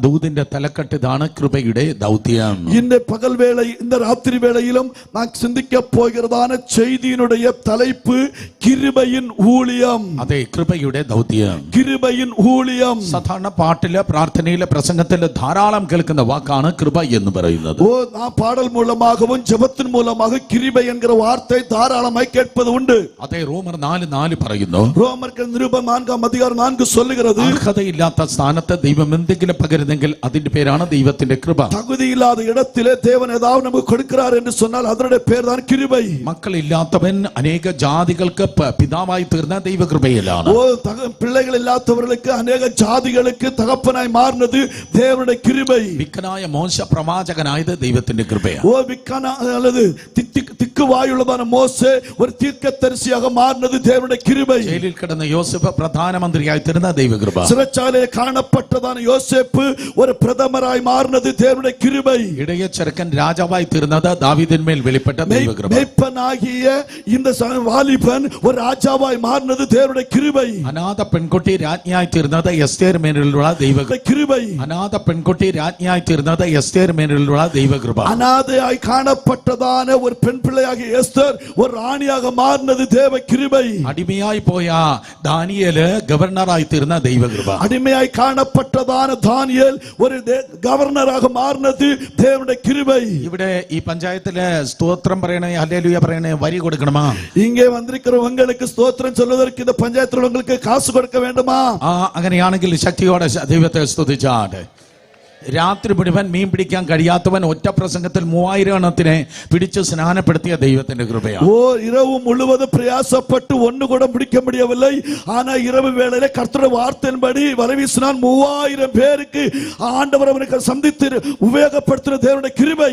ദൂതിന്റെ തലക്കെട്ട് ഇതാണ്, കൃപയുടെ ദൗത്യം. இந்த பகல் வேளை இந்த ராத்திரி வேளையிலும் நான் சிந்திக்க போகிறதான செய்தியினுடைய தலைப்பு கிருபையின் ஊழியம். അതെ, കൃപയുടെ ദൗത്യം, கிருபையின் ஊழியம். സാധാരണ പാട്ടില്, പ്രാർത്ഥനയില്, പ്രസംഗത്തില് ധാരാളം കേൾക്കുന്ന വാക്കാണ് കൃപ എന്ന് പറയുന്നത്. நான் பாடல் மூலமாகவும் ஜெபத்தின் மூலமாக கிருபை என்கிற வார்த்தை தாராளமாய் கேட்பது உண்டு. അതെ, റോമർ 4:4 പറയുന്നു, ரோமர்கள் நிருபம் 4:4 சொல்லுகிறது, അർഹതയില്ലാത്ത സ്ഥാനത്ത് ദൈവം എന്തെങ്കിലും പകരുന്നെങ്കിൽ അതിന്റെ പേരാണ് ദൈവത്തിന്റെ കൃപ. தகுதியில்லாத இடத்திலே தேவன் ஏதாவது நமக்கு கொடுக்கிறார் என்று சொன்னால் அதனுடைய பேர் தான் கிருபை. മക്കളില്ലാത്തവൻ അനേക ജാതികൾക്ക് പിതാവായി തീർന്ന ദൈവകൃപയിലാണ്. பிள்ளைகள் இல்லாதவர்களுக்கு அநேக ஜாதிகளுக்கு தகப்பனாய் மாறினது தேவனுடைய கிருபை. വിക്കനായ മോശ പ്രവാചകനായത് ദൈവത്തിന്റെ കൃപയാണ്. விக்கனா அல்லது திக்கு வாயுள்ளதான மோசே ஒரு தீர்க்கதரிசியாக மாறினது தேவனுடைய கிருபை. ജയിലിൽ കിടന്ന യോസേഫ് പ്രധാനമന്ത്രിയായി തീർന്ന ദൈവകൃപ. சிறைச்சாலையில் காணப்பட்டதான யோசேப்பு ஒரு பிரதமராய் மாறினது தேவனுடைய கிருபை. ഇടയ ചെറുക്കൻ രാജാവായി തീർന്നത് ദാവീദിന്മേൽ വെളിപ്പെട്ട ദൈവകൃപ. மேய்ப்பனாகிய இந்த வாலிபன் ஒரு ராஜாவாய் மாறினது தேவனுடைய கிருபை. അനാഥ പെൺകുട്ടി രാജ്ഞിയായി തീർന്നത് എസ്തേർ മേലുള്ള ദൈവകൃപ. അനാഥ പെൺകുട്ടി രാജ്ഞിയായി തീർന്നത് എസ്തേർ മേലുള്ള ദൈവകൃപ. அனாதையாய் காணப்பட்டதான ஒரு பெண் பிள்ளையாகிய எஸ்தர் ஒரு ராணியாக மாறினது தேவ கிருபை. അടിമയായി പോയ ദാനിയേല് ഗവർണറായി തീർന്ന ദൈവകൃപ. அடிமையாய் காணப்பட்டதான தானியேல் ஒரு ഗവർണറാக മാറിനது தேவனுடைய கிருபை. ഇവിടെ ഈ പഞ്ചായത്തിലെ സ്തോത്രം പറയണേ, ഹല്ലേലൂയ പറയണേ, വരി കൊടുക്കണമാ? இங்கே வந்திருக்கிறவங்களுக்கு ஸ்தோத்திரம் சொல்வதற்கு இந்த பஞ்சாயத்தில் உங்களுக்கு காசு கொடுக்க வேண்டுமா? അങ്ങനെയാണെങ്കിൽ ശക്തിയോടെ ദൈവത്തെ സ്തുതിച്ചാട്ടെ. രാത്രി മുഴുവൻ മീൻ പിടിക്കാൻ കഴിയാത്തവൻ ഒറ്റ പ്രസംഗത്തിൽ 3000 എണ്ണത്തിനെ പിടിച്ച് സ്നാനപ്പെടുത്തിയ ദൈവത്തിന്റെ കൃപയാണ്. இரவு முழுவதும் பிரயாசப்பட்டு ஒன்னு கூட பிடிக்க முடியவில்லை. ஆனா இரவு வேளையிலே கர்த்தருடைய வார்த்தையின்படி வலை வீசினான். 3000 பேருக்கு ஆண்டவர் அவனுக்கு சந்தித்து உபயோகப்படுத்தின தேவனுடைய கிருபை.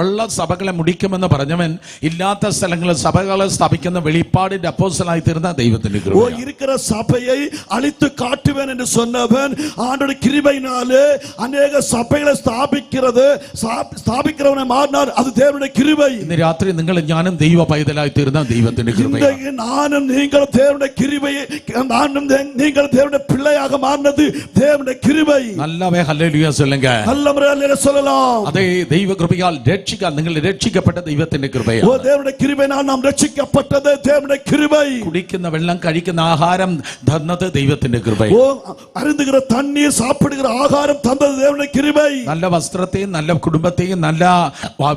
ഉള്ള സഭകളെ മുടിക്കുമെന്ന് പറഞ്ഞവൻ ഇല്ലാത്ത സ്ഥലങ്ങളിൽ സഭകളെ സ്ഥാപിക്കുന്ന വെളിപ്പാടിന്റെ അപ്പോസ്തലനായി തീർന്ന ദൈവത്തിന്റെ കൃപ. இருக்கிற சபையை அழித்து காட்டுவேன் என்று சொன்னவன் ஆண்டவருடைய கிருபையினாலே அநேக സഭകളെ സ്ഥാപിக்கிறവനെ മാറിനാർ. അത് தேவனுடைய கிருபை. ഇന്ന് രാത്രി നിങ്ങൾ ഞാനും ദൈവ പൈതലായി തീർന്ന ദൈവത്തിന്റെ കൃപയാണ്. நானும் நீங்கள் தேவனுடைய கிருபையை, நானும் நீங்கள் தேவனுடைய பிள்ளையாக மாறினது தேவனுடைய கிருபை. നല്ലവേ ഹല്ലേലൂയ சொல்லுங்க. நல்லவரே ஹல்லேலூயா சொல்லலாம். അതേ, ദൈവകൃപയാൽ രക്ഷിക്കാൻ നിങ്ങൾ രക്ഷിക്കപ്പെട്ട ദൈവത്തിന്റെ കൃപയാണ്. தேவனுடைய கிருபையினால் நாம் രക്ഷിക്കപ്പെട്ടത് தேவனுடைய கிருபை. കുടിക്കുന്ന വെള്ളം, കഴിക്കുന്ന ആഹാരം തന്നത് ദൈവത്തിന്റെ കൃപയാണ്. അരുந்துகிற தண்ணீர், சாப்பிடுகிற ஆகாரம் தந்தது தேவனுடைய கிருபை. നല്ല വസ്ത്രത്തെയും നല്ല കുടുംബത്തെയും നല്ല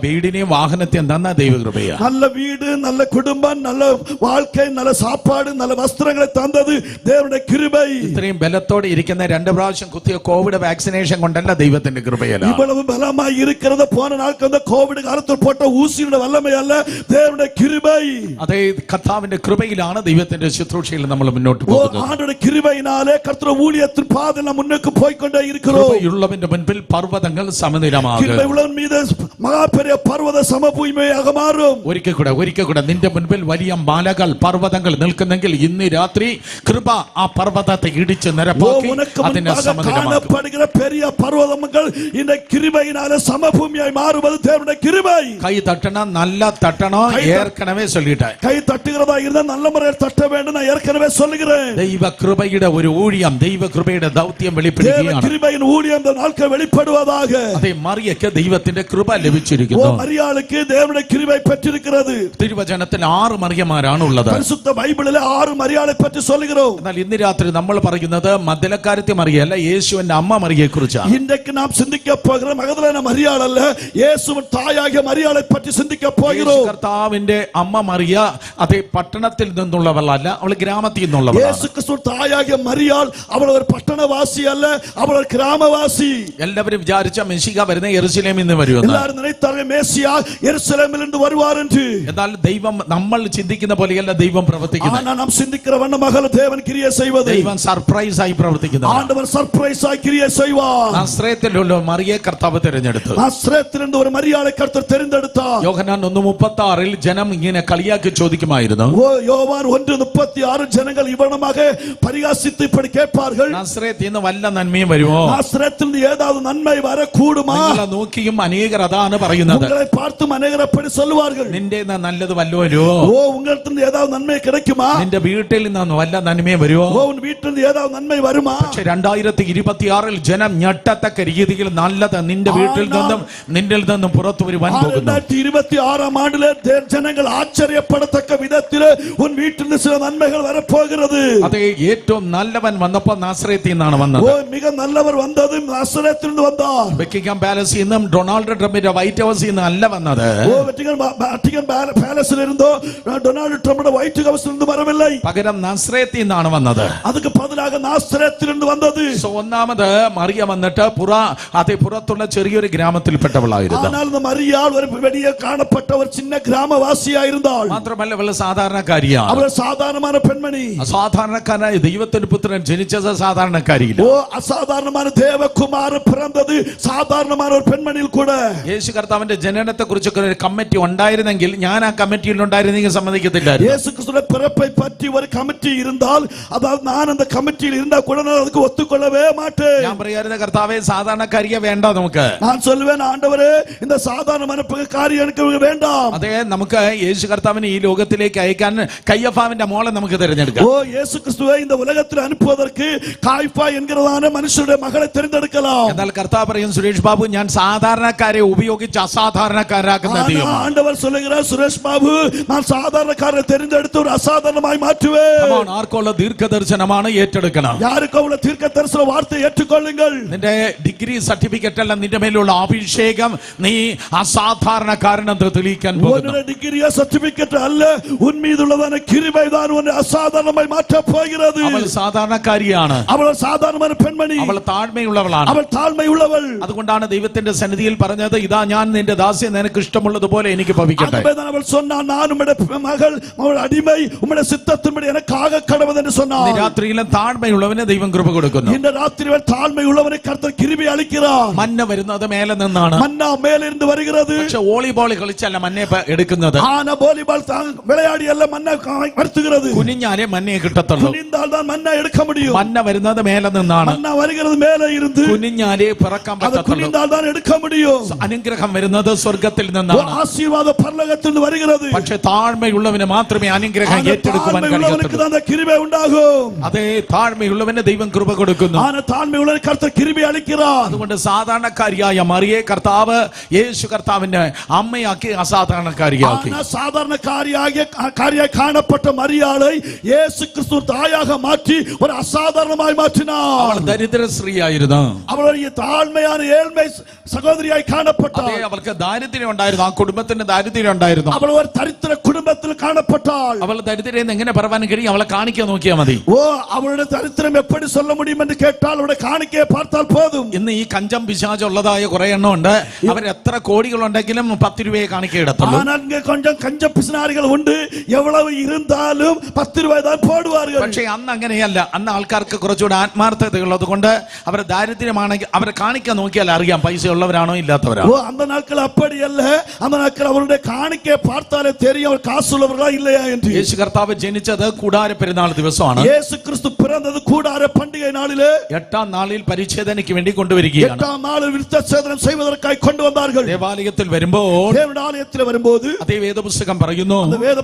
വീടിനെയും വാഹനത്തെയും തന്ന ദൈവകൃപയാണ്. நல்ல வீடு, நல்ல குடும்பம், நல்ல வாழ்க்கை, நல்ல சாப்பாடு, நல்ல വസ്ത്രങ്ങളെ തന്നത് தேவனுடைய கிருபை. ഇത്രയും ബലത്തോടെ ഇരിക്കുന്ന 2 പ്രാവശ്യം കുത്തിയ കോവിഡ് വാക്സിനേഷൻ കൊണ്ടല്ല ദൈവത്തിന്റെ കൃപയല്ല. இவ்வளவு பலமாய் இருக்கிறது போன நாளுக்கு அந்த கோவிட் காலத்தில் போட்ட ஊசிയുടെ വല്ലമേ അല്ല, தேவனுடைய கிருபை. അതേ, കർത്താവിന്റെ കൃപയിലാണ് ദൈവത്തിന്റെ ശുശ്രൂഷയിൽ നമ്മൾ മുന്നോട്ട് പോകുന്നത്. ஆண்டவருடைய கிருபையினாலே கர்த்தருடைய ஊழியத்தின் பாதையில் நாம் முன்னுக்கு போய் கொண்டே இருக்கிறோம். കൃപയുള്ളവന്റെ മുൻപിൽ പർവ്വതങ്ങൾ സമനിലമാകും. கிருபையுள்ளவன் மீது மகா பெரிய பர்வத സമഭൂമിயாக മാറും. ഒരിക്കൽ കൂടെ നിന്റെ മുൻപിൽ വലിയ മലകൾ, പർവ്വതങ്ങൾ നിൽക്കുന്നെങ്കിൽ ഇന്ന് രാത്രി കൃപ ആ പർവ്വതത്തെ ഇടിച്ച് നിരപ്പാക്കി അതിനെ സമനിലമാക്കും. കാണപ്പെടുகிற பெரிய பர்வதங்கள் இந்த கிருபையினாலே സമഭൂമിയായി മാറുவது தேவனுடைய கிருபை. കൈ തട്ടണം, നല്ല തട്ടണോ, ഏற்கனவே சொல்லிட்டேன். കൈ തട്ടുகிறதா இருந்தா நல்ல முறையில் தட்ட வேண்டும், நான் ஏற்கனவே சொல்லுகிறேன். ദൈവ കൃപയുടെ ഒരു ഊഴിയം, ദൈവ കൃപയുടെ ദൗത്യം വെളിപ്പെടുകയാണ്. கிருபையின் ஊழியம் இந்த நாட்கள் வெளிப்படுவதாக. അതേ, മറിയയ്ക്ക് ദൈവത്തിന്റെ കൃപ ലഭിച്ചിരിക്കുന്നു. മറിയാளுக்கு தேவனுடைய கிருபை பெற்றிருக்கிறது. തിരുവചനത്തിൽ 6 മറിയമാരാണ് ഉള്ളത്. പരിശുദ്ധ ബൈബിളിലെ 6 മറിയാളെ പറ്റി சொல்லுகிறோம். എന്നാൽ ഇന്ന് രാത്രി നമ്മൾ പറയുന്നത് മദ്ദലക്കാരത്തി മറിയല്ല, യേശുവിന്റെ അമ്മ മറിയയെ കുറിച്ചാണ്. இன்றைக்கு நாம் சிந்திக்க போகிற மகதலேனா மரியாள் அல்ல, இயேசுவின் தாயாகிய மரியாளை பற்றி சிந்திக்க போகிறோம். കർത്താവിന്റെ അമ്മ മറിയ അതേ പട്ടണത്തിൽ നിന്നുള്ളവളല്ല, അവൾ ഗ്രാമത്തിൽ നിന്നുള്ളവളാണ്. യേശു ക്രിസ്തു തായാകിയ മരിയാൾ അവൾ ഒരു പട്ടണവാസി അല്ല, അവൾ ഒരു ഗ്രാമവാസി. എല്ലാവരും വിചാരിച്ച മെസ്സിഹ വരുന്ന യെരുശലേമിൽ നിന്ന് വരുമെന്ന്. എല്ലാവരും നിனைத்தார்கள் மேசியா எருசலேமில் இருந்து வருவார் என்று. എന്നാൽ ദൈവം നമ്മൾ ചിന്തിക്കുന്ന പോലെയല്ല ദൈവം പ്രവർത്തിക്കുന്നത്. ஆனால் நாம் சிந்திக்கிற வண்ணமாக தேவன் கிரியை செய்வது. ദൈവം സർപ്രൈസ് ആയി പ്രവർത്തിക്കുന്നു. ஆண்டவர் சர்ப்ரைஸ் ஆയി கிரியை செய்வார். നസ്രേത്തിലുള്ള മറിയയെ കർത്താവ് തിരഞ്ഞെടുത്തു. നസ്രേത്തിലിருந்து ഒരു മരിയാളെ കർത്താവ് തിരഞ്ഞെടുത്താർ. യോഹന്നാൻ 1:36 ജനം ഇങ്ങനെ കളിയാക്കി ചോദിക്കുമായിരുന്നു. യോവാൻ 1:36 ജനങ്ങൾ ഇവണமாக പരിഹാസിத்து இப்படி கேட்பார்கள், നസ്രേത്തിൽ നിന്ന് വല്ല നന്മയും വരുമോ? നസ്രേത്തിൽ നിന്ന് ஏதாவது நன்மை வரக்கூடுமா? നിങ്ങളെ നോക്കിയും അനേകർ അതാണ് പറയുന്നത്. உங்களை பார்த்தும் அநேகர் அப்படி சொல்லுவார்கள். നിന്റെ നല്ലത് വല്ലോരോ? ஓ உங்களிடத்தில் ஏதாவது நன்மை கிடைக்குமா? നിന്റെ വീട്ടിൽ നിന്ന് വല്ല നന്മയും വരുമോ? ஓ உன் வீட்டில் ஏதாவது நன்மை வருமா? പക്ഷേ 2026 ജനം ഞെട്ടത്തക്ക രീതിയിൽ നല്ലത് നിന്റെ വീട്ടിൽ നിന്നും പുറത്തു വരുവാൻ പോകുന്നു. 2026 ஆண்டிலே ஜனங்கள் ஆச்சரியப்படத்தக்க விதத்தில் உன் வீட்டில் சில நன்மைகள் வரப்போகிறது. അതെ, ഏറ്റവും നല്ലവൻ വന്നപ്പോൾ നാസറേത്തിൽ നിന്നാണ് വന്നത്. ഓ മിക നല്ലവർ വന്നത് നാസറേത്തിൽ നിന്ന് വന്നാർ. ബക്കിംഗ്ഹാം പാലസിൽ നിന്നും ഡൊണാൾഡ് ട്രംപിന്റെ വൈറ്റ് ഹൗസിൽ നിന്നും അല്ല വന്നത്. ഓ ബക്കിംഗ്ഹാം പാലസിൽ ഇരുന്നോ ഡൊണാൾഡ് ട്രംപിന്റെ വൈറ്റ് ഹൗസിൽ നിന്ന് വരവില്ല. പകരം നാസറേത്തിൽ നിന്നാണ് വന്നത്. അതുക്ക് പതിലാക നാസറേത്തിൽ നിന്ന് വന്നത്. ഒന്നാമത് മറിയ വന്നിട്ട് പുറത്തുള്ള ചെറിയൊരു ഗ്രാമത്തിൽപ്പെട്ടവളായിരുന്നു. ஆனால் മറിയാൾ ഒരു വലിയ കാണപ്പെട്ട ഒരു ചിന്ന ഗ്രാമവാസിയായിരുന്നാൾ. മാത്രമല്ല അവൾ സാധാരണക്കാരിയാണ്. അവൾ സാധാരണമായ പെൺമണി. അസാധാരണക്കാരായ ദൈവത്തിന്റെ പുത്രൻ ജനിച്ചത് സാധാരണക്കാരിയില്ല. ഓ അസാധാരണമായ ദേവകുമാരൻ പിറന്നത് സാധാരണമായ ഒരു പെൺമണിയിൽ കൂടെ. യേശു കർത്താവിന്റെ ജനനത്തെ കുറിച്ചൊക്കെ ഒരു കമ്മിറ്റി ഉണ്ടായിരുന്നെങ്കിൽ ഞാൻ ആ കമ്മിറ്റിയിൽ ഉണ്ടായിരുന്നെങ്കിൽ സമ്മതിക്കത്തില്ലായിരുന്നു. യേശു ക്രിസ്തുവിന്റെ പിറപ്പை പറ്റി ഒരു കമ്മിറ്റി இருந்தால் അതായത് ഞാൻ அந்த കമ്മിറ്റിയിൽ இருந்தா கூட நான் அதுக்கு ஒத்துக்கொள்ளவே மாட்டேன். ഞാൻ പറയാറുണ്ട്, കർത്താവേ സാധാരണക്കാരിയെ വേണ്ട നമുക്ക്. நான் சொல்லுவேன், ஆண்டவரே இந்த சாதாரணமான காரியம் எனக்கு வேண்டாம். അതെ, നമുക്ക് യേശു കർത്താവിനെ ഈ ലോകത്തിലേക്ക് അയക്കാൻ കയ്യഫാവിന്റെ മോളെ നമുക്ക് തിരഞ്ഞെടുക്കാം. ஓ இயேசு கிறிஸ்துவை இந்த உலகத்தில் அனுப்புவதற்கு காய்பா என்கிறதான மனுஷனுடைய மகளை தேர்ந்தெடுக்கலாம். എന്നാൽ കർത്താവ് പറയും, സുരേഷ് ബാബു ഞാൻ സാധാരണക്കാരെ ഉപയോഗിച്ച് അസാധാരണക്കാരാക്കുന്ന ദൈവം. ஆண்டவர் சொல்லுகிறார், சுரேஷ் பாபு நான் சாதாரணக்காரரை தேர்ந்தெடுத்து ஒரு அசாதாரணமாய் மாற்றுவேன். ആർക്കുള്ള ദീർഘദർശനമാണ് ഏറ്റെടുക്കണം. யாருக்கு உள்ள தீர்க்கதரிசன வார்த்தை ஏற்றுக்கொள்ளுங்கள். നിന്റെ ഡിഗ്രി സർട്ടിഫിക്കറ്റ് അല്ല, നിന്റെ മേലുള്ള അഭിഷേകം നീ അസാധാരണക്കാരനെന്ന് തെളിയിക്കാൻ പോകുന്നു. உன்னுடைய டிகிரி சர்டிபிகேட் அல்ல, உன் மீது உள்ளதான கிருபை தான் உன்னை அசாதாரணமாய் மாற்ற போகிறது. അവൾ സാധാരണക്കാരിയാണ്. അവൾ സാധാരണമായ പെൺമണി. അവൾ താഴ്മയുള്ളവളാണ്. അവൾ താഴ്മയുള്ളവൾ. അതുകൊണ്ടാണ് ദൈവത്തിന്റെ സന്നിധിയിൽ പറഞ്ഞത്, ഇതാ ഞാൻ നിന്റെ ദാസി, നിനക്ക് ഇഷ്ടമുള്ളതുപോലെ എനിക്ക് ഭവിക്കട്ടെ. അവൾ சொன்னாள், நான் உம்முடைய மகள், அவள் அடிமை, உம்முடைய சித்தத்தின்படி எனக்காக கடவுள் என்று சொன்னாள். രാത്രിയിലും താഴ്മയുള്ളവന് ദൈവം കൃപ കൊടുക്കുന്നു. இந்த ராத்திரியில் தாழ்மையுள்ளவனை கர்த்தர் கிருபை அளிக்கிறார். മന്ന വരുന്നത് മേലെ നിന്നാണ്. மன்னா மேலிருந்து வருகிறது. പക്ഷെ വോളിബോൾ കളിച്ചല്ല മന്നെ എടുക്കുന്നത്. ஆனா வாலிபால் விளையாடி அல்ல மன்னா வருத்துகிறது. കുനിഞ്ഞാലേ മന്നയെ കിട്ടത്തുള്ളൂ. குனிந்தால் தான் மன்னா எடுக்க முடியும். മന്ന വരുന്നത് മേലെ നിന്നാണ്. மன்னா வருகிறது மேலே இருந்து. കുനിഞ്ഞാലേ പിറക്കാൻ പറ്റത്തുള്ളൂ. குனிந்தால் தான் எடுக்க முடியும். അനുഗ്രഹം വരുന്നത് സ്വർഗ്ഗത്തിൽ നിന്നാണ്. ஆசீர்வாதம் பரலோகத்தில் இருந்து வருகிறது. പക്ഷെ താഴ്മയുള്ളവന് മാത്രമേ അനുഗ്രഹം ഏറ്റെടുക്കുവാൻ കഴിയത്തുള്ളൂ. அந்த கிருபை உண்டாகும். അതേ, താഴ്മയുള്ളവന് ദൈവം കൃപ കൊടുക്കുന്നു. ஆனா தாழ்மையுள்ளவனுக்கு கர்த்தர் கிருபை அளிக்கிறார். അതുകൊണ്ട് സാധാരണക്കാരിയായ മറിയെ കർത്താവ് യേശു കർത്താവിന്റെ അമ്മയാക്കി അസാധാരണക്കാരിയാക്കി. சாதாரணக்காரியாய் காணப்பட்ட மரியாளை இயேசு கிறிஸ்து தாயாக மாற்றி ஒரு அசாதாரணமாய் மாற்றினார். അവൾ ദരിദ്ര സ്ത്രീയായിരുന്നു. அவளுடைய தாழ்மையான ஏழ்மை சகோதரியாய் காணப்பட்டாள். അവൾക്ക് ദാരിദ്ര്യം ഉണ്ടായിരുന്നു. ആ കുടുംബത്തിന് ദാരിദ്ര്യം ഉണ്ടായിരുന്നു. അവൾ ഒരു ദരിദ്ര കുടുംബത്തിൽ കാണപ്പെട്ടാൾ. അവൾ ദരിദ്രം എങ്ങനെ പറയാൻ കഴിയും? അവളെ കാണിക്കാൻ നോക്കിയാൽ മതി. ഓ അവളുടെ ദരിദ്രം എപ്പടി சொல்ல முடியும் என்று கேட்டால் அவளுடைய காணிக்கையை பார்த்தால் போதும். ഇന്ന് ഈ കഞ്ചം പിശാച് ഉള്ളതായ കുറെ എണ്ണം ഉണ്ട്. അവർ എത്ര കോടികൾ ഉണ്ടെങ്കിലും 10 രൂപയെ കാണിക്കയിടത്തുള്ളൂ. ஆனால் இங்கே கொஞ்சம் கஞ்ச பிசினாரிகள் உண்டு. எவ்வளவு இருந்தாலும் 10 ரூபாய் தான் போடுவார்கள். പക്ഷേ അന്ന് അങ്ങനെയല്ല. അന്ന് ആൾക്കാർക്ക് കുറച്ചുകൂടെ ആത്മാർത്ഥത ഉള്ളത് കൊണ്ട് അവർ ദാരിദ്ര്യമാണെങ്കിൽ അവരെ കാണിക്കാൻ നോക്കിയാൽ അറിയാം പൈസ ഉള്ളവരാണോ ഇല്ലാത്തവരാണോ. ஓ அந்த நாட்கள் அப்படி அல்ல. அந்த நாட்கள் அவருடைய காணிக்கையை பார்த்தாலே தெரியும் அவர் காசு உள்ளவர்களா இல்லையா என்று. യേശു കർത്താവ് ജനിച്ചത് കൂടാര പെരുന്നാൾ ദിവസമാണ്. യേശു ക്രിസ്തു പിറന്നത് കൂടാര പண்டிகை നാളിലെ 8ാം നാളിൽ പരിച്ഛേദനയ്ക്ക് വേണ്ടി കൊണ്ടുവരികയാണ്. 8ാം നാളിൽ വിരുദ്ധഛേദനം ചെയ്വதற்காയി കൊണ്ടുവന്നാர்கள். ദേവാലയത്തിൽ വരുമ്പോൾ தேவனுடைய ஆலயத்தில் வரும்போது അതേ വേദപുസ്തകം പറയുന്നു,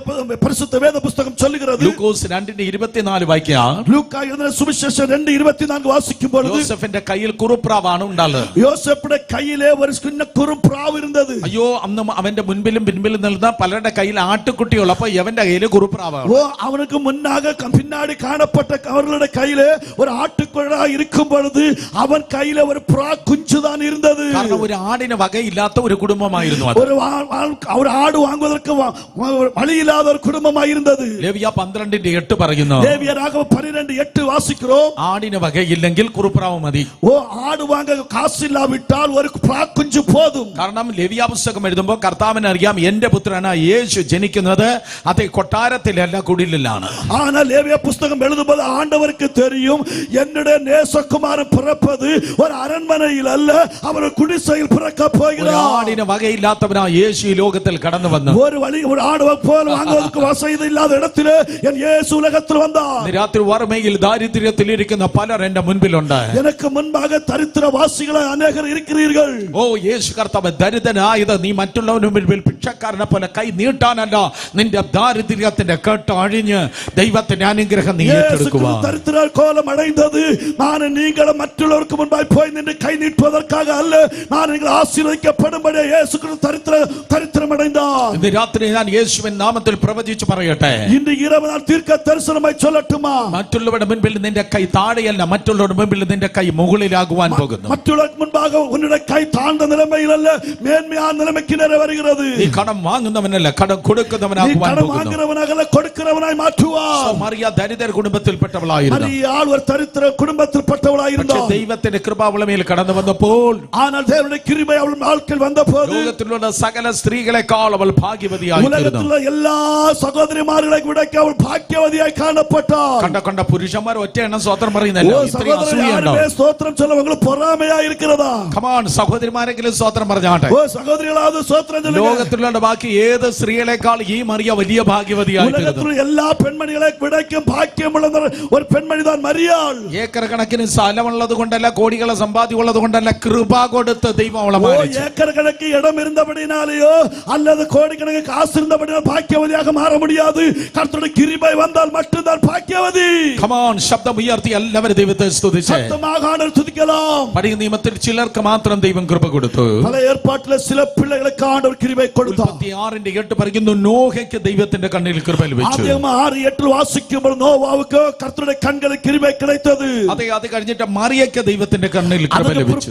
பரிசுத்த வேத புத்தகம் சொல்லுகிறது. ലൂക്കോസ് 2:24 വായിക്കാം. ലൂക്കാ എഴുതിയ സുവിശേഷം 2:24 വാസിക്കുമ്പോൾ യോസഫിന്റെ കയ്യിൽ കുറുപ്രാവാണ് ഉണ്ടായത്. യോസഫിന്റെ കയ്യിലെ ഒരു കുഞ്ഞ കുറുപ്രാവ് ഇരുന്നത്. അയ്യോ, അന്ന് അവന്റെ മുൻപിലും പിൻപിലും നിൽക്കുന്ന പലരുടെ കയ്യിൽ ആട്ടുകുട്ടികൾ. അപ്പൊ അവന്റെ കയ്യിൽ കുറുപ്രാവാണ്. ഓ അവനുക്ക് മുന്നാக പിന്നാടി കാണപ്പെട്ട അവരുടെ കയ്യിലെ ഒരു ആട്ടുകുഴ ഇരിക്കും പൊഴുது അവൻ കയ്യിലെ ഒരു പ്രാ കുഞ്ചുதான் ഇരുന്നത്. കാരണം ഒരു ആടിന് വകയില്ലാത്ത ഒരു കുടുംബമായിരുന്നു അത്. ഒരു ആട് വാങ്ങുവதற்கு വഴിയില്ലാത്ത ഒരു കുടുംബമായിരുന്നത്. ലേവ്യ 12:8 പറയുന്നു. ലേവ്യരാഗമം 12:8 വാസിக்கிறோம். ആടിന് വകയില്ലെങ്കിൽ കുറുപ്രാവ് മതി. ഓ ആട് വാങ്ങ കാശില്ലാവിട്ടാൽ ഒരു പ്രാ കുഞ്ചു പോതും. കാരണം ലേവ്യ പുസ്തകം എഴുതുമ്പോൾ കർത്താവിന് അറിയാം എന്റെ പുത്രനായ യേശു ജനിക്കുന്നത് അതേ കൊട്ടാരത്തിലല്ല കുടിലാണ്. ஆனா லேவிய புத்தகம் எழுதும்போது ஆண்டவருக்கு தெரியும் என்னுடைய நேசகுமாரன் பிறப்பது ஒரு அரண்மனையில் அல்ல, அவர் குடிசை திசையில் பிறக்க ഒരു போகிறார். ആടിന് വകയില്ലാത്തവനാ യേശു ഈ ലോകത്തിൽ കടന്നു വന്നു. ஒரு ஆடு போல வாங்குவதற்கு வசதி இல்லாத இடத்திலே என் இயேசு உலகத்தில் வந்தார். ഇന്ന് രാത്രി വറുമയിൽ ദാരിദ്ര്യത്തിൽ ഇരിക്കുന്ന പലർ എന്റെ മുൻപിലുണ്ട്. எனக்கு മുൻപാக ദരിദ്രവാസികളായ അനേകർ ഇരിக்கிறீர்கள். ഓ യേശു കർത്താവ്, ദരിദ്രനായത് നീ മറ്റുള്ളവന് മുൻപിൽ ഭിക്ഷക്കാരനെ പോലെ കൈ നീട്ടാനല്ല, നിന്റെ ദാരിദ്ര്യത്തിന്റെ കേട്ട് അഴിഞ്ഞ് ദൈവത്തിന്റെ അനുഗ്രഹം നീ ഏറ്റെടുക്കുക. ദരിദ്ര കോലം അടൈந்தது நான் நீங்களும் மற்றவர்களுக்கு முன்பாய் போய் நின்று கை நீட்டுவதற்காக அல்ல, நான் நீங்கள் ஆசீர்வதிக்கப்படும்படி இயேசு கிறிஸ்து தரித்திரம் அடைந்தார். ഇന്ന് രാത്രി ഞാൻ യേശുവിൻ നാമത്തിൽ പ്രവചിച്ചു പറയട്ടെ, ഇന്ന് இரவு நான் தீர்க்க தரிசனമായി ചൊല്ലട്ടുമാ, മറ്റുള്ളവരുടെ മുൻപിൽ നിന്റെ കൈ താഴെയല്ല, മറ്റുള്ളവരുടെ മുൻപിൽ നിന്റെ കൈ മുകളിലാകുവാൻ പോകുന്നു. മറ്റുള്ളവർക്ക് മുൻപാக உன்னுடைய கை தாழ்ந்த நிலைமையில் அல்ல, மேன்மையான நிலைமைக்கு நேரே வருகிறது. നീ കടം വാങ്ങുന്നവനല്ല, കടം കൊടുക്കുന്നവനാകുവാൻ പോകുന്നു. കടം വാങ്ങുന്നവനല്ല, കൊടുക്കുന്നവനായി മാറ്റുവാൻ. മറിയ ദരിദ്ര കുടുംബത്തിൽപ്പെട്ടവളായിരുന്നു. മറിയാൾ ഒരു ദരിദ്ര കുടുംബത്തിൽപ്പെട്ടവളായിരുന്നു. ദൈവത്തിന്റെ കൃപ അവളുടെ മേൽ കടന്നു വന്നപ്പോൾ, ஆனால் தேவனுடைய கிருபை அவள் வாழ்க்கையில் வந்தபோது ലോകത്തിലുള്ള സകല സ്ത്രീകളെക്കാൾ അവൾ ഭാഗ്യവതിയായിരുന്നു. உலகத்திலுள்ள எல்லா சகோதரிமார்களை விட அவள் பாக்கியவதியாய் காணப்பட்டாள். കണ്ട പുരുഷന്മാർ ഒറ്റ എണ്ണം സ്തോത്രം പറയുന്നില്ല. ஸ்தோத்திரம் சொல்ல உங்களுக்கு பொறாமையா இருக்கிறதா? കമാൺ, സഹോദരിമാരെങ്കിലും സ്തോത്രം പറഞ്ഞാട്ടെ. സഹോദരികളാவது സ്തോത്രം சொல்லுங்க. ലോകത്തിലുള്ള ബാക്കി ഏത് സ്ത്രീകളെക്കാൾ ഈ മറിയ വലിയ ഭാഗ്യവതിയായിരുന്നു. உலகத்திலுள்ள எல்லா பெண்மணிகளை விடக்கும் பாக்கியமுள்ள ஒரு பெண்மணி தான் மரியாள். ഏക്കർ കണക്കിന് സ്ഥലമുള്ളത് കൊണ്ടല്ല, കോടികളെ സമ്പാദ്യം ഉള്ളത് കൊണ്ടല്ല, കൃപ കൊടുത്ത് ദൈവം അവളെ മാനിച്ചു. ஏக்கர் கணக்கு இடம் இருந்தபடினாலேயோ அல்லது கோடிக்கணக்கு காசு இருந்தபடினால் பாக்கியவதியாக மாற முடியாது. கர்த்தருடைய கிருபை வந்தால் மட்டும்தான் பாக்கியவதி. കമാൺ, ശബ്ദം ഉയർത്തി എല്ലാവരും ദൈവത്തെ സ്തുതിച്ച് ശബ്ദமாக ஆண்டவரை துதிக்கலாம். പഴയ നിയമത്തിൽ ചിലർക്ക് മാത്രം ദൈവം കൃപ കൊടുത്തു. പഴയ ഏർപ്പാട്ടിലെ ചില പിള്ളേർക്ക് ആണ്ടവർ കൃപை കൊടുത്തു. 6:8 പറയുന്നു, നോഹയ്ക്ക് ദൈവത്തിന്റെ കണ്ണിൽ കൃപ ലഭിച്ചു. ആദ്യം 6:8 വാസിക്കുമ്പോൾ നോവാവുക്ക് കർത്തരുടെ കണ്ണിൽ കൃപ கிடைத்தது. അതെ, അത് കഴിഞ്ഞിട്ട് മറിയയ്ക്ക് ദൈവത്തിന്റെ കണ്ണിൽ കൃപ ലഭിച്ചു.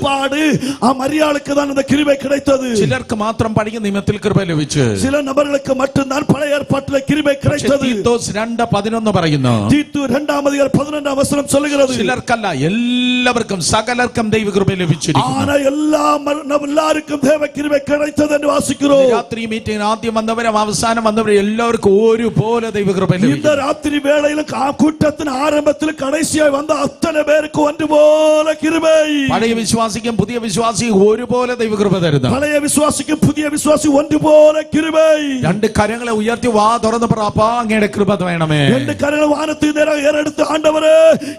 ആ മറിയാൾക്ക് தான் அந்த கிருபை கிடைத்தது. ചിലർക്ക് മാത്രം പഴയ നിയമത്തിൽ കൃപ ലഭിച്ചു. ചില നബറുകൾക്ക് மட்டும்தான் പഴയ ഏർപ്പാട്ടിലെ കൃപை கிடைத்தது. തീത്തോസ് 2:11 പറയുന്നു, തീത്തു 2:11 വചനം சொல்லுகிறது, ചിലർക്കല്ല എല്ലാവർക്കും സകലർക്കും ദൈവ കൃപ ലഭിച്ചിരിക്കുന്നു. ആന എല്ലാവർക്കും ദൈവ കൃപ கிடைத்தது എന്ന് വാസിக்கிறோம். രാത്രി മീറ്റിംഗ് ആദ്യം വന്നവരും അവസാനം വന്നവരും എല്ലാവർക്കും ഒരുപോലെ ദൈവ കൃപ ലഭിച്ചു. இந்த ராத்திரி வேளையில கூட்டத்தின் ஆரம்பத்தில் கடைசியாய் வந்த அத்தனை பேருக்கு ஒன்றுപോലെ கிருபை. പഴയ വിശ്വാസിക്കും പുതിയ വിശ്വാസിക്കും ഒരുപോലെ ദൈവ കൃപ തരുന്നു. പഴയ വിശ്വാസിക്കും പുതിയ വിശ്വാസി ഒന്നുപോലെ കിരുബൈ. രണ്ട് കരങ്ങളെ ഉയർത്തി വാ തുറന്ന് പറ, അപ്പാ അങ്ങയുടെ കൃപ വേണമേ. രണ്ട് കരങ്ങൾ വാനത്തിൽ ഏറെടുത്ത് ആണ്ടവരേ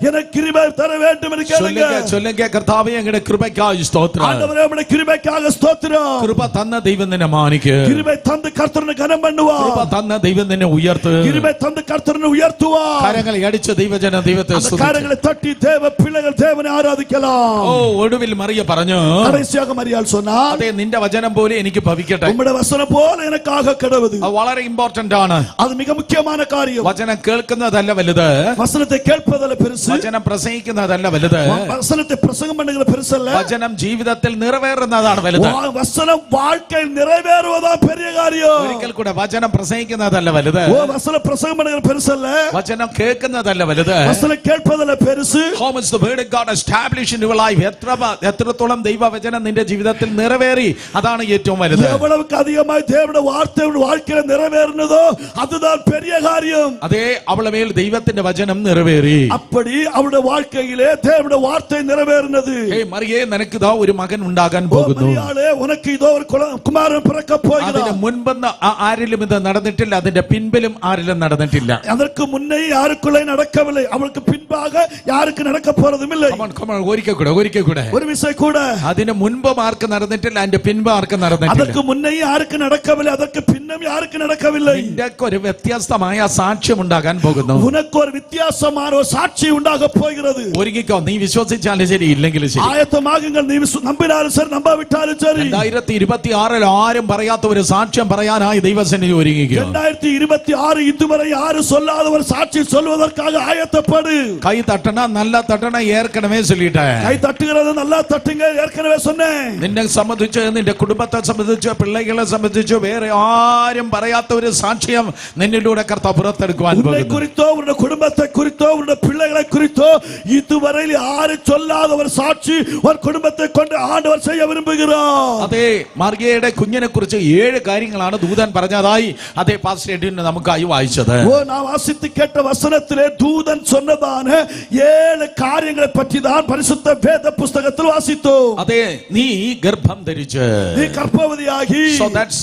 എനിക്ക് കിരുബൈ തര வேண்டும் എന്ന് കേളുക. ചൊല്ലുക, കർത്താവേ അങ്ങയുടെ കൃപയ്ക്കായി സ്തോത്രം. ആണ്ടവരേ നമ്മുടെ കിരുബൈക്കായി സ്തോത്രം. കൃപ തന്ന ദൈവം നിന്നെ മാനിക്ക്. കിരുബൈ തന്ന് കർത്തനെ ഘനം பண்ணுவா. കൃപ തന്ന ദൈവം നിന്നെ ഉയർത്ത്. കിരുബൈ തന്ന് കർത്തനെ ഉയർത്തുവാ. കരങ്ങളെ അടിച്ച് ദൈവജന ദൈവത്തെ സ്തുതിച്ച് കരങ്ങളെ തട്ടി ദേവ പിള്ളകൾ ദേവനെ ആരാധിക്കലാം. ഓ, ഒടുവിൽ മറിയ പറഞ്ഞു, കടൈസിയാക മറിയാൾ சொன்னார், അതെ നിന്റെ വചനം പോലെ എനിക്ക് ഭവിക്കട്ടെ. ഉമ്മയുടെ വചനം പോലെ എനിക്കാക കിടവത്. അത് വളരെ ഇമ്പോർട്ടന്റ് ആണ്. അത് മിക മുഖ്യமான കാര്യം. വചനം കേൾക്കുന്നതല്ല വലുത്, വചനത്തെ കേൾപ്പതല്ല പെരുസ്. വചനം പ്രസംഗിക്കുന്നതല്ല വലുത്, വചനത്തെ പ്രസംഗം பண்ணுகிற പെരുസല്ല. വചനം ജീവിതത്തിൽ നിറവേറുന്നതാണ് വലുത്. വചനം வாழ்க்கையில் நிறைவேறுவதா பெரிய காரியம். ഒരിക്കൽ കൂടെ, വചനം പ്രസംഗിക്കുന്നതല്ല വലുത്, വചനം പ്രസംഗം பண்ணுகிற പെരുസല്ല. വചനം കേൾക്കുന്നതല്ല വലുത്, വചനം കേൾപ്പതല്ല പെരുസ്. How much the word of God established in your life, എത്രത്തോളം ദൈവവചനം നിന്റെ ജീവിതത്തിൽ നിറവേറി, അതാണ് ഏറ്റവും വലുത്. എவ்வளவுக்கு அதிகമായി தேவனுடைய வார்த்தை வாழ்க்கையில் நிறைவேறினதோ அதுதான் பெரிய காரியம். അതേ, അവളുടെ മേൽ ദൈവത്തിന്റെ വചനം നിറവേറി. அப்படி அவளுடைய வாழ்க்கையிலே தேவனுடைய வார்த்தை நிறைவேறினது. മറിയേ, നിനക്ക് ഇതാ ഒരു മകൻ ഉണ്ടാകാൻ പോകുന്നു. മറിയാളേ, ഉനക്ക് ഇതാ ഒരു കുമാരൻ പിറക്ക പോകുന്നു. അതിന് മുൻപ് ആരിലും ഇത് നടന്നിട്ടില്ല, അതിന്റെ പിൻപിലും ആരിലും നടന്നിട്ടില്ല. அதற்கு முன்னே யாருக்குள்ளே நடக்கவில்லை, அவளுக்கு பின்பாக யாருக்கு நடக்க போறதும் இல்லை. ഒരിക്കൽ കൂടെ ഒരു വിഷയം കൂടെ, അതിന് മുൻപും ആർക്ക് നടന്നിട്ടില്ല, അതിന്റെ പിൻപ് ആർക്ക് നടന്നിട്ടില്ല. அதற்கு മുന്നേ யாருக்கு நடக்கவில்லை, அதற்கு பின்னும் யாருக்கு நடக்கவில்லை. നിനക്ക് ഒരു വ്യത്യസ്തമായ സാക്ഷ്യം ഉണ്ടാകാൻ പോകുന്നു. உனக்கு ஒரு வித்தியாசமான ஒரு சாட்சி உண்டாக போகிறது. ഒരുങ്ങിക്കോ, നീ വിശ്വസിച്ചാലും ശരി, ഇല്ലെങ്കിലും ശരി. ആയത്തമാകുங்கள், നീ നമ്പിനാലും ശരി, നമ്പാവിട്ടാലും ശരി. 2026 ആരും പറയാത്ത ഒരു സാക്ഷ്യം പറയാനായി ദൈവസന്നിധി ഒരുങ്ങിക്കോ. 2026 ഇതുവരെ ആരും சொல்லாத ஒரு சாட்சி சொல்வதற்காக ஆயத்தப்படு. കൈ തട്ടണ, നല്ല തട്ടണ, ഏற்கனவே சொல்லிட்டേ. കൈ തട്ടുகிறது നല്ല തട്ടുക, ഏற்கனவே சொன்னேன். നിന്നെ സംബന്ധിച്ച്, നിന്റെ കുടുംബത്തെ സംബന്ധിച്ച്, പിള്ളേകളെ സംബന്ധിച്ച് വേറെ ആരും പറയാത്ത ഒരു സാക്ഷ്യം നിന്നിലൂടെ കർത്താവ് പുറത്തെടുക്കുവാൻ പോകുന്നു. குறித்தோ உன்னுடைய குடும்பத்தை குறித்தோ உன்னுடைய பிள்ளைகளை குறித்தோ இதுவரை யாரும் சொல்லாத ஒரு சாட்சி ஒரு குடும்பத்தை கொண்டு ஆண்டவர் செய்ய விரும்புகிறார். അതെ, മറിയയുടെ കുഞ്ഞിനെ കുറിച്ച് 7 കാര്യങ്ങളാണ് ദൂതൻ പറഞ്ഞതായി അതേ പാസ്റ്റർ എഡിൻ നമുക്കായി വായിച്ചത്. நான் வாசித்து கேட்ட வசனத்திலே தூதன் சொன்னதான 7 காரியங்களை பற்றி தான் பரிசுத்த வேத புத்தகத்தில் வாசித்தோம். അതെ, നീ ഗർഭം ധരിച്ച്. നീ ഗർഭവതിയാകി. So that's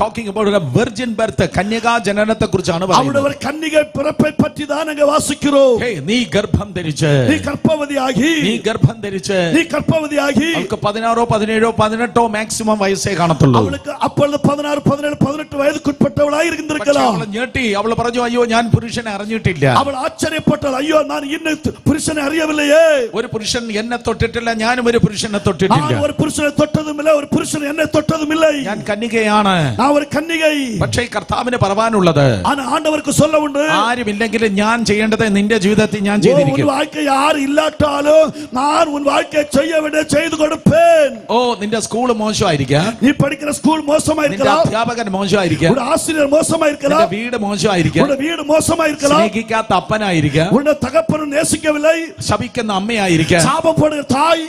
talking about a virgin birth. കന്യകാ ജനനത്തെ കുറിച്ചാണ് പറയുന്നത്. അവിടെ കന്യക പിറപ്പை பற்றி தான் அங்க வாசிக்கிறோம். നീ ഗർഭം ധരിച്ച്. നീ ഗർഭവതിയാകി. നീ ഗർഭം ധരിച്ച്. നീ ഗർഭവതിയാകി. അവൾക്ക് 16 17 18 മാക്സിമം വയസ്സേ കാണത്തുള്ളൂ. അവൾക്ക് അപ്പോൾ 16 17 18 വയസ്സുക്കുட்பட்டവളായി இருந்திருக்கலாம். അവൾ ഞെട്ടി. അവൾ പറഞ്ഞു, അയ്യോ ഞാൻ പുരുഷനെ അറിഞ്ഞിട്ടില്ല. അവൾ ആശ്ചര്യപ്പെട്ടാൾ. അയ്യോ ഞാൻ ഇന്ന പുരുഷനെ അറിയവില്ലയേ. ഒരു പുരുഷൻ എന്നെ തൊട്ടിട്ടില്ല, ഞാനും ഒരു പുരുഷനെ തൊട്ടിട്ടില്ല. ഞാൻ ഒരു പുരുഷനെ തൊട്ടതുമില്ല, ഒരു പുരുഷൻ എന്നെ തൊട്ടതുമില്ല. ഞാൻ കന്യകയാണ്. ഞാൻ ഒരു കന്യകை. പക്ഷേ കർത്താവിന് പറയാനുള്ളത്, ആണ്ടവർക്ക് சொல்லவுണ്ട്, ആരുമില്ലെങ്കിലും ഞാൻ ചെയ്യേണ്ടത് നിന്റെ ജീവിതത്തിൽ ഞാൻ ചെയ്തിരിക്കും. வாழ்க்கை யார் இல்லாட்டாலும் நான் உன் வாழ்க்கையை செய்ய வேண்டிய செய்து கொடுப்பேன். ഓ നിന്റെ സ്കൂൾ മോശമായിരിക്കാം, നീ പഠിക്കുന്ന സ്കൂൾ മോശമായിരിക്കാം, നിന്റെ അധ്യാപകൻ മോശമായിരിക്കാം, ഒരു ആசிரியர் മോശമായിരിക്കാം, നിന്റെ വീട് മോശമായിരിക്കാം, ഒരു വീട് മോശമായിരിക്കാം, സ്നേഹിക്കാത്ത അപ്പനായിരിക്കാം, ഉന്റെ തകപ്പനെ നേസിക്കവിல்லை, ശപിക്കുന്ന അമ്മയായിരിക്കാം, ശാപം പോടുന്ന തായ്,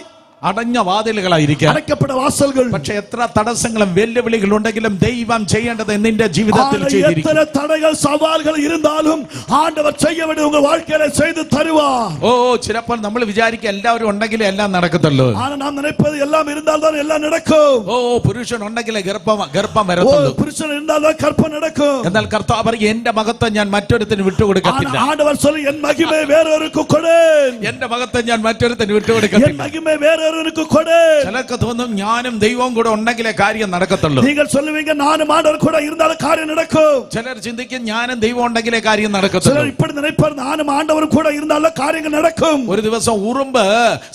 അടഞ്ഞ വാതിലുകളായിരിക്കാം, അടയ്ക്കപ്പെട്ട വാസലുകൾ. പക്ഷെ എത്ര തടസ്സങ്ങളും വെല്ലുവിളികൾ ഉണ്ടെങ്കിലും ദൈവം ചെയ്യേണ്ടത് നിന്റെ ജീവിതത്തിൽ ചെയ്തിരിക്കും. എത്ര തടകൾ സവാലുകൾ ഇരുന്നാലും ആണ്ടവർ ചെയ്യ വേണ്ടി ഉங்க வாழ்க்கையில செய்து தருவார். ഓ ചിലപ്പോൾ നമ്മൾ വിചാരിക്കും എല്ലാവരും ഉണ്ടെങ്കിലേ എല്ലാം നടക്കത്തുള്ളൂ. ആന നാം നിனைப்பது എല്ലാം இருந்தால்தான் എല്ലാം നടക്കും. ഓ പുരുഷൻ ഉണ്ടെങ്കിലേ ഗർഭം വരത്തുള്ളൂ. പുരുഷൻ இருந்தால்தான் ഗർഭം നടക്കും. എന്നാൽ കർത്താവ് പറയും, എന്റെ മഹത്വം ഞാൻ മറ്റൊരുത്തിന് വിട്ടുകൊടുക്കത്തില്ല. ആണ്ടവർ சொல்லி എൻ മഹിമയെ വേറൊരുക്ക് കൊടുൻ. എന്റെ മഹത്വം ഞാൻ മറ്റൊരുത്തിന് വിട്ടുകൊടുക്കത്തില്ല. എൻ മഹിമയെ വേറൊരുക്ക് കൊടുൻ. ചിലർക്ക് തോന്നും ഞാനും ദൈവവും കൂടെ ഉണ്ടെങ്കിലേ കാര്യം നടക്കത്തുള്ളൂ. നിങ്ങൾ சொல்லுவீங்க நானும் ஆண்டவர் கூட இருந்தால் காரியம் நடக்கும். ചിലർ ചിന്തിക്കും ഞാനും ദൈവം ഉണ്ടെങ്കിലേ കാര്യം നടക്കത്തുള്ളൂ. ചിലർ இப்படி நினைப்பார் நானும் ஆண்டவரும் கூட இருந்தால் காரியங்கள் நடக்கும். ഒരു ദിവസം ഉറുമ്പ്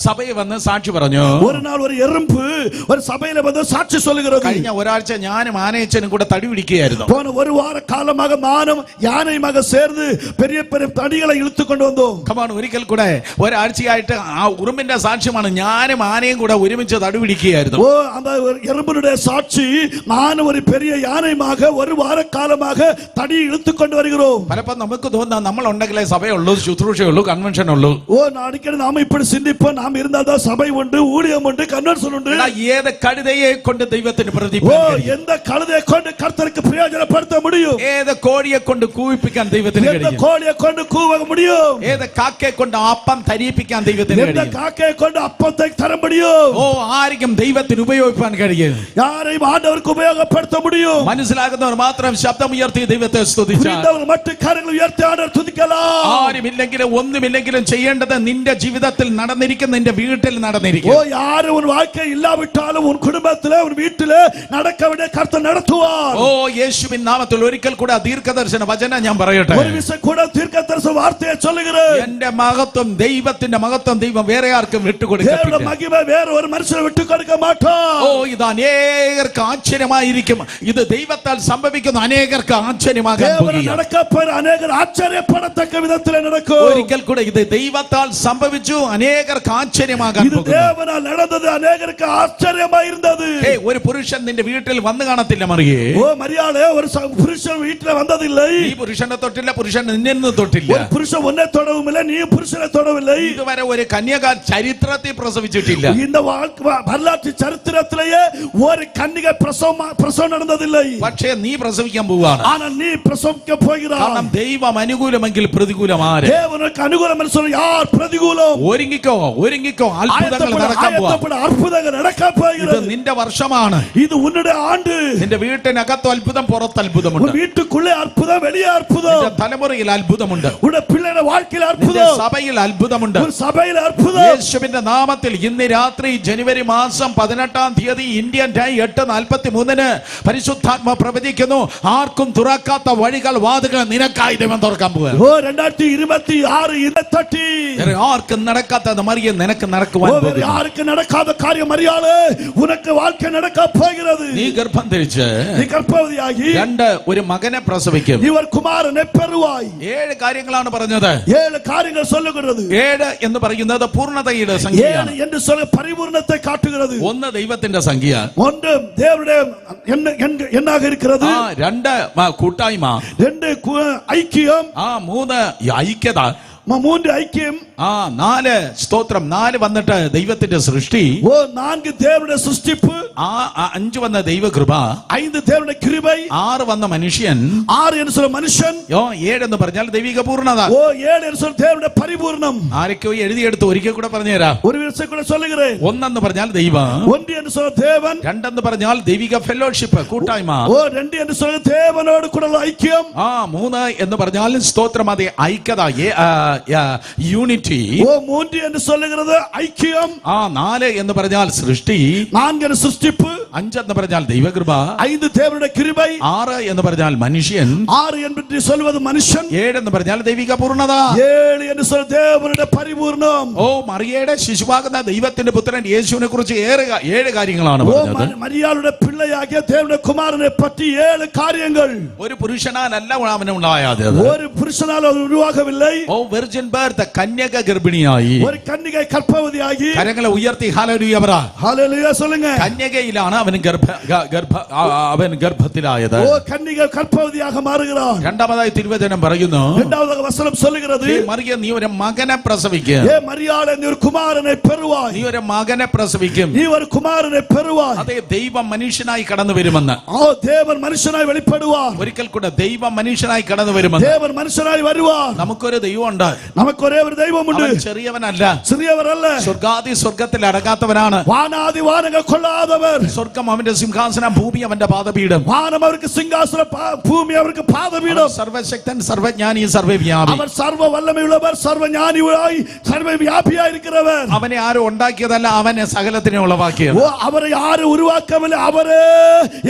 സഭയിൽ വന്ന് സാക്ഷി പറഞ്ഞു. ഒരു നാൾ ഒരു എറുമ്പ് ഒരു സഭയിൽ വന്ന് സാക്ഷി சொல்லுகிறது. കഴിഞ്ഞ ഒരാഴ്ച ഞാനും ആനയച്ചനും കൂടെ തടി പിടിക്കുകയായിരുന്നു. போன ஒரு வார காலமாக நானும் யானையுமாக சேர்ந்து பெரிய பெரிய தடிகளை இழுத்து கொண்டு வந்தோம். കമാൺ ഒരിക്കൽ കൂടെ ഒരാഴ്ചയായിട്ട് ആ ഉറുമ്പിന്റെ സാക്ഷ്യമാണ്, ഞാനും ആനയും കൂടെ ഒരുമിച്ച് തടി പിടിക്കുകയായിരുന്നു. ஓ அந்த எறும்பினுடைய சாட்சி நானும் ஒரு பெரிய யானையுமாக ஒரு வார காலமாக தடி இழுத்து கொண்டு வருகிறோம். പലപ്പോൾ നമുക്ക് തോന്നുന്ന നമ്മൾ ഉണ്ടെങ്കിലേ സഭയുള്ളൂ, ശുശ്രൂഷയുള്ളൂ, കൺവെൻഷൻ ഉള്ളൂ. ஓ நான் அடிக்கடி நாம இப்படி சிந்திப்போம், நாம் இருந்தால்தான் சபை உண்டு, ஊழியம் உண்டு, கன்வென்ஷன் உண்டு. ഏത് കഴുതയെ കൊണ്ട് ദൈവത്തിന് ஓ പ്രതിഫലം കഴിയും? எந்த கழுதையை கொண்டு கர்த்தருக்கு பிரயோஜனப்படுத்த முடியும்? ഏത് കോഴിയെ കൊണ്ട് കൂവിപ്പിക്കാൻ ദൈവത്തിന് எந்த കഴിയും? கோழியை கொண்டு கூவ முடியும்? ഏത് കാക്കയെ കൊണ്ട് അപ്പം തരിപ്പിക്കാൻ ദൈവത്തിന് எந்த കഴിയും? காக்கையை கொண்டு அப்பத்தை தர முடியும்? ഓ ആർക്കും ദൈവത്തിന് ഉപയോഗിക്കാൻ കഴിയും. யாரையும் ஆண்டவருக்கு உபயோகப்படுத்த முடியும்? മനസ്സിലാകുന്നവർ മാത്രം ശബ്ദം ഉയർത്തി ദൈവത്തെ സ്തുതിച്ചാൽ, புரிந்தவர் மட்டும் கரங்களை உயர்த்தி ஆண்டவர் துதிக்கலாம். ആരുമില്ലെങ്കിലും ഒന്നുമില്ലെങ്കിലും ചെയ്യേണ്ടത് നിന്റെ ജീവിതത്തിൽ നടന്നിരിക്കും, നിന്റെ വീട്ടിൽ ஓ നടന്നിരിക്കും. யாரும் உன் வாழ்க்கை இல்லாவிட்டாலும் உன் குடும்பத்திலே உன் வீட்டிலே நடக்க வேண்டிய கர்த்தர் நடத்துவார். ഓ യേശുവിൻ നാമത്തിൽ ഒരിക്കൽ കൂടെ ദീർഘദർശന വചനം ഞാൻ പറയട്ടെ. ஒரு விஷயம் கூட தீர்க்கதரிசன வார்த்தையை சொல்லுகிறேன். എന്റെ മഹത്വം ദൈവത്തിന്റെ മഹത്വം ദൈവം വേറെ ആർക്കും വിട്ടുകൊടുക്കത്തില്ല. தேவனுடைய மகிமை வேற ஒரு மனுஷனை விட்டு கொடுக்க மாட்டார். ഓ ഇത് അനേകർക്ക് ആശ്ചര്യമായിരിക്കും. ഇത് ദൈവത്താൽ സംഭവിക്കുന്ന അനേകർക്ക് ആശ്ചര്യമാകാൻ தேவனை പോകുകയാണ്. நடக்கப்போற அநேகர் ஆச்சரியப்படத்தக்க விதத்தில் நடக்கும். ഒരിക്കൽ കൂടെ ഇത് ദൈവത്താൽ സംഭവിച്ചു, അനേകർക്ക് ആശ്ചര്യമാകാൻ இது പോകുന്നു. தேவனால் நடந்தது, அநேகருக்கு ஆச்சரியமா இருந்தது. ഒരു പുരുഷൻ നിന്റെ വീട്ടിൽ വന്നു കാണത്തില്ല മറിയേ. ஓ மரியாளே, ஒரு புருஷன் வீட்டில் வந்ததில்லை. നീ പുരുഷനെ തൊട്ടില്ല, പുരുഷൻ നിന്നെ തൊട്ടില്ല. ஒரு புருஷன் உன்னை தொடவும் இல்லை, நீ புருஷனை தொடவில்லை. ഇതുവരെ ഒരു കന്യക ചരിത്രത്തിൽ പ്രസവിച്ചിട്ടില്ല. இந்த வரலாற்று சரித்திரத்திலேயே ஒரு கன்னிகை பிரசவம் நடந்ததில்லை. പക്ഷേ നീ പ്രസവിക്കാൻ പോവാണ്. ஆனால் நீ பிரசவிக்க போகிறாய். കാരണം ദൈവം അനുകൂലമെങ്കിൽ പ്രതികൂലം ആര്? தேவனுக்கு அனுகூலம் என்று சொன்ன யார் பிரதிகூலம்? ഒരുങ്ങിക്കോ ഒരുങ്ങിക്കോ, അത്ഭുതങ്ങൾ നടക്കാൻ പോവാ. அற்புதங்கள் நடக்க ഇത് போகிறது. നിന്റെ വർഷമാണ്. இது உன்னுடைய ஆண்டு. നിന്റെ വീട്ടിനകത്ത് അത്ഭുതം, പുറത്ത് അത്ഭുതമുണ്ട്. உன் வீட்டுக்குள்ளே அற்புதம், வெளியே அற்புதம். നിന്റെ തലമുറയിൽ അത്ഭുതമുണ്ട്. உன்னுடைய பிள்ளைയുടെ வாழ்க்கையில் നിന്റെ அற்புதம். സഭയിൽ അത്ഭുതമുണ്ട്. ஒரு சபையில் அற்புதம். യേശുവിന്റെ നാമത്തിൽ ഇന്ന് രാത്രി ജനുവരി മാസം 18 തീയതി ഇന്ത്യൻ ടൈം 8:43 പരിശുദ്ധാത്മ പ്രവചിക്കുന്നു, ആർക്കും തുറക്കാത്ത വഴികൾ, വാതിലുകൾ നിനക്കായി ദൈവം തുറക്കാൻ പോവുക. ஓ 2026 இந்த தட்டி ആർക്കും നടക്കാത്തത് മറിയം നിനക്ക് നടക്കുവാൻ പോകുന്നു. யாருக்கு நடக்காத காரியம் மரியாளே உனக்கு வாழ்க்கை நடக்க போகிறது. നീ ഗർഭം ധരിച്ച് நீ கர்ப்பவதியாகி ഒരു മകനെ പ്രസവിക്കും. இவர் குமாரனை பெறுவாய். 7 കാര്യങ്ങളാണ് പറഞ്ഞത്. 7 காரியங்கள் சொல்லுகிறது. 7 എന്ന് പറയുന്നത് പൂർണ്ണതയുടെ സംഖ്യയാണ്. 7 என்று சொல்ல பரிபூர்ணத்தை காட்டுகிறது. 1 ദൈവത്തിന്റെ സംഖ്യ, 1 தேவனுடைய எண்ணாக இருக்கிறது. 2 കൂട്ടായ്മ, 2 ஐக்கியம், 3 ഐക്യത, 3 ஐக்கியம், 4 സ്തോത്രം, 4 വന്നിട്ട് ദൈവത്തിന്റെ സൃഷ്ടി, 4 தேவனுடைய சிருஷ்டிப்பு, 5 വന്ന ദൈവകൃപ, 5 தேவனுடைய கிருபை, 6 വന്ന മനുഷ്യൻ, 6 என்று சொல்ல മനുഷ്യൻ, 7 എന്ന് പറഞ്ഞാൽ ദൈവിക പൂർണ്ണത. 7 என்று சொல்ல தேவனுடைய பரிபூர்ணம். ആരൊക്കെയോ എഴുതിയെടുത്ത് ഒരിക്കൽ കൂടെ പറഞ്ഞുതരാം. ஒரு விஷயம் கூட சொல்லுகிறேன். 1 എന്ന് പറഞ്ഞാൽ ദൈവം, 1 என்று சொல்ல தேவன். രണ്ടെന്ന് പറഞ്ഞാൽ ദൈവിക ഫെലോഷിപ്പ്, കൂട്ടായ്മ. രണ്ട് என்று சொல்ல தேவனோடு கூட ஐக்கியம். മൂന്ന് എന്ന് പറഞ്ഞാൽ സ്തോത്രം, അതെ ഐക്യത, യൂണിറ്റി. மூன்று என்று சொல்லுகிறது ஐக்கியம். നാല് എന്ന് പറഞ്ഞാൽ സൃഷ്ടി, നാன்கு സൃഷ്ടിപ്പ്. അഞ്ച് എന്ന് പറഞ്ഞാൽ ദൈവകൃപ, ஐந்து தேவனுடைய கிருபை. ആറ് എന്ന് പറഞ്ഞാൽ മനുഷ്യൻ, ஆறு என்று சொல்வது മനുഷ്യൻ. ഏഴ് എന്ന് പറഞ്ഞാൽ ദൈവിക പൂർണ്ണത, ഏഴ് എന്ന് சொல்ல தேவனுடைய പരിപൂർണം. മറിയയുടെ ശിശുവാകുന്ന ദൈവത്തിന്റെ പുത്രൻ യേശുവിനെ കുറിച്ച് ഏഴ് കാര്യങ്ങളാണ് പറഞ്ഞത്. മരിയാളുടെ പിള്ളയാകിയ ദേവന്റെ കുമാരനെ പറ്റി ഏഴ് കാര്യങ്ങൾ. ഒരു പുരുഷനാലല്ല അവന് ഉണ്ടായത്, ഒരു പുരുഷനാൽ ഉരുവാകവിல்லை. വെർജിൻ ബർത്ത്, കന്യക ഗർഭിണിയായി, ഒരു കന്യക ഗർഭവതിയായി. കരങ്ങളെ ഉയർത്തി ഹല്ലേലൂയ പറ. ഹല്ലേലൂയ சொல்லுங்க. കന്യകയിലാണ് അവൻ ഗർഭത്തിലായത്. കന്യക ഗർഭവതിയാக മാറുகிறார். രണ്ടാമതായി തിരുവചനം പറയുന്നു, രണ്ടാമത്തെ വചനം சொல்லுகிறது, മറിയ നീ ഒരു മകനെ പ്രസവിക്കും. മരിയാളെ നീ ഒരു കുമാരനെ പെറുവാய். നീ ഒരു മകനെ പ്രസവിക്കും. നീ ഒരു കുമാരനെ പെറുവാய். അതേ ദൈവം മനുഷ്യനായി കടന്നു വരുമെന്ന്. ദേവൻ മനുഷ്യനായി വെളിപ്പെടുവാർ. ഒരിക്കൽ കൂടെ ദൈവം മനുഷ്യനായി കടന്നു വരുമെന്ന്. ദേവൻ മനുഷ്യനായി വരുവാർ. നമുക്കൊരു ദൈവമുണ്ട്. നമുക്ക് ഒരേ ഒരു ദൈവമുണ്ട്. ചെറിയവനല്ല, ചെറിയവരല്ല. സ്വർഗാദി സ്വർഗത്തിൽ അടങ്ങാത്തവനാണ്. വാനാദി വാനങ്ങൾ കൊള്ളാതവർ. സ്വർഗം അവന്റെ സിംഹാസനം, ഭൂമി അവന്റെ പാദപീഠം. വാനം അവർക്ക് സിംഹാസനം, ഭൂമി അവർക്ക് പാദപീഠം. സർവശക്തൻ, സർവജ്ഞാനി, സർവവ്യാപി. അവർ സർവ വല്ലമയുള്ളവർ, സർവജ്ഞാനിയായി സർവവ്യാപിയായി இருக்கிறவர். അവനെ ആരും ഉണ്ടാക്കിയതല്ല, അവനെ സകലത്തിനെ ഉളവാക്കിയത്. അവരെ ആരും ഉരുവാക്കവില്ല, അവരെ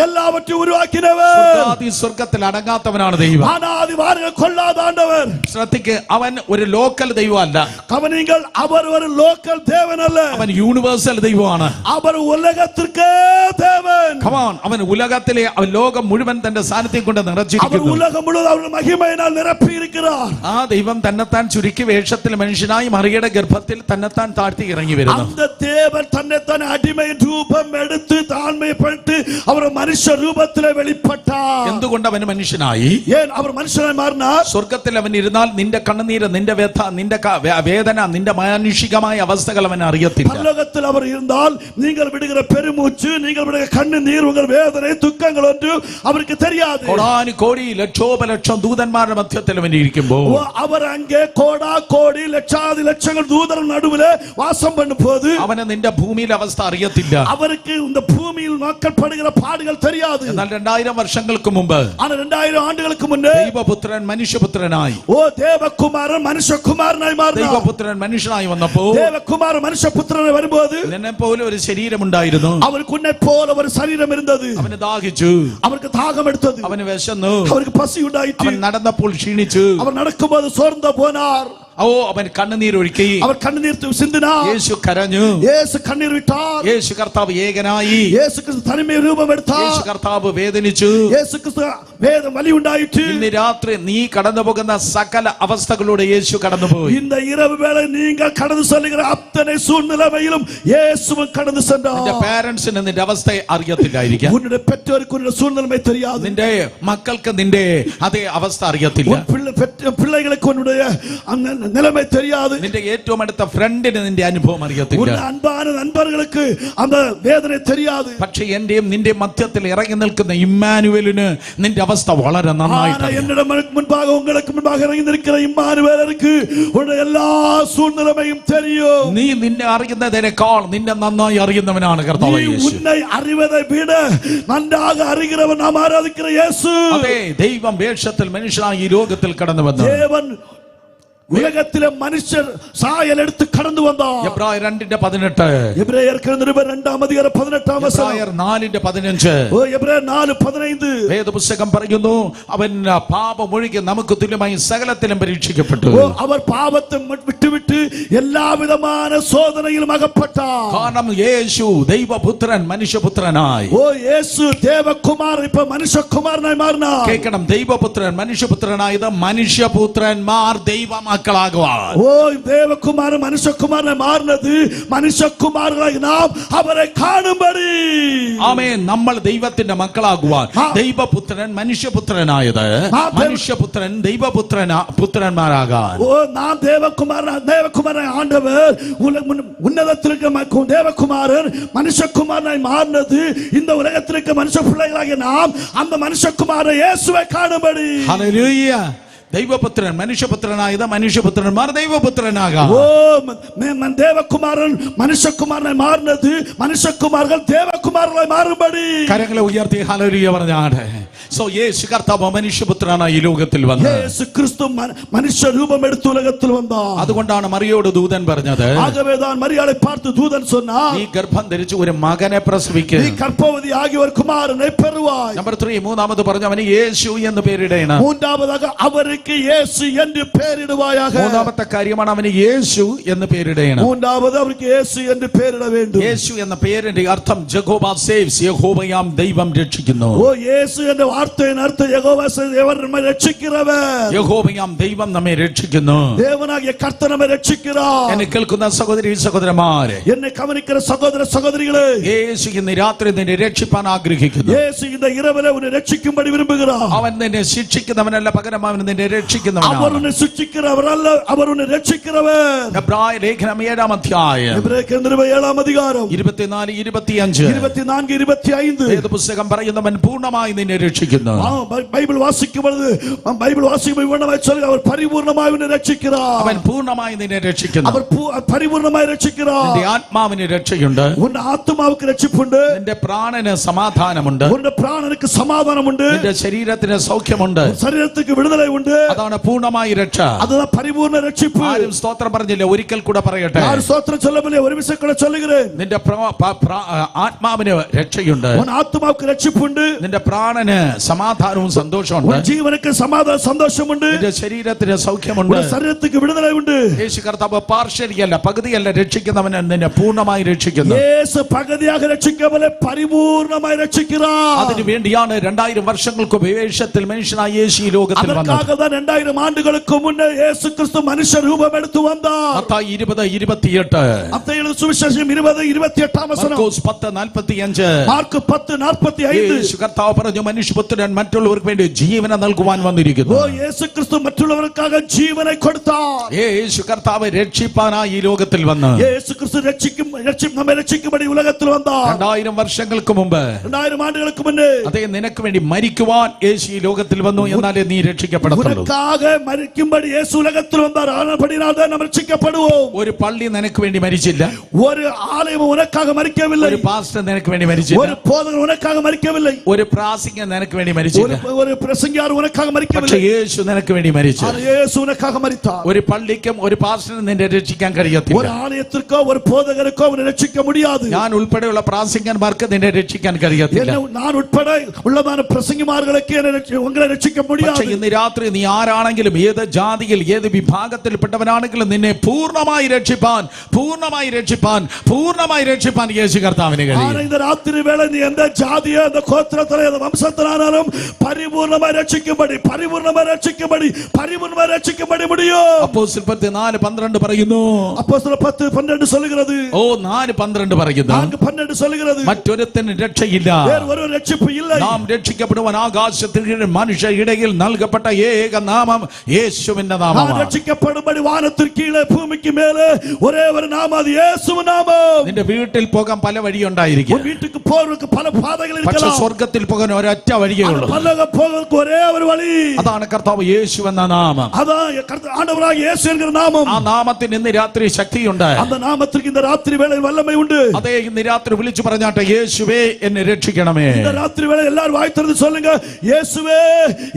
എല്ലാവற்றையும் ഉരുവാക്കിനവർ. സ്വർഗാദി സ്വർഗത്തിൽ അടങ്ങാത്തവനാണ് ദൈവം. വാനാദി വാനങ്ങൾ കൊള്ളാത ആണ്ടവർ. ശ്രദ്ധിക്ക്, അവൻ ഒരു ലോക്കൽ ദൈവമല്ല. കവനിങ്ങൾ, അവർ ഒരു ലോക്കൽ ദേവനല്ല, അവൻ യൂണിവേഴ്സൽ ദൈവമാണ്. അവർ ഉലകത്തിற்கு ദേവൻ. അവൻ ഉലകത്തിലെ ലോകം മുഴുവൻ തന്റെ സാന്നിധ്യം കൊണ്ട് നിറച്ചിരിക്കുന്നു. ഉലകം മുഴുവൻ അവരുടെ മഹിമയിനാൽ നിറപ്പിയിരിക്கிறாർ. ആ ദൈവം തന്നെത്താൻ ചുരുക്കി വേഷത്തിൽ മനുഷ്യനായി മറിയയുടെ ഗർഭത്തിൽ തന്നെത്താൻ താഴ്ത്തി ഇറങ്ങി വരുന്നു. அந்த தேவன் தன்னைத்தான் அடிமையின் ரூபம் எடுத்து தாழ்மைப்பட்டு அவர் மனுஷ ரூபத்திலே வெளிப்பட்டார். എന്തുകൊണ്ട് അവൻ മനുഷ്യനായി? ஏன் அவர் மனுஷனாய் மாறினார்? സ്വർഗത്തിൽ അവൻ ഇരുന്നാൽ നിന്റെ കണ്ണുനീര്, നിന്റെ വ്യഥ, നിന്റെ വേദന, നിന്റെ മാനുഷികമായ അവസ്ഥകൾ അവൻ അറിയത്തില്ല. பரலோகத்தில் அவர் இருந்தால் நீங்கள் விடுகிற பெருமூச்சு, நீங்கள் விடுகிற கண்ணீர், உங்கள் வேதனை, துக்கங்கள் ஒன்று அவருக்கு தெரியாது. കോടാനു കോടി ലക്ഷോപലക്ഷം ദൂതന്മാരുടെ മധ്യത്തിൽ അവൻ ഇരിക്കുമ്പോൾ, அவர் அங்கே கோடா கோடி லட்சாதி லட்சங்கள் தூதர்கள் நடுவில் வாசம் பண்ணும் போது അവന് നിന്റെ ഭൂമിയിലെ അവസ്ഥ അറിയത്തില്ല. அவருக்கு இந்த பூமியில் மக்கள் படுகிற பாடுகள் தெரியாது. എന്നാൽ 2000 വർഷങ്ങൾക്ക് മുമ്പ്, ஆனா 2000 ആണ്ടുകൾക്ക് മുന്നേ ദൈവപുത്രൻ മനുഷ്യപുത്രനായി, ദേവകുമാരൻ മനുഷ്യകുമാരനായി മാറിனார். ദൈവപുത്രൻ മനുഷ്യനായി വന്നപ്പോൾ, ദേവകുമാരൻ മനുഷ്യപുത്രനായി വരുമ്പോൾ നിന്നെ പോലെ ഒരു ശരീരമുണ്ടായിരുന്നു. അവർക്ക് ഉന്നെ പോലെ ഒരു ശരീരം ഇരുന്നത്. അവന് ദാഹിച്ചു, അവർക്ക് ദാഹം എടുത്തത്. അവന് വിശന്നു, അവർക്ക് പசி ഉണ്ടായിട്ട്. അവൻ നടന്നപ്പോൾ ക്ഷീണിച്ചു, അവർ നടക്കുമ്പോൾ സോർന്നു പോനാർ. അവൻ കണ്ണുനീരൊഴുക്കി, അവർ കണ്ണുനീർ സിന്ദിനാർ. യേശു കരഞ്ഞു, യേശു കണ്ണീർ വിട്ടാർ. യേശു കർത്താവ് ഏകനായി, യേശു ക്രിസ്തു തനിമ രൂപം എടുത്താർ. യേശു കർത്താവ് വേദനിച്ചു, യേശു ക്രിസ്തു വേദന വലി ഉണ്ടായിട്ട്. ഇന്ന് രാത്രി നീ കടന്നു പോകുന്ന സകല അവസ്ഥകളോട് യേശു കടന്നുപോയി. இந்த இரவு வேளை நீங்கள் கடந்து செல்லுகிற அத்தனை சூழ்நிலையிலும் இயேசுவும் கடந்து சென்றார். നിന്റെ പാരന്റ്സിന് നിന്റെ അവസ്ഥയെ അറിയത്തില്ലായിരിക്കാം. உன்னுடைய பெற்றோருக்கு உன்னுடைய சூழ்நிலை தெரியாது. നിന്റെ മക്കൾക്ക് നിന്റെ അതേ അവസ്ഥ അറിയത്തില്ല. பிள்ளைகளுக்கு உன்னுடைய நிலைமை தெரியாது. നിന്റെ ഏറ്റവും അടുത്ത ഫ്രണ്ടിന് നിന്റെ അനുഭവം അറിയത്തില്ല. അൻപാന നண்பர்களுக்கு அந்த വേദന தெரியாது. പക്ഷേ എന്റെയും നിന്റെ മധ്യത്തിൽ ഇറങ്ങി നിൽക്കുന്ന ഇമ്മാനുവേലിന് നിന്റെ അവസ്ഥ വളരെ നന്നായിട്ട് என்னிடம் முன்பாக உங்களுக்கு முன்பாக இறங்கி நிற்கிற இம்மானுவேலருக்கு உன்னுடைய எல்லா சூழ்நிலையும் தெரியும். നീ നിന്നെ അറിയുന്നതിനേക്കാൾ നിന്നെ നന്നായി അറിയുന്നവനാണ് കർത്താവ് യേശു. உன்னை அறிவதை விட நன்றாக அறிகிறவன் நாம் ஆராதிக்கிற இயேசு. അതെ, ദൈവം വേഷത്തിൽ മനുഷ്യനായി ഈ ലോകത്തിൽ കടന്നു വന്നു. தேவன் உலகத்திலே மனுஷர் சாயல் எடுத்து கடந்து வந்தார். എബ്രായർ 2:18, எபிரேயருக்கு நிருபம் 2-ാം അധികാരം 18-ാം വചനം, എബ്രായർ 4:15, എബ്രായർ 4:15 വേദപുസ്തകം പറയുന്നു, അവൻ പാപമൊഴികെ നമുക്ക് തുല്യമായി സകലത്തിലും പരീക്ഷിക്കപ്പെട്ടു. അവർ പാപത്തെ വിട്ടുവിട്ട് എല്ലാവിധமான சோதனையிலும் அகப்பட்டார். കാരണം യേശു ദൈവപുത്രൻ മനുഷ്യപുത്രനായി. യേശു ദേവകുമാരൻ ഇപ്പോ മനുഷ്യകുമാരനായി മാറിനാർ. കേൾക്കണം, ദൈവപുത്രൻ മനുഷ്യപുത്രനായത് മനുഷ്യപുത്രന്മാർ ദൈവമക്കളാകുവാൻ. ദേവകുമാരൻ മനുഷ്യകുമാരനായി മാറുന്നത് മനുഷ്യകുമാരനായി നാം അവരെ കാണുമ്പടി. ആമേൻ. നമ്മൾ ദൈവത്തിന്റെ മക്കളാകുവാൻ ദൈവപുത്രൻ മനുഷ്യപുത്രനായത് മനുഷ്യപുത്രൻ ദൈവപുത്രന്മാരാകാൻ. നാം ദേവകുമാരനായ ആണ്ടവർ ഉന്നതത്തിലേക്ക് ദേവകുമാരൻ മനുഷ്യകുമാരനായി മാറുന്നത് இந்த உலகத்திற்கு மனுஷ பிள்ளைகளாகிய நாம் அந்த மனுஷகுமாரன் இயேசுவை காணும்படி. ഹല്ലേലൂയ. ദൈവപുത്രൻ മനുഷ്യപുത്രനായത് മനുഷ്യപുത്രന്മാർ ദൈവപുത്രനാകാം. ഓ ദേവകുമാരൻ മനുഷ്യകുമാരനായി മാറുന്നത് മനുഷ്യകുമാരൻ ദേവകുമാരനായി മാറുമ്പടി കരങ്ങളെ ഉയർത്തി ഹല്ലേലൂയ പറഞ്ഞാട്ടെ. സോ യേശു കർത്താവ് മനുഷ്യപുത്രനായി ഈ ലോകത്തിൽ വന്നു. യേശു ക്രിസ്തു മനുഷ്യ രൂപം എടുത്ത് ഉലകത്തിൽ വന്നാർ. അതുകൊണ്ടാണ് മറിയോട് ദൂതൻ പറഞ്ഞത്, ആകവേதான் മറിയാളை பார்த்து தூதன் சொன்னார், നീ ഗർഭം ധരിച്ച് ഒരു മകനെ പ്രസവിക്കുക, നീ ഗർഭവതി ആകി ഒരു കുമാരനെ പെറുവാய். നമ്പർ 3 മൂന്നാമത് പറഞ്ഞു അവന് യേശു എന്ന് പേരിടണം. മൂന്നാമதாக அவருக்கு இயேசு என்று பெயரிடுவாயாக. മൂന്നാമത്തെ കാര്യമാണ് അവന് യേശു എന്ന് പേരിടണം. മൂന്നാമത് അവർക്ക് യേശു എന്ന് പേരിട வேண்டும். യേശു എന്ന പേരിന്റെ അർത്ഥം യഹോവ സേവ്സ്, യഹോവയാം ദൈവം രക്ഷിക്കുന്നു. ഓ യേശു എന്ന വാർത്തയുടെ അർത്ഥം യഹോവ നമ്മെ രക്ഷിക്കുന്നവൻ. യഹോവയാം ദൈവം നമ്മെ രക്ഷിക്കുന്നു. ദേവനാകിയ കർത്താവ് നമ്മെ രക്ഷിக்கிறார். എന്നെ കേൾക്കുന്ന സഹോദരി സഹോദരന്മാരെ, എന്നെ കവനിക്കുന്ന സഹോദര സഹോദരികളെ, യേശു ഇന്ന് രാത്രി നിന്നെ രക്ഷിപ്പാൻ ആഗ്രഹിക്കുന്നു. യേശു இந்த இரவிலே உன்னை രക്ഷിക്കുம்படி விரும்புகிறார். അവൻ നിന്നെ ശിക്ഷിക്കുന്നവനല്ല, പകരം അവൻ നിന്നെ രക്ഷിക്കുന്നവനാണ്. அவர் உன்னை ശിക്ഷിக்கிறவரല്ല, அவர் உன்னை രക്ഷിக்கிறவர். എബ്രായ ലേഖനം 7-ാം അധ്യായം എബ്രായർ 7-ാം അധികാരം 24-25 24-25 വേദപുസ്തകം പറയുന്നവൻ പൂർണ്ണമായി നിന്നെ രക്ഷിക്കുന്നു. ബൈബിൾ വാസിക്കുമ്പോൾ പൂർണ്ണമായി சொல்லுங்க, அவர் പരിപൂർണമായി ഉന്നെ രക്ഷിக்கிறார். അവൻ പൂർണ്ണമായി നിന്നെ രക്ഷിക്കുന്നു. അവർ പരിപൂർണമായി രക്ഷിக்கிறார். നിന്റെ ആത്മാവിന് രക്ഷയുണ്ട്, ഉന്റെ ആത്മാവിന് രക്ഷയുണ്ട്, നിന്റെ പ്രാണന് സമാധാനമുണ്ട്, ഉന്റെ പ്രാണനുക്ക് സമാധാനമുണ്ട്, നിന്റെ ശരീരത്തിന് സൗഖ്യമുണ്ട്, ശരീരത്തിക്ക് വിടുതല ഉണ്ട്. അതാണ് പൂർണ്ണമായി രക്ഷ. അതാണ് പരിപൂർണ്ണ രക്ഷിപ്പ്. ആരും സ്തോത്രം പറഞ്ഞില്ല, ഒരിക്കൽ കൂടെ പറയട്ടെ. ആരും സ്തോത്രം ചൊല്ലമില്ല, ഒരു വിഷയം കൂടെ ചൊല്ലുகிறேன். നിന്റെ ആത്മാവിന് രക്ഷയുണ്ട്, ഉൻ ആത്മാവിന് രക്ഷയുണ്ട്, നിന്റെ പ്രാണന് സമാധാനവും സന്തോഷമുണ്ട്, ഉൻ ജീവനുക്ക് സമാധാന സന്തോഷമുണ്ട്, നിന്റെ ശരീരത്തിന് സൗഖ്യമുണ്ട്, ഉൻ ശരീരത്തിക്ക് വിടുതല ഉണ്ട്. യേശു കർത്താവ് പാർഷ്യലിയല്ല, പകുതിയല്ല രക്ഷിക്കുന്നവൻ നിന്നെ പൂർണ്ണമായി രക്ഷിക്കുന്നു. യേശു പകുതിയായി രക്ഷിക്കുന്നവനെ പരിപൂർണ്ണമായി രക്ഷിக்கிறார். അതിനു വേണ്ടിയാണ് 2000 വർഷങ്ങൾക്ക് വേഷത്തിൽ മനുഷ്യനായ യേശു ഈ ലോകത്തിൽ വന്നത്. அதற்காக 2000 ആണ്ടുകൾക്ക് മുന്നേ യേശു ക്രിസ്തു മനുഷ്യ രൂപം എടുത്തു വந்தார். മത്തായി 20:28 മത്തായിയുടെ സുവിശേഷം 20:28 വചനം, മാർക്കോസ് 10:45 മാർക്ക് 10:45 യേശു കർത്താവ് പറഞ്ഞു, മനുഷ്യപുത്രൻ മറ്റുള്ളവർക്ക് വേണ്ടി ജീവനെ നൽകുവാൻ വന്നിരിക്കുന്നു. ഓ യേശു ക്രിസ്തു മറ്റുള്ളവർക്കാக ജീവനെ കൊടുത്താർ. യേശു കർത്താവ് രക്ഷിപ്പാനായി ഈ ലോകത്തിൽ വന്നു. യേശു ക്രിസ്തു നമ്മെ രക്ഷിക്കുമ്പടി ഉലകത്തിൽ വந்தார். 2000 വർഷങ്ങൾക്ക് മുമ്പ്, 2000 ആണ്ടുകൾക്ക് മുന്നേ അതേ നിനക്ക് വേണ്ടി മരിക്കുവാൻ യേശു ഈ ലോകത്തിൽ വന്നു. എന്നാലേ നീ രക്ഷിക്കപ്പെടത്തുള്ളൂ. ഉനക്കാக മരിക്കുമ്പടി യേശു ഉലകത്തിൽ വந்தார். ആനപടിനാതെ നാം രക്ഷിക്കപ്പെടുவோம். ഒരു പള്ളി നിനക്ക് വേണ്ടി മരിച്ചില്ല, ഒരു ആലയം ഉനക്കാக മരിക്കவில்லை, ഒരു പാസ്റ്റർ നിനക്ക് വേണ്ടി മരിച്ചില്ല, ഒരു പോദകൻ ഉനക്കാக മരിക്കவில்லை, ഒരു പ്രാസംഗികൻ നിനക്ക് വേണ്ടി മരിച്ചില്ല, ഒരു പ്രസംഗിയാർ ഉനക്കാக പക്ഷേ മരിക്കவில்லை, യേശു നിനക്ക് വേണ്ടി മരിച്ചു. യേശു ഉനക്കാக മരിத்தார். ഒരു പള്ളിക്കും ഒരു പാസ്റ്ററിനും നിന്നെ രക്ഷിക്കാൻ കഴിയത്തില്ല. ഒരു ആലയത്തിற்கோ ഒരു പോദകനുக்கோ അവനെ രക്ഷിக்க முடியாது. ഞാൻ ഉൾപ്പെടെയുള്ള പ്രാസംഗികന്മാർക്ക് നിന്നെ രക്ഷിക്കാൻ കഴിയത്തില്ല. ഞാൻ ഉൾപ്പെടെ ഉള്ളതാണ് പ്രസംഗിമാർക്ക് ഉങ്ങളെ രക്ഷിக்க முடியாது. പക്ഷേ ഇന്ന് രാത്രി നീ ആരാണെങ്കിലും, ഏത് ജാതിയിൽ ഏത് വിഭാഗത്തിൽപ്പെട്ടവനാണെങ്കിലും നിന്നെ പൂർണ്ണമായി രക്ഷിപ്പാൻ യേശു കർത്താവിന് കഴിയും. இந்த ராத்திரி வேளை நீ எந்த ஜாதியோ எந்த கோத்திரத்திலோ எந்த வம்சத்திலானாலும் பரிபூர்ணமாய் ரட்சிக்கும்படி முடியும். അപ്പോസ്തലർ 4:12 പറയുന്നു. அப்போஸ்தலர் 10:12 சொல்லுகிறது. 4:12 പറയുന്നു. 4:12 சொல்லுகிறது. മറ്റൊരുത്തന് രക്ഷയില്ല, வேறு ஒரு ரட்சிப்பு இல்லை. നാം രക്ഷിക്കപ്പെടുവാൻ ആകാശത്തിൽ മനുഷ്യ ഇടയിൽ നൽകപ്പെട്ട ഏക നാമം യേശുവിന്റെ നാമമാണ്. രക്ഷിക്കപ്പെടുമ്പടി വാനത്തിற்கு കീഴെ ഭൂമിക്ക് മേലെ ഒരേ ഒരു നാമം, അത് യേശുവിന്റെ നാമം. നിന്റെ വീട്ടിൽ പോകാൻ പല വഴിയുണ്ടായിരിക്കും, വീட்டுக்கு போறதுக்கு பல பாதைகள் പക്ഷേ இருக்கலாம், സ്വർഗ്ഗത്തിൽ പോകാൻ ഒരൊറ്റ വഴിയേ ഉള്ളൂ. പരലോകം போறதுக்கு ഒരേ ഒരു വഴി, അതാണ് കർത്താവ് യേശു എന്ന നാമം. അതാണ് ആண்டവരായ യേശു എന്ന നാമം. ആ നാമത്തിന് ഇന്ന് രാത്രി ശക്തിയുണ്ട്. அந்த நாமத்திற்கு இந்த ராத்திரி வேளையில் வல்லமை உண்டு. അതേ ഇന്ന് രാത്രി വിളിച്ചു പറഞ്ഞാട്ടെ, യേശുവേ എന്നെ രക്ഷിക്കണമേ. இந்த ராத்திரி வேளையில் எல்லாரும் வாய் திறந்து சொல்லுங்க, യേശുവേ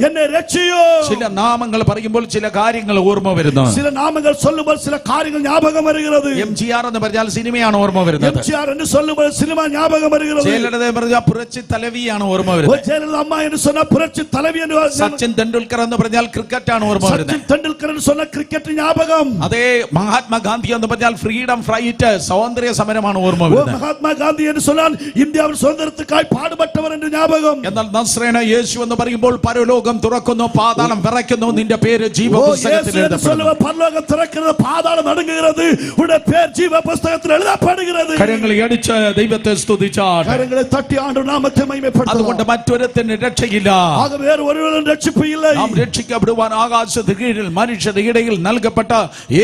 എന്നെ രക്ഷിയോ. ചില നാമങ്ങൾ പറയുമ്പോൾ ചില കാര്യങ്ങൾ ഓർമ്മ വരുന്നു. ചില നാമങ്ങൾ சொல்லுമ്പോൾ ചില കാര്യങ്ങൾ ஞாபகம் வருகிறது. MGR എന്ന് പറഞ്ഞാൽ സിനിമയാണ് ഓർമ്മ വരുന്നത്. MGR എന്ന് சொல்லுമ്പോൾ സിനിമ ஞாபகம் வருகிறது. ജയലളിത എന്ന് പറഞ്ഞാൽ പുരച്ചി തലവിയാണ് ഓർമ്മ വരുന്നത്. ജയലളിത അമ്മ എന്ന് சொன்னா പുരച്ചി തലവി എന്ന്. സച്ചിൻ തെണ്ടുൽക്കർ എന്ന് പറഞ്ഞാൽ ക്രിക്കറ്റ് ആണ് ഓർമ്മ വരുന്നത്. സച്ചിൻ തെണ്ടുൽക്കർ എന്ന് சொன்னா ക്രിക്കറ്റ് ஞாபகம். അതേ മഹാത്മാഗാന്ധി എന്ന് പറഞ്ഞാൽ ഫ്രീഡം ഫൈറ്റ്, സ്വാതന്ത്ര്യ സമരമാണ് ഓർമ്മ വരുന്നത്. മഹാത്മാഗാന്ധി എന്ന് சொன்னால் ഇന്ത്യയുടെ സ്വാതന്ത്ര്യത്തിനായി പാടുപെട്ടവർ എന്ന് ஞாபகம். എന്നാൽ നസ്രേന യേശു എന്ന് പറയുമ്പോൾ പരലോകം തുറക്കുന്നു, പാതാളം വിറയ്ക്കുന്നു, നിന്റെ പേര് ജീവപുസ്തകത്തിൽ എഴുതപ്പെടുന്നു. പരലോകം തുറക്കുന്നത്, പാതാളം നടുങ്ങുகிறது, ഉന്റെ പേര് ജീവപുസ്തകത്തിൽ എഴുതപ്പെടുகிறது. കരങ്ങളെ അടിച്ച് ദൈവത്തെ സ്തുതിച്ചാൽ, കരങ്ങളെ തട്ടി ആണ്ടുടെ നാമത്തെ മഹിമപ്പെടുത്തുക. അതുകൊണ്ട് മറ്റൊരുത്തന് രക്ഷയില്ല, ആകെ വേറെ ഒരുവനും രക്ഷിപ്പ് ഇല്ല. നാം രക്ഷിക്കപ്പെടുവാൻ ആകാശത്തിന് കീഴിൽ മനുഷ്യരുടെ ഇടയിൽ നൽകപ്പെട്ട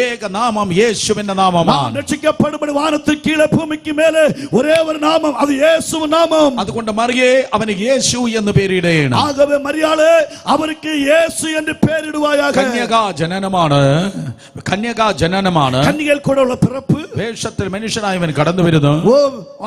ഏക നാമം യേശുവിന്റെ നാമമാണ്. രക്ഷിക്കപ്പെടുമ്പോൾ വാനത്തിന് കീഴെ ഭൂമിക്ക് മേലെ ഒരേ ഒരു നാമം, അത് യേശുവിന്റെ നാമം. അതുകൊണ്ട് മറിയേ അവന് യേശു എന്ന് പേരിടേണം. ആകവേ മറിയാളെ അവർക്ക് യേശു என்று பெயரிடுவாயாக. കന്യകാ ജനനമാണ്. கன்னிகையில் கூட உள்ள பிறப்பு. വേഷത്തിൽ മനുഷ്യനായി അവൻ കടന്നു വരുന്നു. ஓ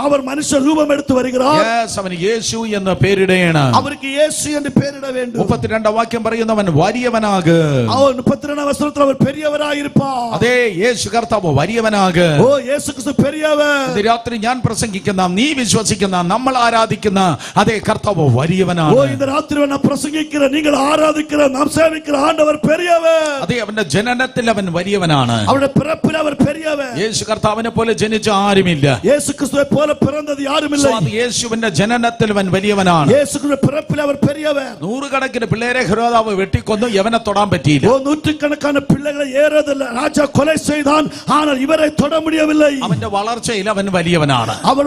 அவர் மனுஷ ரூபம் எடுத்து வருகிறார். അവന് യേശു എന്ന പേരിടേണം. அவருக்கு இயேசு என்று பெயரிட வேண்டும். 32 വാക്യം പറയുന്നവൻ വലിയവനാക്. அவர் 32 வசனத்தில் அவர் பெரியவராய் இருப்பார். അതേ യേശു കർത്താവ് വലിയവനാക്. ഓ യേശു ക്രിസ്തു പെരിയവൻ. ഇന്ന് രാത്രി ഞാൻ പ്രസംഗിക്കുന്ന, നീ വിശ്വസിക്കുന്ന, നമ്മൾ ആരാധിക്കുന്ന അതേ കർത്താവ് വലിയവനാണ്. ഓ ഇന്ന് രാത്രി ഞാൻ പ്രസംഗിക്കുന്ന, നിങ്ങൾ ആരാധിക്കുന്ന, നാം സേവിക്കുന്ന ആണ്ടവർ പെരിയവൻ. അതേ അവന്റെ ജനനത്തിൽ അവൻ വലിയവനാണ്. അവരുടെ പിറപ്പിൽ അവർ പെരിയവൻ. യേശു കർത്താവിനെ പോലെ ജനിച്ച ആരുമില്ല. യേശു ക്രിസ്തുവെ പോലെ പിറന്നത് ആരുമില്ല. യേശുവിന്റെ ജനനത്തിൽ അവൻ വലിയവനാണ്. യേശു ക്രിസ്തുവിന്റെ പിറപ്പിൽ അവർ പെരിയവൻ. നൂറുകണക്കിന് പിള്ളേരെ ഹെരോദാവ് വെട്ടിക്കൊന്നു, യവനെ തൊടാൻ പറ്റിയില്ല. ഓ നൂற்றுക്കണക്കാன பிள்ளைகளை ஏரோது ராஜா கொலை செய்தான், ஆனால் இவரை தொட முடியவில்லை. അവന്റെ വളർച്ചയിൽ അവൻ വലിയവനാണ്. അവർ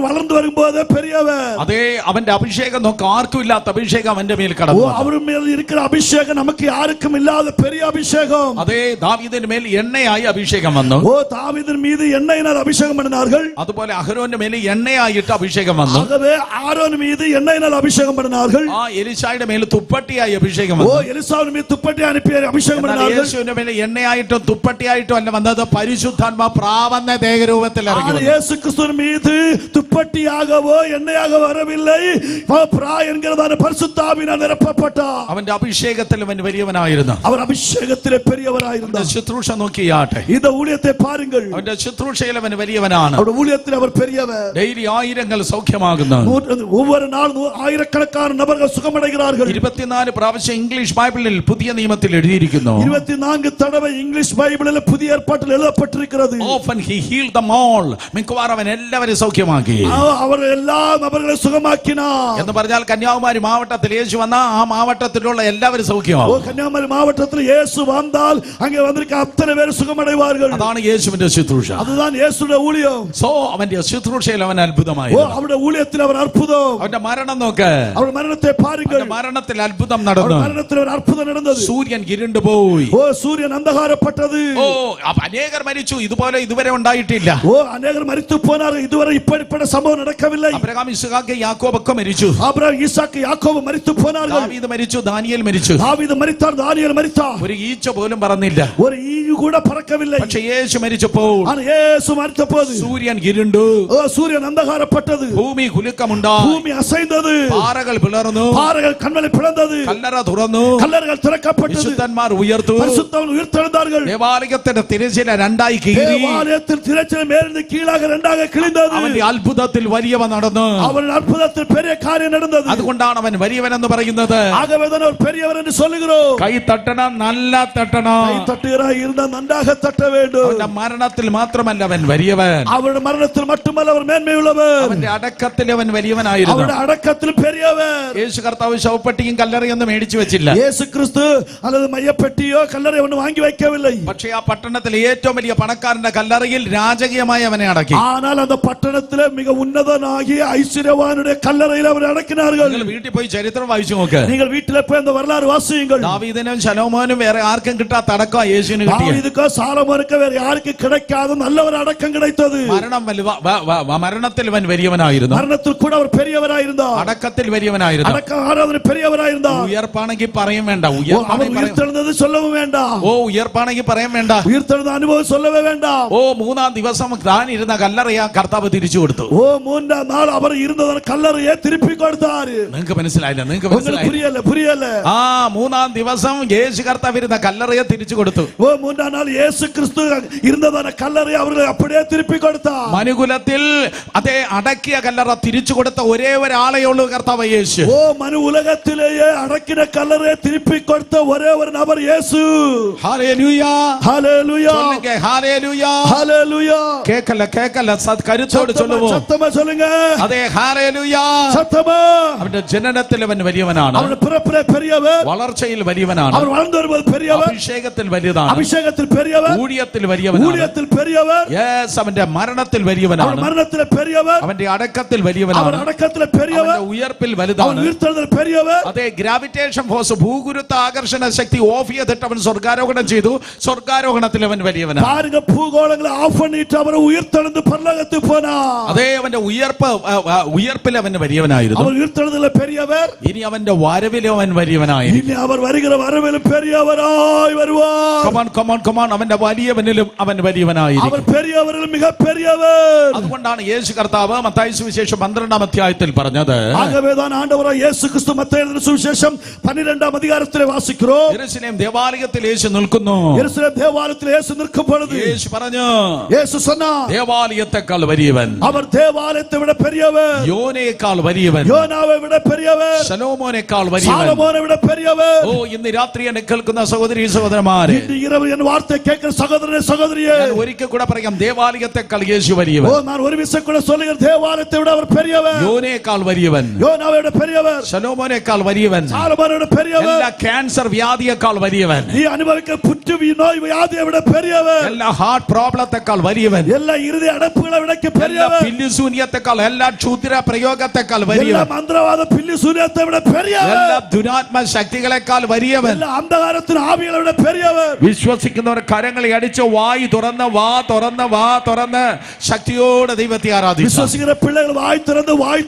വളർന്നു വരുம்போது பெரியவன். അതേ അവന്റെ അഭിഷേകം നോക്ക്, ആർക്കും ഇല്ലാത്ത അഭിഷേകം അവന്റെ മേൽ കടന്നു. ഓ അവരുടെ മേൽ ഇരിക്കുന്ന അഭിഷേകം നമുക്ക് ആർക്കും ഇല്ലാത്ത பெரிய അഭിഷേകം. അതേ ദാവീദിന്റെ മേൽ എണ്ണയായി അഭിഷേകം വന്നു. ഓ ദാവീദിന്റെ மீது எண்ணெயினால் அபிஷேகம் பண்ணினார்கள். അതുപോലെ അഹരോന്റെ മേൽ എണ്ണയായിട്ട് അഭിഷേകം വന്നു. ஆகவே ஆரோன் மீது எண்ணெயினால் அபிஷேகம் பண்ணினார்கள். ആ എലിശായുടെ മേൽ തുപ്പട്ടിയായി അഭിഷേകം ഓ വന്നു. എലിസാവിന്റെ മേൽ തുപ്പട്ടി അനുപ്പി അഭിഷേകം பண்ணினார்கள். യേശുവിന്റെ മേൽ എണ്ണയായിട്ടും തുപ്പട്ടിയായിട്ടും അല്ല വന്നത്, പരിശുദ്ധാത്മാ പ്രാവന്ന ദേഹരൂപത്തിൽ ഇറങ്ങി. இயேசு கிறிஸ்துவின் மீது துப்பட்டியாகவோ எண்ணெயாக வரவில்லை, என்கிறதான பரிசுத்தாவினால் நிரப்பப்பட்டார். അവന്റെ അഭിഷേകത്തിൽ അവൻ വലിയവനായിരുന്നു. அவர் அபிஷேகத்திலே பெரியவராயிருந்தார். ശുശ്രൂഷ നോക്കിയാട്ടെ, இந்த ஊழியத்தை பாருங்கள். അവന്റെ ശുശ്രൂഷയിൽ അവൻ വലിയവനാണ്. அவருடைய ஊழியத்தில் அவர் பெரியவர். ഡെയിലി ആയിരങ്ങൾ സൗഖ്യമാകുന്നു. ஒவ்வொரு நாள் ஆயிரக்கணக்கான நபர்கள் சுகமடைகிறார்கள். 24 പ്രാവശ്യം ഇംഗ്ലീഷ് ബൈബിളിൽ പുതിയ നിയമത്തിൽ എഴുതിയിരിക്കുന്നു. 24 തവണ ഇംഗ്ലീഷ് ബൈബിളിൽ പുതിയ ഏർപ്പാട്ടിൽ എഴുതപ്പെട്ടിരിക്കുന്നത്. Often he healed them all. മിക്കവാറും അവൻ എല്ലാവരെയും സൗഖ്യമാക്കി. അവർ എല്ലാ നബറുകളെ സുഖമാക്കിനാർ. എന്ന് പറഞ്ഞാൽ കന്യാകുമാരി മാവട്ടത്തിൽ യേശു വന്ന ആ മാവട്ടത്തിലുള്ള എല്ലാവരും സൗഖ്യമാകും. കന്യാകുമാരി മാവട്ടത്തിൽ യേശു വന്നാൽ അങ്ങ് വന്നിരിക്ക അത്തരം പേര് സുഖമടയുവാர்கள். അതാണ് യേശുവിന്റെ ശുശ്രൂഷ. അതുതാണ് യേശുവിന്റെ ഊഴിയം. സോ അവന്റെ ശുശ്രൂഷയിൽ അവൻ അത്ഭുതമായി. അവരുടെ ഊഴിയത്തിൽ അവർ അത്ഭുതം. അവന്റെ മരണം നോക്ക്, അവരുടെ മരണത്തെ പാരുங்கள். മരണത്തിൽ അത്ഭുതം നടന്നു. മരണത്തിൽ ഒരു അത്ഭുതം നടന്നത്. സൂര്യൻ ഇരുണ്ടു പോയി. ഓ സൂര്യൻ അന്ധകാരപ്പെട്ടത്. ഓ അനേകർ മരിച്ചു, ഇതുപോലെ ഇതുവരെ ഉണ്ടായിട്ടില്ല. ഓ അനേകർ മരിച്ചു പോനാർ, ഇതുവരെ ഇപ്പോഴത്തെ സംഭവം നടക്കവില്ല. അബ്രഹാം ഇസ്ഹാക്ക് യാക്കോബ് ഒക്കെ മരിച്ചു. അബ്രഹാം ഇസാക്ക് യാക്കോബ് മരിച്ചു പോനാർ. ദാവീദ് മരിച്ചു, ദാനിയേൽ മരിച്ചു. ദാവീദ് മരിച്ചാർ, ദാനിയേൽ മരിച്ചാർ. ഒരു ഈച്ച പോലും പറന്നില്ല, ഒരു ഈയു കൂടെ പറക്കവില്ല. പക്ഷേ യേശു മരിച്ചപ്പോൾ, യേശു മരിച്ചപ്പോൾ സൂര്യൻ ഇരുണ്ടു. ഓ സൂര്യൻ അന്ധകാരപ്പെട്ടത്. ഭൂമി കുലുക്കമുണ്ടായി. ഭൂമി അസൈந்தது. പാറകൾ പിളർന്നു. പാറകൾ കണ്ണലിൽ പിളർന്നത്. കല്ലറ തുറന്നു. കല്ലറകൾ തുറക്കപ്പെട്ടത്. വിശുദ്ധന്മാർ ഉയർത്തു. പരിശുദ്ധന്മാർ ഉയർത്തെഴുந்தார்கள். ദേവാലയത്തിന്റെ തിരശ്ശീല രണ്ടായി കീറി. ദേവാലയത്തിൽ തിരശ്ശീല മേലിருந்து കീഴാக രണ്ടാக കിളിந்தது. അവന്റെ അത്ഭുതത്തിൽ വലിയവ നടന്നു. അവന്റെ അത്ഭുതത്തിൽ പെരിയ കാര്യം നടന്നത്. അതുകൊണ്ടാണ് അവൻ വലിയവൻ എന്ന് പറയുന്നത്. ആകவே தான் அவர் பெரியவர் என்று சொல்லுகிறோம். കൈ തട്ടണം, നല്ല തട്ടണം. കൈ തട്ടുகிறாய் இருந்தால் നന്നാக തട്ട வேண்டும். അവന്റെ മരണത്തിൽ മാത്രമല്ല അവൻ വലിയവൻ. അവരുടെ മരണത്തിൽ மட்டுமல்ல அவர் മേന്മയുള്ളവൻ. അവന്റെ അടക്കത്തിൽ അവൻ വലിയവനായിരുന്നു. അവരുടെ അടക്കത്തിൽ പെരിയവൻ. യേശു കർത്താവ് ശവപ്പെട്ടിയും കല്ലറയൊന്നും മേടിച്ചു വെച്ചില്ല. യേശു ക്രിസ്തു அல்லது மையப்பெட்டியோ കല്ലറയോ ഒന്നും വാങ്ങി வைக்கவில்லை. പക്ഷേ ആ പട്ടണത്തിലെ ഏറ്റവും വലിയ പണക്കാരന്റെ കല്ലറയിൽ രാജകീയമായി അവനെ അടക്കി. ஆனால் அந்த பட்டணத்திலே மிக உன்னதனாகிய ஐஸ்வர்யவானுடைய கல்லறையில் அவர் அடக்கினார்கள். നിങ്ങൾ വീട്ടിൽ പോയി ചരിത്രം വായിച്ചു നോക്ക്. நீங்கள் വീട്ടിലെ പോയി அந்த வரலாறு வாசியுங்கள். ദാവീദിനും ശലോമോനും വേറെ ആർക്കും കിട്ടാത്ത അടക്കം യേശുവിന് കിട്ടി. ദാവീദുക്കോ സാലോമോനുക്കോ വേറെ ആർക്കും கிடைக்காத நல்ல ஒரு അടക്കം கிடைத்தது. മരണത്തിൽ അവൻ വലിയവനായിരുന്നു. മരണത്തിൽ കൂടെ അവർ പെരിയവരായിരുന്നു. അടക്കത്തിൽ വലിയവനായിരുന്നു. അടക്കം ആരാധന പെരിയവരായിരുന്നു. ഉയർപ്പാണെങ്കിൽ പറയും വേണ്ട. ഉയർത്തെഴുന്നത് சொல்லவும் വേண்டாം. ഓ ഉയർപ്പാണെങ്കിൽ പറയാൻ വേണ്ട. ഉയർത്തെഴുന്ന അനുഭവം சொல்லவே വേണ്ടാം. ഓ മൂന്നാം ദിവസം താൻ ഇരുന്ന കല്ലറയാ കർത്താവ് തിരിച്ചു കൊടുത്തു. ഓ മൂന്നാം നാൾ അവർ ഇരുന്ന കല്ലറയെ തിരിപ്പി കൊടുത്താര്. നിങ്ങൾക്ക് മനസ്സിലായില്ല? നിങ്ങൾക്ക് മനസ്സിലായില്ല? പുരിയല്ല. ആ മൂന്നാം ദിവസം യേശു കർത്താവ് ഇരുന്ന കല്ലറയെ തിരിച്ചു കൊടുത്തു. ഓ മൂന്നാം നാൾ യേശു ക്രിസ്തു ഇരുന്നതാന കല്ലറയെ അവർക്ക് അപ്പടിയെ തിരിപ്പി കൊടുത്ത. മനുകുലത്തിൽ അതേ അടക്കിയ കല്ലറ തിരിച്ചു കൊടുത്ത ഒരേ ഒരാളേ ഉള്ളൂ, കർത്താവ് യേശു. ഓ മനു ഉലകത്തിലേയെ അടക്കിന കല്ലറയെ തിരിപ്പി കൊടുത്ത ഒരേ ഒരു നബർ യേശു. ഹല്ലേലൂയ, ഹല്ലേലൂയ, ഹല്ലേലൂയ, ഹല്ലേലൂയ. കേക്കല്ല കേക്കല്ല, കരുത്തോട് ചൊല്ലുവോ? സത്തമ ചൊല്ലുங்க. അതെ, ഹല്ലേലൂയ. സത്തമ. അവന്റെ ജനനത്തിൽ അവൻ വലിയവനാണ്. അവന്റെ പിറപ്പിലെ പെരിയവൻ. വളർച്ചയിൽ വലിയവനാണ്. അവൻ വളർന്നു വരുമ്പോൾ പെരിയവൻ. അഭിഷേകത്തിൽ വലിയതാണ്. അഭിഷേകത്തിൽ പെരിയവൻ. ഊഴിയത്തിൽ വലിയവനാണ്. ഊഴിയത്തിൽ പെരിയവൻ. യെസ്, അവന്റെ മരണത്തിൽ വലിയവനാണ്. അവന്റെ മരണത്തിലെ പെരിയവൻ. അവന്റെ അടക്കത്തിൽ വലിയവനാണ്. അവന്റെ അടക്കത്തിലെ പെരിയവൻ. അവന്റെ ഉയർപ്പിൽ വലുതാണ്. അവൻ ഉയർത്തെഴുന്നേൽ പെരിയവൻ. അതെ, ഗ്രാവിറ്റേഷൻ ഫോഴ്സ്, ഭൂഗുരുത്വ ആകർഷണ ശക്തി ഓഫ് ചെയ്തിട്ട് അവൻ സ്വർഗാരോഹണം ചെയ്തു. സ്വർഗാരോഹണത്തിൽ അവൻ വലിയവനാണ്. പാരുക, ഭൂഗോളങ്ങളെ ഓഫ് பண்ணிட்டு അവർ ഉയർത്തെഴുந்து പരലോകത്തിൽ പോനാ. അതെ, അവന്റെ ഉയർപ്പിൽ അവൻ വലിയവനായിരുന്നു. അവൻ ഉയർത്തെഴുന്നേൽ പെരിയവൻ. ഇനി അവന്റെ വരവിലും അവൻ വലിയവനായിരുന്നു. ഇനി அவர் வருகிற வரவிலும் பெரியவராய் வருவார். Come on അവന്റെ വലിയവനിലും അവൻ വലിയവനായിരിക്കും. அவர் பெரியவரிலும் மிக பெரியவர். അതുകൊണ്ടാണ് യേശു കർത്താവ് മത്തായി സുവിശേഷം 12-ാം അധ്യായത്തിൽ പറഞ്ഞത്. ஆகவேதான் ஆண்டவராய் இயேசு கிறிஸ்து மத்தேயு எழுதின சுவிசேஷம் 12ஆம் அதிகாரத்திலே வாசிக்கிறோம். യെരൂശലേം ദേവാലയത്തിൽ യേശു നിൽക്കുന്നു. യെരൂശലേം ദേവാലയത്തിൽ യേശു നിൽക്കും பொழுது യേശു പറഞ്ഞു, യേശു சொன்னார், ദേവാലയത്തെക്കാൾ വലിയവൻ, அவர் தேவாலயத்தை விட பெரியவர், യോനയേക്കാൾ വലിയവൻ, യോനാவை വിட பெரியவர், ശലോമോനേക്കാൾ വലിയവൻ. சாலமோனை விட பெரியவர். ഓ ഇന്ന് രാത്രി എന്നെ കേൾക്കുന്ന സഹോദരീ സഹോദരന്മാരെ, இன்று இரவு என் வார்த்தை கேட்கிற சகோதரனே சகோதரியே, ഞാൻ ഒരിക്കൽ കൂടെ പറയാം, ദേവാലയത്തെക്കാൾ യേശു ஓ വലിയവൻ. நான் ஒரு விஷயம் கூட சொல்லுகிறேன், தேவாலயத்தை விட அவர் பெரியவர், യോനയേക്കാൾ വലിയവൻ, யோனாவை விட பெரியவர், ശലോമോനേക്കാൾ വലിയവൻ, சாலமோனை விட பெரியவர், എല്ലാ ക്യാൻസർ വ്യാധിയേക്കാൾ വലിയവൻ, நீ அனுபவிக்கிற புற்று நோய் வியாதியை விட பெரியவர், എല്ലാ ഹാർട്ട് പ്രോബ്ലത്തെക്കാൾ വലിയവൻ, எல்லா இருதய அடைப்புகளை விட എല്ലാ பெரியவர், പില്ലിശൂന്യത്തെക്കാൾ, എല്ലാ ക്ഷുദ്ര പ്രയോഗത്തെക്കാൾ எல்லா വലിയവൻ, மந்திரவாத பில்லி சூனியத்தை விட എല്ലാ பெரியவர், ദുരാത്മ ശക്തികളെക്കാൾ വലിയവൻ. எல்லா அந்தகாரத்தின் ஆவிகளை விட பெரியவர். വിശ്വസിക്കുന്നവർ കരങ്ങളെ അടിച്ച് വായി തുറന്ന് ശക്തിയോടെ ദൈവത്തെ ആരാധിക്കും. விசுவாசிக்கிற பிள்ளைகள் வாய்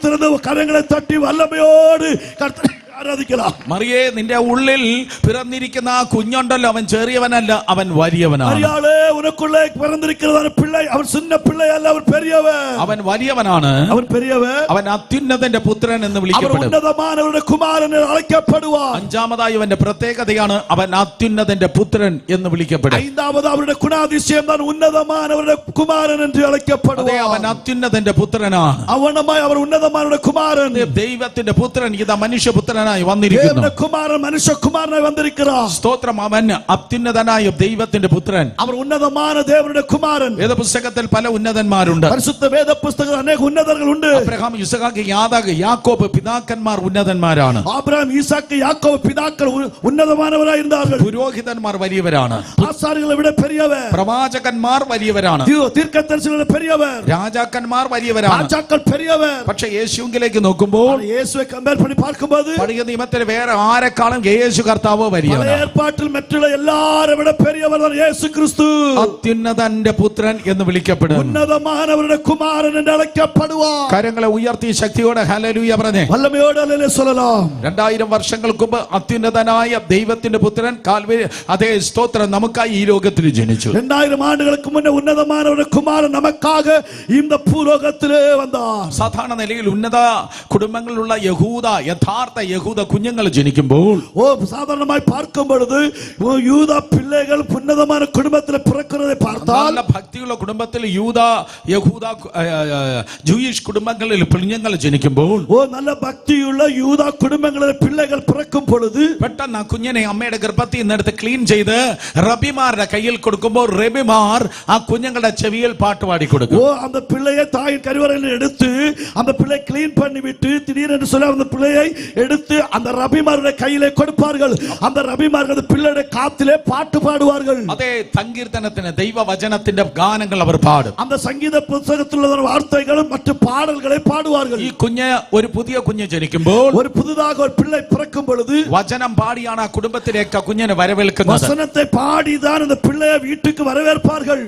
திறந்து கரங்களை தட்டி வல்லமையோடு கர்த்தரை ആരാധിക്കണം. മറിയേ, നിന്റെ ഉള്ളിൽ പിറന്നിരിക്കുന്ന ആ കുഞ്ഞുണ്ടല്ലോ, അവൻ ചെറിയവനല്ല, അവൻ വലിയവനാണ്. മറിയാളേ, ഉനക്കുള്ളേ പിറന്നിരിക്കുന്നതാണ് പിള്ളை, അവൻ சின்ன பிள்ளை அல்ல, അവൻ பெரியவன், അവൻ വലിയവനാണ്. അവൻ பெரியவன், അവൻ അത്യുന്നതന്റെ പുത്രൻ എന്ന് അവൻ വിളിക്കപ്പെടും. ഉന്നതമാനവരുടെ കുമാരൻ എന്ന് അழைക്കപ്പെടുവാൻ. അഞ്ചാമതായി അവന്റെ പ്രത്യേകതയാണ് അവൻ അത്യുന്നതന്റെ പുത്രൻ എന്ന് വിളിക്കപ്പെടും. ஐந்தாவது அவருடைய குணாதிசயம் தான் உன்னதமானவருடைய குமாரன் என்று അതെ, அழைக்கப்படுவான். അവൻ അത്യുന്നതന്റെ പുത്രനാണ്. அவனமாய் அவர் உன்னதமானவருடைய குமாரன், ദൈവത്തിന്റെ പുത്രൻ ഇതാ മനുഷ്യപുത്രനായി വന്നിരിക്കുന്നു. தேவனுடைய குமாரன் மனுஷகுமாரனாய் வந்திருக்கிறார். സ്തോത്രം. അവൻ അത്യുന്നതനായ ദൈവത്തിന്റെ പുത്രൻ. அவர் உன்னதமான தேவனுடைய குமாரன். വേദപുസ്തകത്തിൽ പല ഉന്നതന്മാരുണ്ട്. பரிசுத்த வேத புத்தகத்தில் अनेक உன்னதர்கள் உண்டு. അബ്രഹാം, ഇസഹാക്ക്, യാക്കോബ് പിതാക്കന്മാർ ഉന്നതന്മാരാണ്. ஆபிரகாம், ஈசாக்கு, யாக்கோபு பிதாக்கள் உன்னதமானவராய் இருந்தார்கள். പുരോഹിതന്മാർ വലിയവരാണ്. ஆசாரியர்களை விட பெரியவர். പ്രവാചകന്മാർ വലിയവരാണ്. தீர்க்கதரிசிகளை பெரியவர். രാജാക്കന്മാർ വലിയവരാണ്. ராஜாக்கள் பெரியவர். പക്ഷെ യേശുവിലേക്ക് നോക്കുമ്പോൾ, இயேசுவை கம்பேர் பண்ணி பார்க்கும்போது, പഴയ നിയമത്തിൽ വേറെ ആരെക്കാളും യേശു കർത്താവ് பழைய വലിയവനാണ്. ஏற்பாட்டில் மற்றுள்ள எல்லாரை விட பெரியவர் தான் இயேசு கிறிஸ்து. അത്യുന്നതന്റെ പുത്രൻ എന്ന് വിളിക്കപ്പെടും. உன்னதமானவருடைய குமாரன் என்று அழைக்கப்படுவார். കരങ്ങളെ ഉയർത്തി ശക്തിയോടെ ഹല്ലേലൂയ പറഞ്ഞേ. வல்லமையோடு அல்லேலூயா சொல்லலாம். 2000 വർഷങ്ങൾക്ക് മുമ്പ് അത്യുന്നതനായ ദൈവത്തിന്റെ പുത്രൻ കാൽവരി, അതേ സ്തോത്രം, നമുക്കായി ഈ ലോകത്തിൽ ജനിച്ചു. 2000 ആണ്ടുകൾക്ക് മുന്നേ ഉന്നതമാനവരുടെ കുമാരൻ നമുക്കാக இந்த பூலோகத்திலே வந்தார். സാധാരണ നിലയിൽ ഉന്നത കുടുംബങ്ങളിലുള്ള യഥാർത്ഥ യഹൂദ കുഞ്ഞുങ്ങൾ ജനിക്കുമ്പോൾ, ஓ சாதாரணமாய் பார்க்கும் பொழுது யூதா பிள்ளைகள் உன்னதமான குடும்பத்தில் பிறக்கிறதை பார்த்தால், നല്ല ഭക്തിയുള്ള കുടുംബത്തിൽ യഹൂദ ജൂയിഷ് കുടുംബങ്ങളിൽ കുഞ്ഞുങ്ങൾ ജനിക്കുമ്പോൾ, ഓ നല്ല ഭക്തിയുള്ള യൂദാ കുടുംബങ്ങളിലെ പിള്ളകൾ പിറക്കും പൊഴുത് പെട്ടെന്ന് ആ കുഞ്ഞിനെ അമ്മയുടെ ഗർഭത്തിൽ നിന്നെടുത്ത് ക്ലീൻ ചെയ്ത് റബിമാരുടെ കയ്യിൽ കൊടുക്കുമ്പോൾ റബിമാർ ആ കുഞ്ഞുങ്ങളുടെ ചെവിയിൽ പാട്ട് പാടി കൊടുക്കും. ஓ அந்த பிள்ளையை தாயின் கருவறையில் எடுத்து அந்த பிள்ளை கிளீன் பண்ணி விட்டு திடீரென்று சொல்ல அந்த பிள்ளையை எடுத்து அந்த ரபிமாருடைய கையிலே கொடுப்பார்கள். அந்த ரபிமார்கள் அந்த பிள்ளைയുടെ காத்திலே பாட்டு பாடுவார்கள். അതേ സങ്കീർത്തനത്തിന് ദൈവവചനത്തിന്റെ ഗാനങ്ങൾ അവർ പാടും. அந்த சங்கீத புத்தகத்திலுள்ள வார்த்தைகளும் மற்ற பாடல்களை பாடுவார்கள். ഈ ഒരു പുതിയ കുഞ്ഞ് ജനിക്കുമ്പോൾ, ஒரு புதிதாக ஒரு பிள்ளை பிறக்கும் பொழுது വചനം പാടിയാണ് ആ കുടുംബത്തിലേക്ക് ആ കുഞ്ഞിനെ വരവേൽക്കുന്നത്. വചനത്തെ പാടിதான் அந்த பிள்ளையை வீட்டுக்கு வரவேற்பார்கள்.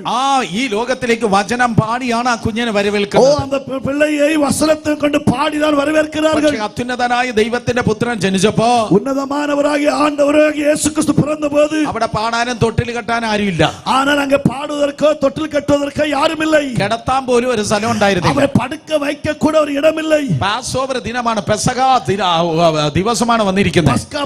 ഈ ലോകത്തിലേക്ക് വചനം പാടിയാണ് ആ കുഞ്ഞിനെ ஓ വരവേൽക്കുന്നത്. அந்த பிள்ளையை வசனத்தை கொண்டு பாடிதான் வரவேற்கிறார்கள். പക്ഷേ അത്യുന്നതനായ ദൈവത്തിന്റെ പുത്രൻ ജനിച്ചപ്പോ, உன்னதமானவராகிய ஆண்டவராகிய இயேசு கிறிஸ்து பிறந்தபோது അവിടെ പാടാനും തൊട്ടിൽ കെട്ടാനും ആരുമില്ല. ஆனால் அங்கே பாடுவதற்கோ தொட்டில் கட்டுவதற்கோ யாரும் இல்லை. കിടത്താൻ പോലും ഒരു സ്ഥലം ഉണ്ടായിരുന്നില്ല. அவரை படுக்க வைக்க கூட ஒரு இடம் இல்லை. പാസ് ഓവർ ദിനമാണ്, പെസഹ ദിവസമാണ് വന്നിരിക്കുന്നത്. பஸ்கா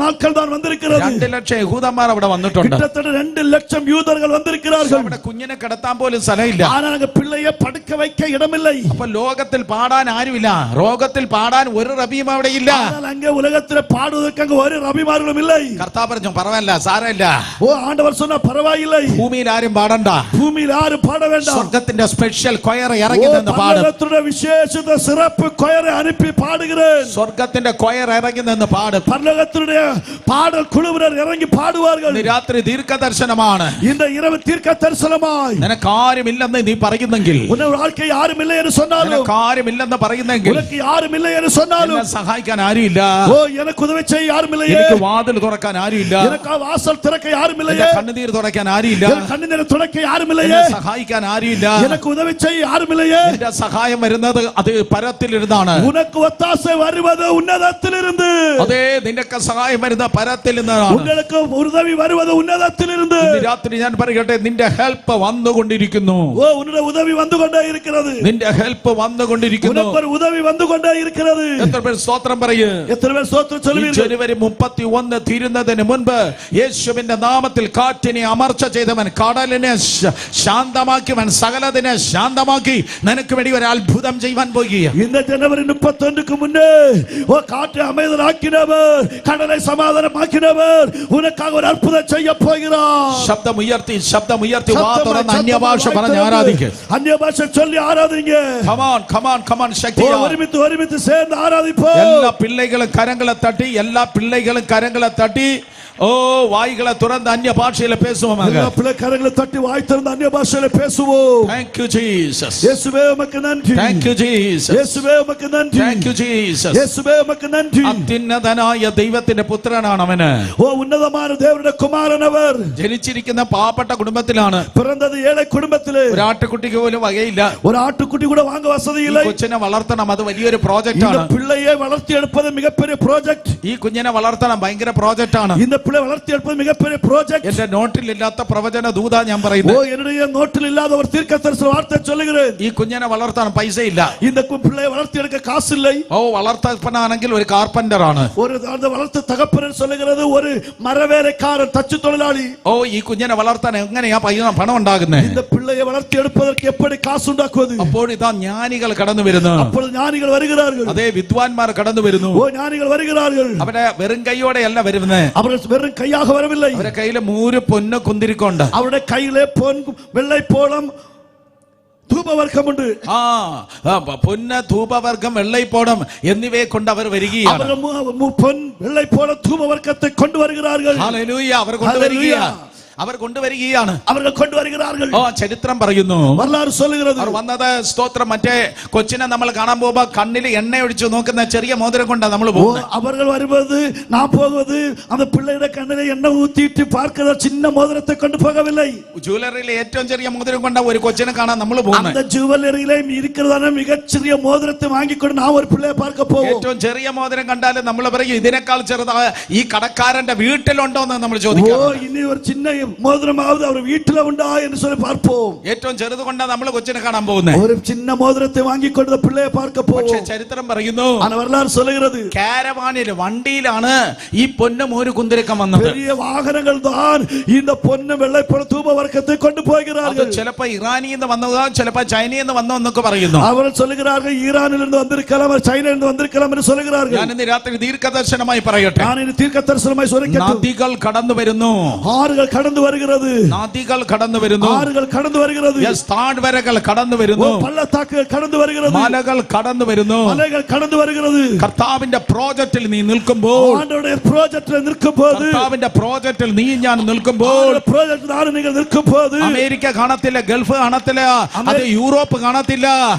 நாட்கள் தான் வந்திருக்கிறது. 2 ലക്ഷം യഹൂദന്മാർ അവിടെ വന്നിട്ടുണ്ട്. கிட்டத்தட்ட 2 லட்சம் யூதர்கள் வந்திருக்கிறார்கள். അവിടെ കുഞ്ഞിനെ കിടത്താൻ പോലും സ്ഥലമില്ല. ஆனால் அங்கே பிள்ளையை படுக்க வைக்க இடமில்லை. അപ്പൊ ലോകത്തിൽ പാടാൻ ആരുമില്ല. ലോകത്തിൽ പാടാൻ ഒരു റബിയും അവിടെ ഇല്ല. ஆனால் அங்கே உலகத்தில் பாடுவதற்கு அங்கே ஒரு ரபிமார்களும் இல்லை. കർത്താവ് പറഞ്ഞു, പറവല്ല, സാരമില്ല, ஓ ஆண்டவர் சொன்னா பரவாயில்லை, ഭൂമിയിൽ ആരും പാടണ്ട, பூமியில் யாரும் பாட வேண்டாம். സ്വർഗത്തിന്റെ സ്പെഷ്യൽ കൊയർ ഇറങ്ങി നിന്ന് പാടും. பரலோகத்துடைய விசேஷித்த சிறப்பு கொயரை அனுப்பி பாடுகிறேன். സ്വർഗത്തിന്റെ കൊയർ ഇറങ്ങി നിന്ന് പാടും. பரலோகத்துடைய பாடல் குழுவினர் இறங்கி பாடுவார்கள். ഇന്ന് രാത്രി ദീർഘദർശനമാണ്. இந்த இரவு தீர்க்க தரிசனமாய் നിനക്ക് ആരുമില്ലെന്ന് നീ പറയുന്നെങ്കിൽ, உன்னுடைய வாழ்க்கை யாரும் இல்லை என்று சொன்னாலும், നിനക്ക് ആരുമില്ലെന്ന് പറയുന്നെങ്കിൽ, உனக்கு யாரும் இல்லை என்று சொன்னாலும், എന്നെ സഹായിക്കാൻ ആരുമില്ല, ഓ എനിക്ക് ഉദവി ചെയ്യാൻ ആരുമില്ലയേ എനിക്ക് വാതിൽ തുറക്കാൻ ആരുമില്ല എനിക്ക് ആ വാസൽ തുറക്കാൻ ആരുമില്ലയേ എന്റെ കണ്ണുനീർ തുറക്കാൻ ആരുമില്ല എനിക്ക് കണ്ണുനീർ തുറക്കാൻ ആരുമില്ലയേ എന്നെ സഹായിക്കാൻ ആരുമില്ല എനിക്ക് ഉദവി ചെയ്യാൻ ആരുമില്ലയേ എന്റെ സഹായം വരുന്നത് അത് പരത്തിലിരുന്നാണ് ഉനക്ക് ഒത്താശ വരുന്നത് ഉന്നതത്തിലിരുന്ന് അതേ നിനക്ക് സഹായം വരുന്ന പരത്തിൽ നിന്നാണ് உங்களுக்கு உதவி வருவது உன்னதத்திலிருந்து ഇന്ന് രാത്രി ഞാൻ പറയട്ടെ നിന്റെ ഹെൽപ്പ് വന്നുകൊണ്ടിരിക്കുന്നു ஓ உன்னுடைய உதவி வந்து கொண்டே இருக்கிறது നിന്റെ ഹെൽപ്പ് വന്നുകൊണ്ടിരിക്കുന്നു உனக்கு ஒரு உதவி வந்து கொண்டே இருக்கிறது എത്ര പേർ സ്തോത്രം പറയൂ എത്ര പേർ സ്തോത്രം ചൊല്ലുവീர்கள் ജനുവരി 31 തീരുന്നതിന് മുൻപ് യേശുവിന്റെ നാമത്തിൽ കാറ്റിനെ അമർച്ച ചെയ്തവൻ കടലിനെ ശാന്തമാക്കിയവൻ സകലതിനെ ശാന്തമാക്കി നിനക്ക് വേണ്ടി ഒരു അത്ഭുതം ചെയ്യാൻ പോകുകയാണ് இந்த ஜனவரி 31க்கு മുന്നേ ஓ காற்றை அமைதலாக்கினவர் கடலை சமாதானமாக்கினவர் உனக்காக ஒரு அற்புதம் செய்ய போகிறார் ശബ്ദമുയർത്തി വാ തുറന്ന് അന്യഭാഷ പറഞ്ഞ് ആരാധിക്കുക അന്യഭാഷ ചൊല്ലി ആരാധിക്കുക come on ശക്തിയാ ഒരുമിച്ച് சேர்ந்து ആരാധിപ്പോ എല്ലാ പിള്ളേകളും കരങ്ങളെ തട്ടി ഓ വായികളെ തുറന്ന് അന്യഭാഷയിലെ പേസുവാങ്ക കരങ്ങളെ തട്ടി വായി തുറന്ന് അന്യഭാഷയിലെ പേസുவோம் Thank you Jesus യേശുവേ ഉമക്ക് നന്ദി Thank you Jesus യേശുവേ ഉമക്ക് നന്ദി Thank you Jesus യേശുവേ ഉമക്ക് നന്ദി അത്യുന്നതനായ ദൈവത്തിന്റെ പുത്രനാണ് അവന് ഓ ഉന്നതമായ ദൈവത്തിന്റെ കുമാരനവർ ജനിച്ചിരിക്കുന്ന പാവപ്പെട്ട കുടുംബത്തിലാണ് പിറന്നത് ഏഴை കുടുംബത്തിലെ ഒരു ആട്ടുകുട്ടിക്ക് പോലും വകയില്ല ഒരു ആട്ടുകുട്ടി കൂടെ വാങ്ങ വസതിയില്ല കൊച്ചിനെ വളർത്തണം അത് വലിയൊരു പ്രോജക്റ്റ് ആണ് പിള്ളയെ വളർത്തിയെടുപ്പത് മികപ്പെரிய പ്രോജക്റ്റ് ഈ കുഞ്ഞിനെ വളർത്തണം ഭയങ്കര പ്രോജക്റ്റ് ആണ് പിള്ളെ വളർത്തിയെടുപ്പത് മികപ്പെரிய പ്രോജക്റ്റ് എന്റെ നോട്ടിൽ ഇല്ലാത്ത പ്രവചന ദൂത ഞാൻ പറയുന്നു ഓ എന്റെ നോട്ടിൽ ഇല്ലാത്ത ഒരു തീർക്കദർശന വാർത്ത ചൊല്ലുகிறேன் ഈ കുഞ്ഞിനെ വളർത്താൻ പൈസ ഇല്ല இந்த பிள்ளையை വളർത്തിയെടുக்க കാശില്ല ഓ വളർത്തപ്പനാണെങ്കിൽ ഒരു കാർപ്പന്റർ ആണ് ഒരു വളർത്ത തകപ്പൻ சொல்லுகிறது ഒരു മരവേലക്കാരൻ തച്ചു തൊഴിലാളി ഓ ഈ കുഞ്ഞിനെ വളർത്താൻ എങ്ങനെയാ പണം ഉണ്ടാകുന്നത് இந்த பிள்ளையை വളർത്തിയെടുப்பதற்கு எப்படி കാശ് ഉണ്ടാക്കുவது അപ്പോൾ ഇതാ ജ്ഞാനികൾ കടന്നു വരുന്നു അപ്പോൾ ജ്ഞാനികൾ വരുகிறார்கள் അതേ വിദ്വാൻമാർ കടന്നു വരുന്നു ഓ ജ്ഞാനികൾ വരുகிறார்கள் അവരെ വെറും കൈയോടെ അല്ല വരുന്നത് അവർ വെറും കൈയാக வரவில்லை അവരുടെ കയ്യിലെ 3 പൊന്ന് കുന്തിരിക്കമുണ്ട് അവരുടെ കയ്യിലെ പൊൻ വെള്ളൈപ്പോളം ധൂപവർഗമുണ്ട് പൊന്ന് ധൂപവർഗം വെള്ളൈപ്പോടം എന്നിവയെ കൊണ്ട് അവർ വരികയാണ് പൊൻ വെള്ളൈപ്പോളം ധൂപവർഗത്തെ കൊണ്ടുവരുகிறார்கள் ഹല്ലേലൂയ അവർ കൊണ്ടുവരികയാണ് അവർ കൊണ്ടുവരികയാണ് ഓ ചരിത്രം പറയുന്നു അവർ വന്നത് സ്തോത്രം മറ്റേ കൊച്ചിനെ നമ്മൾ കാണാൻ പോകുമ്പോ കണ്ണിൽ എണ്ണ ഒഴിച്ചു നോക്കുന്ന ചെറിയ മോതിരം കൊണ്ടാണ് നമ്മൾ പോകുന്നത് അവർ വരുന്നത് നാം പോകുന്നത് அந்த പിള്ളയുടെ കണ്ണിൽ എണ്ണ ഊത്തിയിട്ട് പാർക്കുന്ന ചിന്ന മോതിരത്തെ കൊണ്ട് പോകവില്ല ജ്വല്ലറിയിലെ ഏറ്റവും ചെറിയ മോതിരം കൊണ്ടാ ഒരു കൊച്ചിനെ കാണാൻ നമ്മൾ പോകുന്നത് அந்த ജ്വല്ലറിയിലെയും ഇരിക്കുന്നതാണ് മികച്ചെറിയ മോതിരത്തെ വാങ്ങിക്കൊണ്ട് നാം ഒരു പിള്ളയെ പാർക്ക പോകും ഏറ്റവും ചെറിയ മോതിരം കണ്ടാൽ നമ്മൾ പറയും ഇതിനേക്കാൾ ചെറുതായ ഈ കടക്കാരന്റെ വീട്ടിലുണ്ടോ എന്ന് നമ്മൾ ചോദിക്കും ഓ ഇനി ഒരു ചിന്ന മോതിരമാവത് അവർ വീട്ടിൽ ഉണ്ടാ എന്ന് சொல்லி பார்ப்போம் ഏറ്റവും ചെറുത് കൊണ്ടാ നമ്മൾ കൊച്ചിനെ കാണാൻ പോകുന്നത് ഒരു ചിന്ന മോതിരത്തെ വാങ്ങിക്കൊണ്ട് പിള്ളയെ പാർക്ക പോകും പക്ഷേ ചരിത്രം പറയുന്നു വരലാറ് சொல்லுகிறது കാരവാനിൽ വണ്ടിയിലാണ് ഈ പൊന്നും ഒരു കുന്തിരിക്കം വന്നത് பெரிய வாகனங்கள் தான் இந்த பொன்னு வெள்ளைப்பழ தூபவர்க்கத்தை கொண்டு போகிறார்கள் ചിലപ്പോൾ ഇറാനിൽ നിന്ന് വന്നതോ ചിലപ്പോൾ ചൈനയിൽ നിന്ന് വന്നോ എന്നൊക്കെ പറയുന്നു അവർ சொல்லுகிறார்கள் ஈரானில் இருந்து வந்திருக்கலாம் ചൈനയിൽ നിന്ന് വന്നിരിக்கலாம் എന്ന് சொல்லுகிறார்கள் ഞാൻ ഇന്ന് രാത്രി ദീർഘദർശനമായി പറയട്ടെ ഞാൻ ഇന്ന് ദീർഘദർശനമായി சொல்லிக்கட்டும் നദികൾ കടന്നു വരുന്നു ആറുകൾ കടന്നു വരുகிறது നദികൾ കടന്നു വരുന്നു ആറുകൾ കടന്നു വരുகிறது താഴ്വരകൾ കടന്നു വരുന്നു പള്ളത്താക്കുകൾ കടന്നു വരുகிறது മലകൾ കടന്നു വരുന്നു മലകൾ കടന്നു വരുகிறது കർത്താവിന്റെ പ്രോജക്റ്റിൽ നീ നിൽക്കുമ്പോൾ ആണ്ടവരുടെ പ്രോജക്റ്റിൽ നിൽക്കുമ്പോൾ കർത്താവിന്റെ പ്രോജക്റ്റിൽ നീ ഞാൻ നിൽക്കുമ്പോൾ പ്രോജക്റ്റിൽ ആണ് നിങ്ങൾ നിൽക്കുമ്പോൾ അമേരിക്ക കാണത്തില്ല ഗൾഫ് കാണത്തില്ല അത് യൂറോപ്പ് കാണത്തില്ല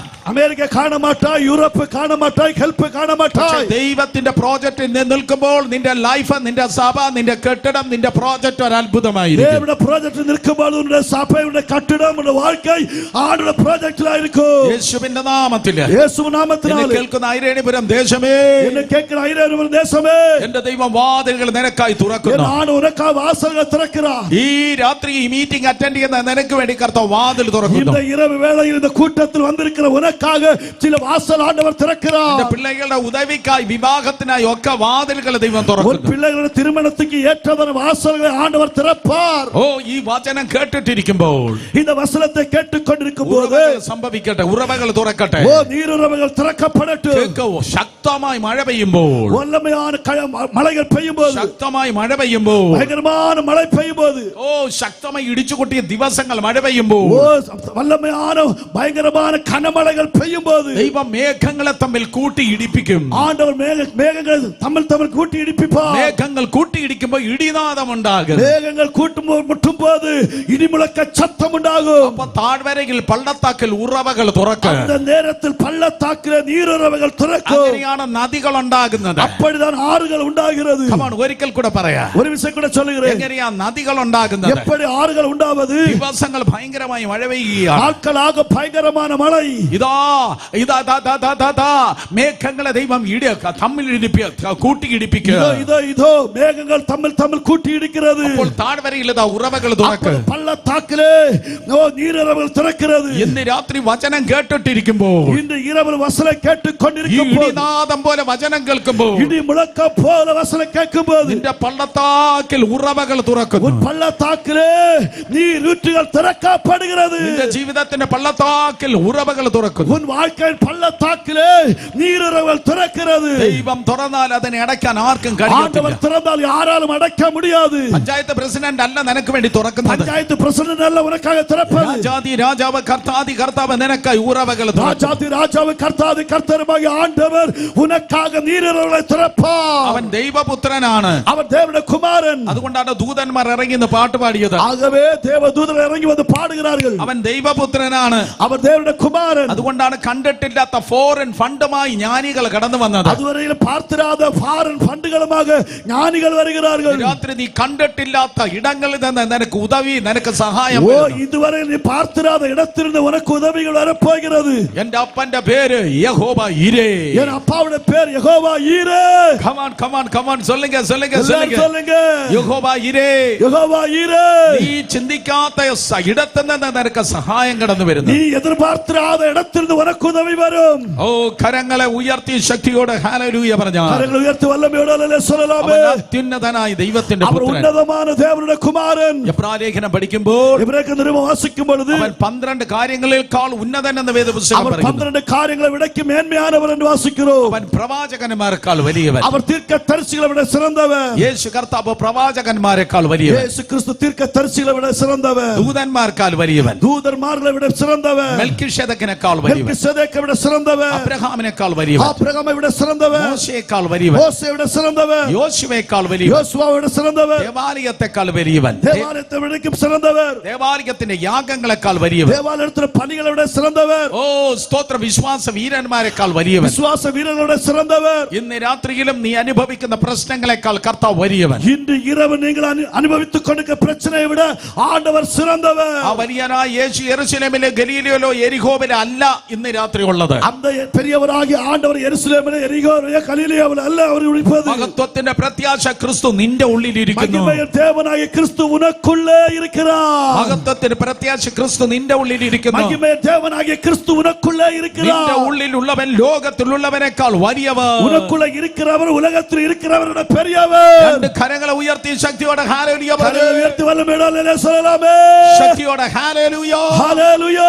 അമേരിക്ക കാണമാട്ടാ യൂറോപ്പ് കാണമാട്ടാ ഗൾഫ് കാണമാട്ടാ ദൈവത്തിന്റെ പ്രോജക്റ്റിൽ നീ നിൽക്കുമ്പോൾ നിന്റെ ലൈഫ് നിന്റെ സഭ നിന്റെ കെട്ടിടം നിന്റെ പ്രോജക്റ്റ് ഒരു അത്ഭുതമായിരിക്കും ദൈവത്തിന്റെ പ്രോജക്റ്റിൽ നിൽക്കുമ്പോൾ നിന്റെ സഭയുടെ കെട്ടിടം നിന്റെ வாழ்க்கை ആരുടെ പ്രോജക്റ്റിലായിരിക്കും യേശുവിന്റെ നാമത്തിൽ യേശുനാമത്തിനാൽ കേൾക്കുന്ന ഐരേണിപുരം ദേശമേ എന്നെ കേൾക്കുന്ന ഐരേണിപുരം ദേശമേ എന്റെ ദൈവം വാതിലുകൾ നിനക്കായി തുറക്കുന്നു ഞാൻ ഉനക്കായി വാസലുകൾ തുറക്കുകയാണ് ഈ രാത്രി ഈ മീറ്റിംഗ് അറ്റൻഡ് ചെയ്യുന്ന നിനക്ക് വേണ്ടി കർത്താവ് വാതിൽ തുറക്കുന്നു இந்த இரவு வேளையில் இந்த கூட்டத்தில் வந்திருக்கிற உனக்காக சில வாசல் ஆண்டவர் திறக்கிறார் இந்த பிள்ளைகளுடைய உதவிக்காய் விவாகத்தினாய் ഒക്കെ വാതിലുകൾ ദൈവം തുറക്കുന്നു പിള്ളേരുടെ തിരുമണത്തിക്ക് ഏറ്റവന വാസലുകളെ ആണ്ടവർ திறப்பார் ഓ ഈ വചനം കേട്ടിട്ടിരിക്കുമ്പോൾ இந்த വചനത്തെ കേട്ടുകൊണ്ടിരിക്കുമ്പോൾ സംഭവിക്കട്ടെ ഉറവകൾ തുറക്കട്ടെ ഓ നീരുറവകൾ തുറക്കപ്പെടട്ടെ കേൾക്കവോ ശക്തമായി മഴ പെയ്യുമ്പോൾ വല്ലമയാണ് മഴകൾ പെയ്യുമ്പോൾ ശക്തമായി മഴ പെയ്യുമ്പോൾ ഭയങ്കരമായ മഴ പെയ്യുമ്പോൾ ഓ ശക്തമായി ഇടിച്ചുകൊട്ടിയ ദിവസങ്ങൾ മഴ പെയ്യുമ്പോൾ ഓ വല്ലമയാണ് ഭയങ്കരമായ കനമഴകൾ மழைகள் பெய்யும் போது ദൈവം മേഘങ്ങളെ തമ്മിൽ കൂട്ടിയിടിപ്പിക്കും. ஆண்டவர் மேகங்கள் தம்மில் கூட்டி இடிப்பிப்பார். മേഘങ്ങൾ കൂട്ടിയിടിക്കുമ്പോൾ ഇടിനാദം ഉണ്ടാകും. மேகங்கள் முட்டும் போது இடிமுழக்க சத்தம் உண்டாகும். അപ്പോൾ താഴ്വരയിൽ പള്ളത്താക്കിൽ ഉറവകൾ തുറക്കും. அந்த நேரத்தில் பள்ளத்தாக்கிலே நீருறவுகள் തുറക്കും. അങ്ങനെയാണ് നദികൾ ഉണ്ടാകുന്നത്. அப்படிதான் ஆறுகள் உண்டாகிறது. ഒരിക്കൽ കൂടെ പറയാം. ഒരു വിഷയം കൂടെ சொல்லுகிறேன். എങ്ങനെയാ നദികൾ ഉണ്ടാകുന്നത്? எப்படி ஆறுகள் உண்டாவது? ദിവസങ്ങൾ ഭയങ്കരമായി മഴ പെയ്യുകയാണ്. നാட்களாக ഭയങ്കരமான മഴை. ഇതാ മേഘങ്ങളെ ദൈവം തമ്മിൽ കൂട്ടിയിടിപ്പിക്കുക. இதோ மேகங்கள் தம்மில் கூட்டி இடிக்கிறது. അപ്പോൾ താഴ്വരയിൽ ഇതാ ഉറവകൾ തുറക്കും. പള്ളത്താക്കിലെ നീരുറവുകൾ തുറக்கிறது. ഇന്ന് രാത്രി വചനം കേട്ടിട്ടിരിക്കുമ്പോൾ, ഇന്ന് இரவில் വചനം കേട്ടുകൊണ്ടിരിക്കുമ്പോൾ, ഇടിനാദം പോലെ വചനം കേൾക്കുമ്പോൾ, ഇടി മുഴക്കം പോലെ വചനം കേൾക്കുമ്പോൾ, നിന്റെ പള്ളത്താക്കിൽ ഉറവകൾ തുറക്കുന്നു. പള്ളത്താക്കിലെ നീരൂറ്റുകൾ തുറക്കപ്പെടുகிறது. നിന്റെ ജീവിതത്തിന്റെ പള്ളത്താക്കിൽ ഉറവകൾ തുറക്കുന്നു. ഉൻ வாழ்க்கையின் பள்ளத்தாக்கிலே நீருறவுகள் തുറக்கிறது. ദൈവം തുറന്നാൽ അതിനെ അടയ്ക്കാൻ ആർക്കും കഴിയില്ല. ஆண்டவர் திறந்தால் யாராலும் அடக்க முடியாது. പഞ്ചായത്ത് പ്രസിഡന്റ് അല്ല നിനക്ക് വേണ്ടി തുറക്കുന്നത്. പഞ്ചായത്ത് പ്രസിഡന്റ് അല്ല ഉനക്കായി തുറപ്പത്. രാജാതി രാജാവ് കർത്താതി കർത്താവ് നിനക്കായി ഉറവകൾ തുറക്കും. രാജാതി രാജാവ് കർത്താതി കർത്താവുമായ ആണ്ടവർ ഉനക്കാக നീരുറവുകളെ തുറപ്പാർ. അവൻ ദൈവപുത്രനാണ്. അവൻ ദേവന്റെ കുമാരൻ. അതുകൊണ്ടാണ് ദൂതന്മാർ ഇറങ്ങി പാട്ട് പാടിയത്. ആകവേ ദേവദൂതർ ഇറങ്ങി വന്ന് പാടുகிறார்கள். അവൻ ദൈവപുത്രനാണ്. അവൻ ദേവന്റെ കുമാരൻ. അതുകൊണ്ടാണ് കണ്ടിട്ടില്ലാത്ത ഫോറിൻ ഫണ്ടുമായി ജ്ഞാനികൾ കടന്നു വന്നത്. അതുവരെയിൽ പാർത്തിരാத ഫോറിൻ ഫണ്ടുകളുമായി ജ്ഞാനികൾ വരുகிறார்கள். രാത്രി നീ കണ്ടിട്ടില്ലാത്ത ഇടങ്ങളിൽ നിന്ന് നിനക്ക് ഉദവി, നിനക്ക് സഹായം. ഇതുവരെ നീ പാർത്തിരാத இடத்தில் നിന്ന് ഉനക്ക് ഉദവികൾ വരപ്പോകുന്നത്. എൻ്റെ അപ്പന്റെ പേര് യഹോവ ഈരേ. എൻ അപ്പാവുടെ പേര് യഹോവ ഈരേ. come on சொல்லுங்க യഹോവ ഈരേ. യഹോവ ഈരേ. നീ ചിന്തിക്കാത്ത ഇടത്തിൽ നിന്ന് നിനക്ക് സഹായം കടന്നു വരുന്നു. നീ എതിർപാർത്തിരാத இடத்தில் നിന്ന് ഉനക്ക് ഉദവി വരും. ഓ കരങ്ങളെ ഉയർത്തി ശക്തിയോടെ ഹല്ലേലൂയ പറഞ്ഞാൽ, കരങ്ങൾ ഉയർത്തി വല്ലമയോടെ ഹല്ലേലൂയ സ്വലാമേ. അത്യുന്നതനായ ദൈവത്തിന്റെ പുത്രൻ, അവർ ഉന്നതമായ ദേവന്റെ കുമാരൻ. എബ്രായലേഖനം പഠിക്കുമ്പോൾ, എബ്രായ നിയമം വാസിക്കുമ്പോൾ അവൻ 12 കാര്യങ്ങളേക്കാൾ ഉന്നതൻ എന്ന് വേദപുസ്തകം പറയുന്നു. 12 കാര്യങ്ങളെ വിടയ്ക്ക് മേന്മയാനവൻ എന്ന് വാസിக்கிறோம். അവൻ പ്രവാചകന്മാരെക്കാൾ വലിയവൻ. അവർ தீர்க்கதரிசிகளை விட சிறந்தவன். യേശു കർത്താവ് പ്രവാചകന്മാരെക്കാൾ വലിയവൻ. യേശു ക്രിസ്തു தீர்க்கதரிசிகளை விட சிறந்தவன். ദൂതന്മാരെക്കാൾ വലിയവൻ. ദൂതന്മാരെ വിட സിറந்தവൻ. മെൽക്കിസേദക്കിനെക്കാൾ വലിയവൻ. മെൽക്കിസേദക്കിനെ വിட സിറந்தവൻ. അബ്രഹാമിനെക്കാൾ വലിയവൻ. അബ്രഹാമിനെ വിட സിറந்தവൻ. മോശയെക്കാൾ വലിയവൻ. മോശയെ വിட സിറந்தവൻ. യോശുവയെക്കാൾ വലിയവൻ. യോശുവയെ വിட സിറந்தവൻ. ദേവാലയത്തെക്കാൾ വലിയവൻ. ദേവാലയത്തെ വിടയ്ക്കും സിറந்தവൻ. ദേവാലയത്തിന്റെ യാഗങ്ങളെക്കാൾ വലിയവൻ. ദേവാലയത്തിന്റെ പണികളെ വിட സിറந்தവൻ. ഓ സ്തോത്ര, വിശ്വാസ വീരന്മാരെക്കാൾ വലിയവൻ. വിശ്വാസ വീരരുടെ സിറந்தവൻ. ഇന്ന് രാത്രിയിലും നീ അനുഭവിക്കുന്ന പ്രശ്നങ്ങളെക്കാൾ കർത്താവ് വലിയവൻ. ഇന്ന് இரவு നിങ്ങൾ അനുഭവിച്ചുകൊണ്ടിരിക്കുന്ന പ്രശ്നങ്ങളെ വിட ആണ്ടവർ സിറந்தവൻ. ആ വലിയനായ യേശു യെരുശലേമിലെ ഗലീലയിലോ എരിഹോവിലോ അല്ല ഇന്ന് രാത്രി ഉള്ളത്. அந்த பெரியவராகிய ஆண்டவர் எருசலேமிலே எரிகோவிலே கலிலேயாவில் அல்ல அவர் இருப்பது. മഹത്വത്തിന്റെ പ്രത്യാശ ക്രിസ്തു നിന്റെ ഉള്ളിൽ ഇരിക്കുന്നു. മഹിമയുടെ ദേവനായ ക്രിസ്തു ഉനക്കുള്ളേ ഇരിக்கிறார். മഹത്വത്തിന്റെ പ്രത്യാശ ക്രിസ്തു നിന്റെ ഉള്ളിൽ ഇരിക്കുന്നു. മഹിമയുടെ ദേവനായ ക്രിസ്തു ഉനക്കുള്ളേ ഇരിக்கிறார். നിന്റെ ഉള്ളിലുള്ളവൻ ലോകത്തിലുള്ളവനേക്കാൾ വലിയവൻ. ഉനക്കുള്ളേ ഇരിக்கிறவர் ഉലകത്തിൽ ഇരിக்கிறവരുടെ പെരിയവൻ. രണ്ട് കരങ്ങളെ ഉയർത്തി ശക്തിയോടെ ഹല്ലേലൂയ പറയൂ. ഉയർത്തി വല്ലമേടലേ സലാമേ. ശക്തിയോടെ ഹല്ലേലൂയ. ഹല്ലേലൂയ.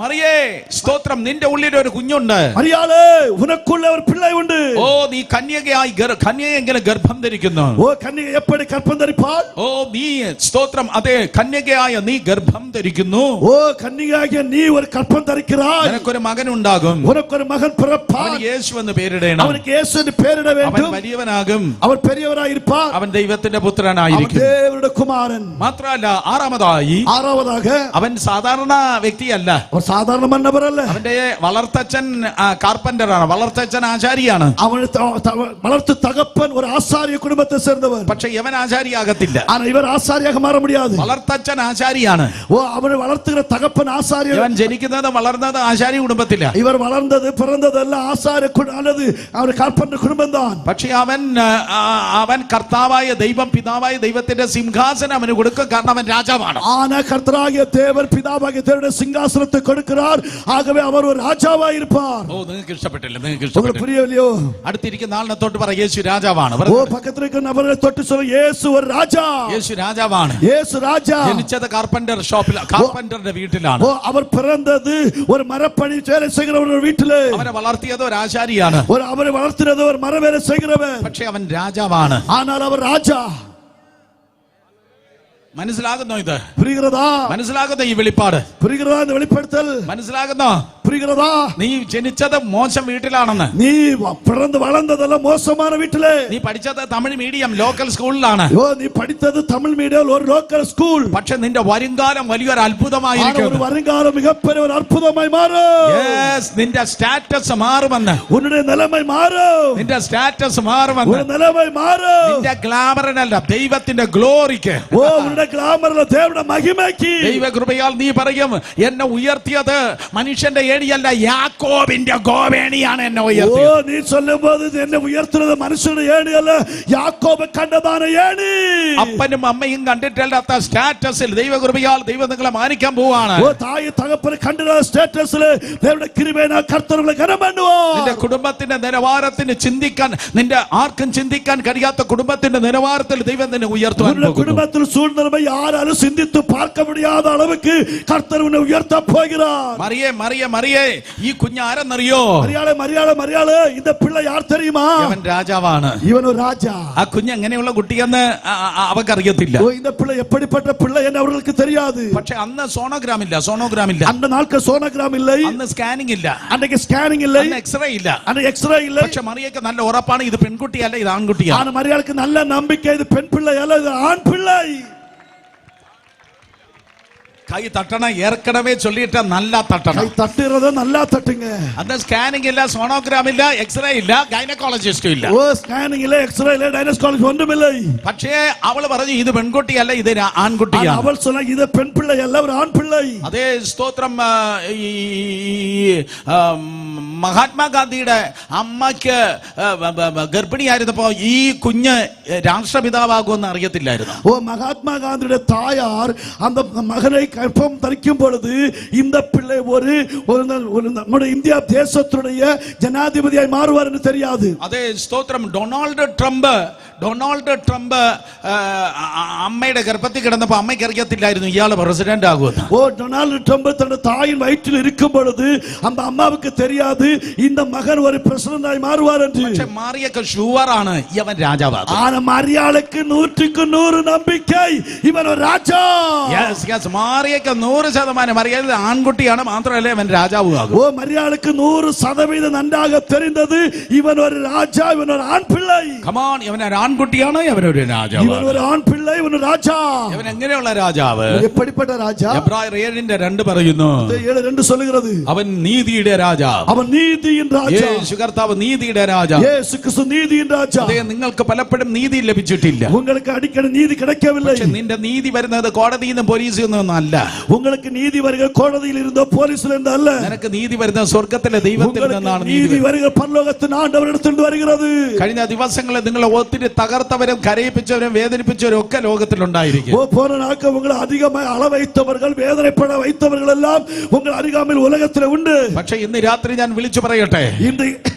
മറിയേ സ്തോത്രം, നിന്റെ ഉള്ളിൽ ഒരു കുഞ്ഞുണ്ട്. മറിയാളേ ഉനക്കുള്ള ഒരു പിള്ളை ഉണ്ട്. ഓ നീ കന്യകയെങ്കിലും ഗർഭം ധരിക്കുന്നു. ഓ കന്യക എപ്പടി ഗർഭം ധരിപ്പാൾ. ഓ നീ സ്തോത്രം, അതെ കന്യകയായ നീ ഗർഭം ധരിക്കുന്നു. ഓ കന്യകയായ നീ ഒരു ഗർഭം ധരിக்கிறாய். നിനക്കൊരു മകൻ ഉണ്ടാകും. ഉനക്കൊരു മകൻ പിറപ്പാൻ. അവന് യേശു എന്ന് പേരിടണം. അവർക്ക് യേശു എന്ന് പേരിട வேண்டும். അവൻ വലിയവനാകും. അവൻ പെരിയവനായി ഇരുപ്പാൻ. അവൻ ദൈവത്തിന്റെ പുത്രനായിരിക്കും. അവൻ ദേവന്റെ കുമാരൻ. മാത്രമല്ല ആറാമതാക അവൻ സാധാരണ വ്യക്തിയല്ല. സാധാരണ മന്നവരല്ല. അവന്റെ വളർത്തച്ഛൻ കാർപ്പന്ററാണ്. വളർത്തച്ഛൻ ആചാരിയാണ്. അവൻ വളർത്തു തകപ്പൻ ഒരു ആശാരിയ കുടുംബത്തെ ചേർന്നവൻ. പക്ഷെ ഇവൻ ആചാരിയാകത്തില്ല. ഇവർ ആശാരിയാக മാറ முடியாது. വളർത്തച്ഛൻ ആചാരിയാണ്. ഓ അവനെ വളർത്തുന്ന തകപ്പൻ ആശാരിയ. ഇവൻ ജനിക്കുന്നത് വളർന്നത് ആചാരി കുടുംബത്തില. ഇവർ വളർന്നത് പിറന്നതല്ല ആശാരിയ അല്ലത് അവർ കാർപ്പന്റെ കുടുംബം தான். പക്ഷെ അവൻ കർത്താവായ ദൈവം, പിതാവായ ദൈവത്തിന്റെ സിംഹാസനം അവന് കൊടുക്കും. കാരണം അവൻ രാജാവാണ്. ஆனா கர்த்தராகிய தேவன் பிதாவாகிய தேவனுடைய சிங்காசனத்தை கொடுக்கிறார். ஆகவே அவர் ஒரு ராஜாவாய் இருப்பார். ഓ നിങ്ങൾക്ക് ഇഷ്ടപ്പെട്ടില്ല? നിങ്ങൾക്ക് ഇഷ്ടപ്പെട്ടില്ല? புரியலையோ? അടുത്തിരിക്കുന്ന ആളിനെ തൊട്ട് പറ, യേശു രാജാവാണ്. ഓ പക്കത്തിരിക്കുന്ന അവരെ തൊട്ട് சொல்ல യേശു ഒരു രാജാ. യേശു രാജാവാണ്. യേശു രാജാ. ജനിച്ചത് കാർപ്പന്റർ ഷോപ്പിൽ, കാർപ്പന്ററുടെ വീട്ടിലാണ്. ഓ അവർ പിറന്നത് ഒരു മരപ്പണി വേല ചെയ്യുന്നവരുടെ വീട്ടില്. അവനെ വളർത്തിയത് ഒരു ആശാരിയാണ്. അവരെ വളർത്തിയത് ഒരു മരവേല ചെയ്യുന്നവൻ. പക്ഷെ അവൻ രാജാവാണ്. ஆனால் அவர் ராஜா. മനസ്സിലാകുന്നോ ഇത്? புரிகிறதா? മനസ്സിലാകുന്ന ഈ വെളിപ്പാട്? புரிகிறதா இந்த வெளிப்படுத்தல்? മനസ്സിലാകുന്നോ? புரிகிறதா? നീ ജനിച്ചത് മോശം വീട്ടിലാണെന്ന്. நீ பிறந்து வளர்ந்ததெல்லாம் மோசமான வீட்டிலே. നീ പഠിച്ചത് തമിഴ് മീഡിയം ലോക്കൽ സ്കൂളിലാണ്. நீ படித்தது தமிழ் மீடியம் ஒரு லோக்கல் ஸ்கூல். പക്ഷെ നിന്റെ വരുംകാലം വലിയൊരു അത്ഭുതമായിരിക്കും. ஒரு வருங்காலம் மிகப்பெரிய ஒரு அற்புதமாய் மாறும். യെസ്, നിന്റെ സ്റ്റാറ്റസ് മാറുമെന്ന്. உன்னுடைய நிலைமை மாறும். നിന്റെ സ്റ്റാറ്റസ് മാറുമെന്ന്. உன்னுடைய நிலைமை மாறும். നിന്റെ ഗ്ലാമറിനല്ല, ദൈവത്തിന്റെ ഗ്ലോറിക്ക്. உன்னுடைய கிளாமர்ல தேவனுடைய மகிமைக்கு. ദൈവകൃപയാൽ നീ പറയും, എന്നെ ഉയർത്തിയത് മനുഷ്യന്റെ ഏണിയല്ല, യാക്കോബിന്റെ ഗോവേണിയാണ് എന്നെ ഉയർത്തിയത്. നീ ചൊല്ലുമ്പോൾ എന്നെ ഉയർത്തുന്നത് മനുഷ്യന്റെ ഏണിയല്ല, യാക്കോബ് കണ്ടതാണ് ഏണി. അപ്പനും അമ്മയും കണ്ടിട്ടില്ലാത്ത സ്റ്റാറ്റസിൽ ദൈവകൃപയാൽ ദൈവം നിങ്ങളെ മാനിക്കാൻ പോവാണ്. തായ് തകപ്പനെ കണ്ടിട്ടുള്ള സ്റ്റാറ്റസിൽ ദൈവത്തിന്റെ കൃപയാൽ കർത്താവ് നിങ്ങളെ ഘനം பண்ணுவார். നിന്റെ കുടുംബത്തിന്റെ നിലവാരത്തിന് ചിന്തിക്കാൻ, നിന്റെ ആർക്കും ചിന്തിക്കാൻ കഴിയാത്ത കുടുംബത്തിന്റെ നിലവാരത്തിൽ ദൈവം നിന്നെ ഉയർത്തുവാൻ പോകുന്നു. കുടുംബത്തിൽ സൂழ்நிலை யாராலும் சிந்தித்து பார்க்க முடியாத அளவுக்கு கர்த்தர் உன்னை உயர்த்த போகிறார். മറിയേ മറിയേ മറിയേ, ഈ കുഞ്ഞ് ആരെന്നറിയോ? മറിയാളെ മറിയാളെ മറിയാളെ, இந்த പിള്ള யார் தெரியுமா? അവൻ രാജാവാണ്. ഇവൻ ഒരു രാജാ. ആ കുഞ്ഞ് എങ്ങനെയുള്ള കുട്ടിയെന്ന് അവർക്ക് അറിയത്തില്ല. இந்த பிள்ளை எப்படிப்பட்ட பிள்ளை என்று அவர்களுக்கு தெரியாது. പക്ഷെ അന്ന് സോണോഗ്രാം ഇല്ല. அந்த நாட்கள் சோனோகிராம் இல்லை. അന്ന് സ്കാനിംഗ് ഇല്ല. அன்றைக்கு ஸ்கேனிங் இல்லை. അന്ന് എക്സ്റേ ഇല്ല. அன்றைக்கு എക്സ്റേ இல்லை. പക്ഷെ മറിയയ്ക്ക് നല്ല ഉറപ്പാണ്, ഇത് പെൺകുട്ടിയല്ല, ഇത് ആൺകുട്ടിയാണ്. ஆனா மரியாளுக்கு நல்ல நம்பிக்கை, இது பெண் பிள்ளை அல்ல, இது ஆண் பிள்ளை. കൈ തട്ടണം, ഏർക്കണമേ ചൊല്ലിയിട്ട് നല്ല തട്ടണം. കൈ തട്ടുന്നത് നല്ല തട്ടുங்க. അന്ന് സ്കാനിംഗ് ഇല്ല, സോണോഗ്രാം ഇല്ല, എക്സ്റേ ഇല്ല, ഗൈനക്കോളജിസ്റ്റും ഇല്ല. സ്കാനിംഗ് ഇല്ല, എക്സ്റേ ഇല്ല, ഗൈനക്കോളജി ഒന്നുമില്ല. പക്ഷേ അവള് പറഞ്ഞു, ഇത് പെൺകുട്ടിയല്ല, ഇത് ആൺകുട്ടിയാണ്. അവൾ சொன்னா ഇത് പെൺ പിള്ളை അല്ല, ഒരു ആൺ പിള്ളை. അതേ സ്തോത്രം. മഹാത്മാഗാന്ധിയുടെ അമ്മയ്ക്ക് ഗർഭിണിയായിരുന്നപ്പോ ഈ കുഞ്ഞ് രാഷ്ട്രപിതാവാകുമെന്ന് അറിയത്തില്ലായിരുന്നു. മഹാത്മാ ഗാന്ധിയുടെ തായാർ அந்த மகனை கற்பம் தரிக்கும் பொழுது இந்த பிள்ளை ஒரு நம்முடைய இந்தியா தேசத்துடைய ஜனாதிபதியாய் மாறுவார் என்று தெரியாது. അതേ സ്തോത്രം. ഡൊണാൾഡ് ട്രംപ് അമ്മയുടെ ഗർഭത്തിൽ കിടന്നപ്പോ അമ്മയ്ക്ക് അറിയത്തില്ലായിരുന്നു ഇയാള് പ്രസിഡന്റ് ആകുമെന്ന്. டொனால்டு ட்ரம்ப் தன் தாயின் வயிற்றில் இருக்கும் பொழுது அந்த அம்மாவுக்கு தெரியாது இந்த மகன் ஒரு பிரசிடண்டாய் மாறுவார் என்று. പക്ഷെ മാറിയൊക്കെ ഷുവറാണ് ഇവൻ രാജാവാകും. ஆனா மரியாளுக்கு 100% நம்பிக்கை, இவன் ஒரு ராஜா. യെസ്, മാറിയൊക്കെ 100% അറിയാതെ ആൺകുട്ടിയാണ്, മാത്രമല്ല ഇവൻ രാജാവാകും. மரியாளுக்கு 100% நன்றாக தெரிந்தது, இவன் ஒரு ராஜா, இவன் ஒரு ஆண் பிள்ளை. കമോൺ, ഇവൻ ഒരു ആൺകുട്ടിയാണ്, ഇവനൊരു രാജാവ്. இவன் ஒரு ஆண் பிள்ளை, இவன் ஒரு ராஜா. ഇവൻ എങ്ങനെയുള്ള രാജാവ്? எப்படிப்பட்ட ராஜா? എബ്രായർ 7:2 പറയുന്നു, 7:2 சொல்லுகிறது, അവൻ നീതിയുടെ രാജാവ്. അവൻ നീതിயின் രാജാ. യേശു കർത്താവ് നീതിയുടെ രാജാവ്. യേശു ക്രിസ്തു നീതിயின் രാജാ. അതേ, നിങ്ങൾക്ക് പലപ്പോഴും നീതി ലഭിച്ചിട്ടില്ല. உங்களுக்கு அடிக்கடி நீதி கிடைக்கவில்லை. പക്ഷെ നിന്റെ നീതി വരുന്നത് കോടതിയിൽ നിന്നും പോലീസിൽ നിന്നും അല്ല. உங்களுக்கு நீதி வருகிற கோடதியில் இருந்தோ போலீஸ்ல இருந்து அல்ல. നിനക്ക് നീതി വരുന്നത് സ്വർഗ്ഗത്തിലെ ദൈവത്തിൽ നിന്നാണ്. നീതി വരുക പരലോകത്തിന്റെ ആണ്ടവരിടത്തിൽ നിന്ന് വരുகிறது. കഴിഞ്ഞ ദിവസങ്ങളിൽ നിങ്ങളെ ഒത്തിരി തകർത്തവരും കരയിപ്പിച്ചവരും വേദനിപ്പിച്ചവരും ഒക്കെ ലോകത്തിലുണ്ടായിരിക്കും. போன நாட்கள் உங்களை அதிகமாக அள வைத்தவர்கள், வேதனைப்பட வைத்தவர்கள் எல்லாம் உங்கள் அருகாமையில் உலகத்தில் உண்டு. പക്ഷെ ഇന്ന് രാത്രി ഞാൻ വിളിച്ചു പറയട്ടെ, இன்று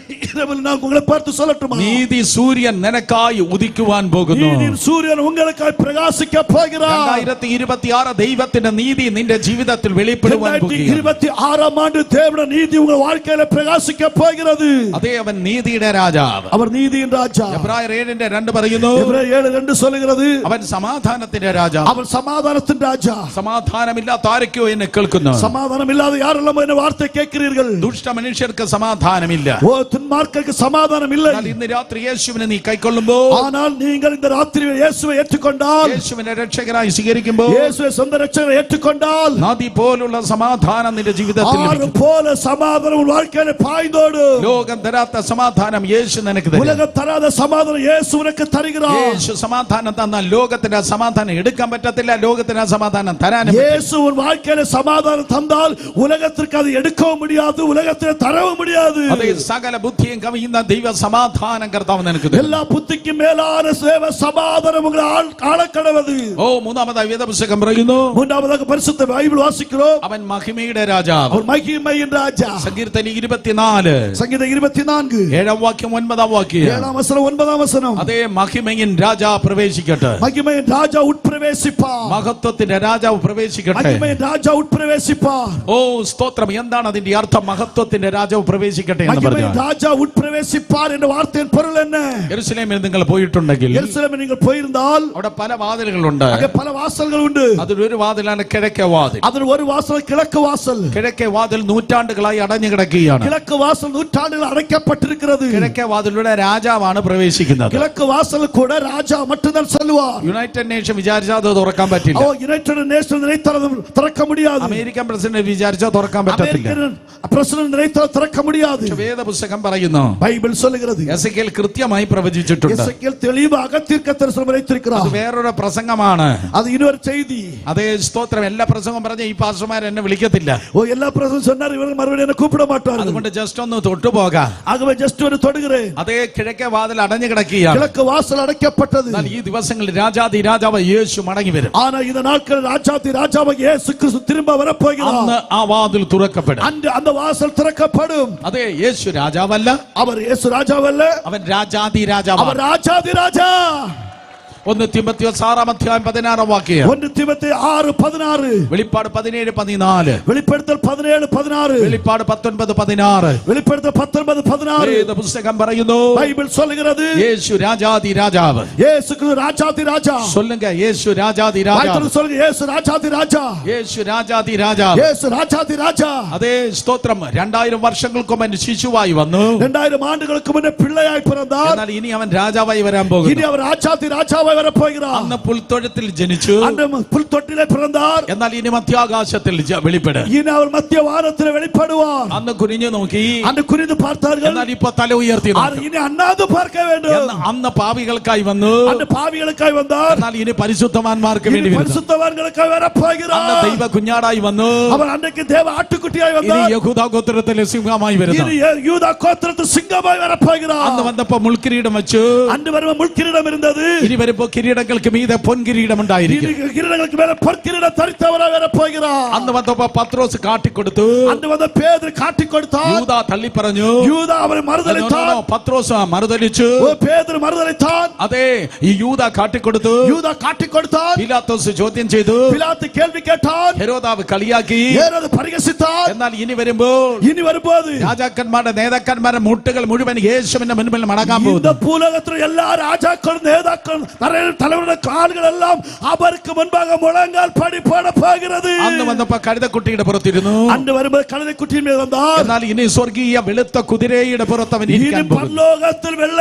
இரவில் நான் உங்களை பார்த்து சொல்லட்டுமா? നീതി സൂര്യൻ നിനക്കായി ഉദിക്കുവാൻ പോകുന്നു. நீதியின் சூரியன் உங்களுக்காய் பிரகாசிக்க போகிறார். 2026 ദൈവത്തിന്റെ നീതി നിന്റെ ജീവിതത്തിൽ വെളിപ്പെടുവാൻ പോകുന്നു. 2026 ஆண்டு தேவனுடைய நீதி உங்கள் வாழ்க்கையில பிரகாசிக்க போகிறது. അതേ, അവൻ നീതിയുടെ രാജാവ്. அவர் നീതിயின் രാജാ. എബ്രായർ 7:2 പറയുന്നു, എബ്രായർ 7:2 சொல்லுகிறது, അവൻ സമാധാനത്തിന്റെ രാജാവ്. அவர் சமாதானத்தின் ராஜா. സമാധാനമില്ലാത്ത ആരൊക്കെയോ എന്നെ കേൾക്കുന്നു. சமாதானம் இல்லாத யாரெல்லாம் என்ன வார்த்தை கேட்கிறீர்கள்? ദുഷ്ട മനുഷ്യർക്ക് സമാധാനമില്ല. துன்மார்க்கருக்கு சமாதானம் இல்லை. ഇന്ന് രാത്രി യേശുവിനെ നീ കൈക്കൊള്ളുമ്പോൾ, ஆனால் நீங்கள் இந்த ராத்திரியில் இயேசுவை ஏற்றுக்கொண்டால், യേശുവിനെ രക്ഷകനായി സ്വീകരിക്കുമ്പോൾ, இயேசுவை சொந்த രക്ഷകரை ஏற்றுக்கொண்டால், നദി പോലുള്ള സമാധാനം നിന്റെ ജീവിതത്തിൽ ലഭിക്കും. போல சமாதானம் உன் வாழ்க்கையில பாய்ந்தோடு. ലോകം തരാത്ത സമാധാനം യേശു നിനക്ക് തരും. உலகம் தராத சமாதானம் இயேசு உனக்கு தருகிறார். യേശു സമാധാനം തന്നാൽ ലോകത്തിന്റെ സമാധാനം എടുക്കാൻ പറ്റത്തില്ല, ലോകത്തിന് സമാധാനം തരാനും. இயேசு உன் வாழ்க்கையில சமாதானம் தந்தால் உலகத்திற்கு அது எடுக்கவும் முடியாது, உலகத்தில் தரவும் முடியாது. അതേ, സകല ബുദ്ധിയും കവിയുന്ന ദൈവ സമാധാനം കർത്താവ് നിനക്ക് തരും. எல்லா புத்திக்கும் மேலான சேவ சமாதானம் உங்களை ஆளக்கடவது. മൂന്നാമതായി വേദപുസ്തകം പറയുന്നു, மூன்றாவதாக பரிசுத்த பைபிள் வாசிக்கிறோம், അവൻ മഹിമയുടെ രാജാവ്. அவர் மகிமையின் ராஜா. സങ്കീർത്തനം 24 சங்கீதம் 24 7 വാക്യം 9 വാക്യം. 7 வசனம் 9 வசனம். അതേ, മഹിമയിൻ രാജാ പ്രവേശിക്കട്ടെ. மகிமையின் ராஜா உட்பிரவேசிப்பார். മഹത്വത്തിന്റെ രാജാവ് പ്രവേശിക്കട്ടെ. மகிமையின் ராஜா உட்பிரவேசிப்பார். സ്തോത്രം. എന്താണ് അതിന്റെ അർത്ഥം? മഹത്വത്തിന്റെ രാജാവ് പ്രവേശിക്കട്ടെ എന്ന് மகிமையின் പറഞ്ഞാൽ ராஜா ராஜா உட்பிரவேசிப்பார் என்ற வார்த்தையின் பொருள் என்ன? യെരൂശലേമിൽ നിങ്ങൾ പോയിട്ടുണ്ടെങ്കിൽ எருசலேமில் நீங்கள் போயிருந்தால் അവിടെ പല വാതിലുകളുണ്ട്. அங்கே பல வாசல்கள் உண்டு. അതിൽ ഒരു വാതിലാണ് കിഴക്കേ വാതിൽ. அதில் ஒரு வாசல் கிழக்கு வாசல். കിഴക്കേ വാതിൽ നൂറ്റാണ്ടുകളായി അടഞ്ഞു കിടക്കുകയാണ്. கிழக்கு வாசல் நூற்றாண்டுகள் அடைக்கப்பட்டிருக்கிறது. കിഴക്കേ വാതിലൂടെ രാജാവാണ് പ്രവേശിക്കുന്നത്. கிழக்கு வாசல் கூட ராஜா மட்டும்தான் செல்வார். യുണൈറ്റഡ് നേഷൻ വിചാരിച്ചാൽ അത് തുറക്കാൻ പറ്റില്ല. യുണൈറ്റഡ് നേഷൻ நினைத்தாலும் திறக்க முடியாது. അമേരിക്കൻ പ്രസിഡന്റ് വിചാരിച്ചാൽ തുറക്കാൻ പറ്റത്തില്ല. പ്രസിഡന്റ് നിனைத்தால் திறக்க முடியாது. വേദപുസ്തകം പറയുന്നു, ബൈബിൾ சொல்லுகிறது, എസെക്കിയേൽ കൃത്യമായി പ്രവചിച്ചിട്ടുണ്ട്. എസെക്കിയേൽ തെളിവാக தீர்க்கதரிசனம் உரைத்திருக்கிறார். അത് വേറൊരു പ്രസംഗമാണ്. അത് ഇനൊരു ചെയ്തി. അതേ സ്തോത്രം. എല്ലാ പ്രസംഗം പറഞ്ഞ ഈ പാസ്റ്റർമാർ എന്നെ വിളിക്കത്തില്ല. എല്ലാ പ്രസംഗം சொன்னார் ഇവർ മറുപടി എന്നെ കൂപ്പിട മാட்டார்கள். അതുകൊണ്ട് ജസ്റ്റ് ഒന്ന് തൊട്ടുപോകാം. ആകവേ ജസ്റ്റ് ഒന്ന് തൊടുகிறேன். അതേ കിഴക്കേ വാതിൽ അടഞ്ഞു കിടക്കുകയാണ്. കിഴക്ക് വാതിൽ അടയ്ക്കപ്പെട്ടത്. എന്നാൽ ഈ ദിവസങ്ങളിൽ രാജാതി രാജാവ് യേശു മടങ്ങി വരും. ആനാ ഈ നാட்கள் ராஜாதி ராஜாவாக இயேசு கிறிஸ்து திரும்ப வரப்போகிறார். അന്ന് ആ വാതിൽ തുറക്കപ്പെടും. அந்த വാതിൽ തുറക്കപ്പെടും. അതേ യേശു രാജാവല്ല, അവർ യേശു രാജാവല്ല, അവൻ രാജാതി രാജാവ്. അവർ രാജാതി രാജാ. 1 തിമോത്തിയോസ് 6:16 1 തിമോത്തിയോസ് 6:16 വെളിപ്പാട് 17:14 വെളിപ്പെടുത്തൽ 17:16 വെളിപ്പാട് 19:16 വെളിപ്പെടുത്തൽ 19:16 വേദപുസ്തകം പറയുന്നു, ബൈബിൾ சொல்லுகிறது, യേശു രാജാതി രാജാവ്. യേശു രാജാതി രാജാ. சொல்லுங்க, യേശു രാജാതി രാജാവ്. ബൈബിൾ சொல்லுங்க, യേശു രാജാതി രാജാ. യേശു രാജാതി രാജാവ്. യേശു രാജാതി രാജാ. അതേ സ്തോത്രം. 2000 വർഷങ്ങൾക്ക് മുമ്പ് ശിശുവായി വന്നു. 2000 ആണ്ടുകൾക്ക് മുന്നേ പിള്ളയായി പിറந்தார். എന്നാൽ ഇനി അവൻ രാജാവായി വരാൻ പോകുന്നു. ഇനി അവർ രാജാതി രാജാവായി വരപ്പോகிறார். അന്ന് പുൽത്തൊഴുത്തിൽ ജനിച്ചു. അന്ന് പുൽത്തൊട്ടിലെ പിറந்தார். എന്നാൽ ഇനി മധ്യാകാശത്തിൽ വെളിപ്പെടും. ഇനി അവർ മധ്യവാനത്തിൽ വെളിപ്പെടുവാർ. അന്ന് കുനിഞ്ഞു നോക്കി, അന്ന് കുനിഞ്ഞു பார்த்தார்கள். എന്നാൽ ഇപ്പോൾ തല ഉയർത്തി നോക്കും. ഇനി അണ്ണാந்து பார்க்க வேண்டும். അന്ന് പാപികൾക്കായി വന്നു. അന്ന് പാപികൾക്കായി വந்தார். എന്നാൽ ഇനി പരിശുദ്ധവാന്മാർക്ക് വേണ്ടി വരും. പരിശുദ്ധവാന്കൾക്കായി വരപ്പോகிறார். അന്ന് ദൈവ കുഞ്ഞാടായി വന്നു. അവർ അന്നേക്ക് ദേവ ആട്ടുകുട്ടിയായി വந்தார். ഇനി യഹൂദ ഗോത്രത്തിലെ സിംഹമായി വരുന്നു. ഇനി യൂദ ഗോത്രത്തിൽ സിംഹമായി വരപ്പോகிறார். അന്ന് വന്നപ്പോൾ മുൾക്കിരീടം വെച്ചു. അന്ന് വരുമ്പോൾ മുൾക്കിരീടം ഇരുന്നത്. ഇനി വരുമ്പോൾ കിരീടങ്ങൾക്ക് മീതെ പൊൻകിരീടം ഉണ്ടായിരിക്കും. കിരീടങ്ങൾക്ക് മേലെ പൊൻകിരീടം ധരിച്ചവരായി വരപ്പോகிறாർ. അന്ന് വന്നപ്പോൾ പത്രോസ് കാട്ടിക്കൊടുത്തു. അന്ന് വന്ന പേതുരു കാട്ടിക്കൊടുത്താർ. യൂദ തള്ളി പറഞ്ഞു. യൂദ അവനെ മറുതലിച്ചാൻ. പത്രോസ് മറുതലിച്ചു. പേതുരു മറുതലിച്ചാൻ. അതെ, ഈ യൂദ കാട്ടിക്കൊടുത്തു. യൂദ കാട്ടിക്കൊടുത്താൻ. പീലാത്തോസ് ചോദ്യം ചെയ്തു. പിലാത്ത് കേൾവി കേട്ടാൻ. ഹെരോദാവ് കളിയാക്കി. ഹെരോദ് പരിഹസിത്താൻ. എന്നാൽ ഇനി വരുമ്പോൾ രാജാക്കന്മാരുടെ നേതാക്കന്മാരുടെ മുട്ടുകൾ മുഴുവൻ യേശുവിന്റെ മുൻപിൽ മടങ്ങാൻ പോകുന്നു. ഭൂലോകത്തിലെ എല്ലാ രാജാക്കളും നേതാക്കളും തലവരുടെ കാലുകളെല്ലാം അവർക്ക് മുൻപാകെ മുഴങ്ങാൽ പടിപ്പാട പോകുന്നത്. അന്ന് വന്നപ്പോൾ കഴുതക്കുട്ടിയുടെ പുറത്തിരുന്നു. അന്ന് വരുമ്പോൾ കഴുതക്കുട്ടിയിൽ മേൽ വന്നാൽ. എന്നാൽ ഇനി സ്വർഗീയ വെളുത്ത കുതിരയുടെ പുറത്ത് അവൻ ഇരിക്കാൻ പോകുന്നു. പരലോകത്തിൽ വെള്ള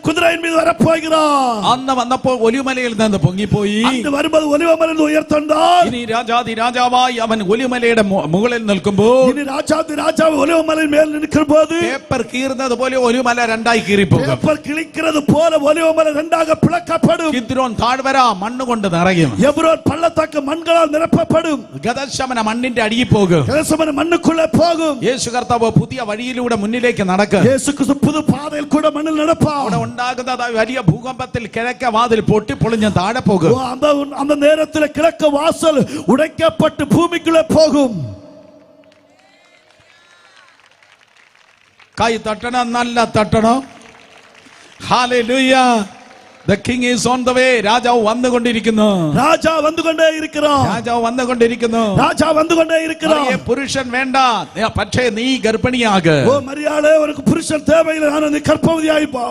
കുതിരയിൻ മീതെ വരപ്പോகிறார். അന്ന് വന്നപ്പോൾ ഒലിമലയിൽ നിന്ന് പൊങ്ങിപ്പോയി. അന്ന് വരുമ്പോൾ ഒലിവമലയിൽ ഉയർത്തണ്ടാൽ. ഇനി രാജാതി രാജാവായി അവൻ ഒലിമലയുടെ മുകളിൽ നിൽക്കുമ്പോൾ, ഇനി രാജാതി രാജാവ് ഒലിവമലയിൽ മേൽ നിൽക്കുമ്പോൾ പേപ്പർ കീറുന്നത് പോലെ ഒലിമല രണ്ടായി കീറിപ്പോകും. പേപ്പർ കിളിക്കുന്നത് പോലെ ഒലിവമല രണ്ടാക പിളക്കപ്പെടും. കിദ്രോൻ താഴ്വര മണ്ണുകൊണ്ട് നിറയും. എബ്രോൻ പള്ളത്താക്ക് മണ്ണുകളാൽ നിറപ്പപ്പെടും. ഗദശമന മണ്ണിന്റെ അടിയിൽ പോകും. ഗദശമന മണ്ണുക്കുള്ളേ പോകും. യേശു കർത്താവ് പുതിയ വഴിയിലൂടെ മുന്നിലേക്ക് നടക്കും. യേശു ക്രിസ്തു പുതു പാതയിൽ കൂടെ മണ്ണിൽ നടപ്പാ. അവിടെ ഉണ്ടാകുന്ന വലിയ ഭൂകമ്പത്തിൽ കിഴക്കേ വാതിൽ പൊട്ടിപ്പൊളിഞ്ഞ് താഴെ പോകും. அந்த நேரத்தில் கிழக்கு வாசல் உடைக்கப்பட்டு பூமிக்குள்ளே போகும். കൈ തട്ടണം, നല്ല തട്ടണം. Hallelujah. The king is on the way. രാജാവ് വന്നുകൊണ്ടിരിക്കുന്നു. രാജാവ് വന്നുകൊണ്ടേ ഇരിക്കുന്നു. രാജാവ് വന്നുകൊണ്ടിരിക്കുന്നു. രാജാവ് വന്നുകൊണ്ടേ ഇരിക്കുന്നു. പുരുഷൻ വേണ്ട, പക്ഷേ നീ ഗർഭിണിയാക്. ഓ മരിയാളെ, ഒരു പുരുഷൻ தேவையில்லை, நான் നീ ഗർഭവതിയായി പോ.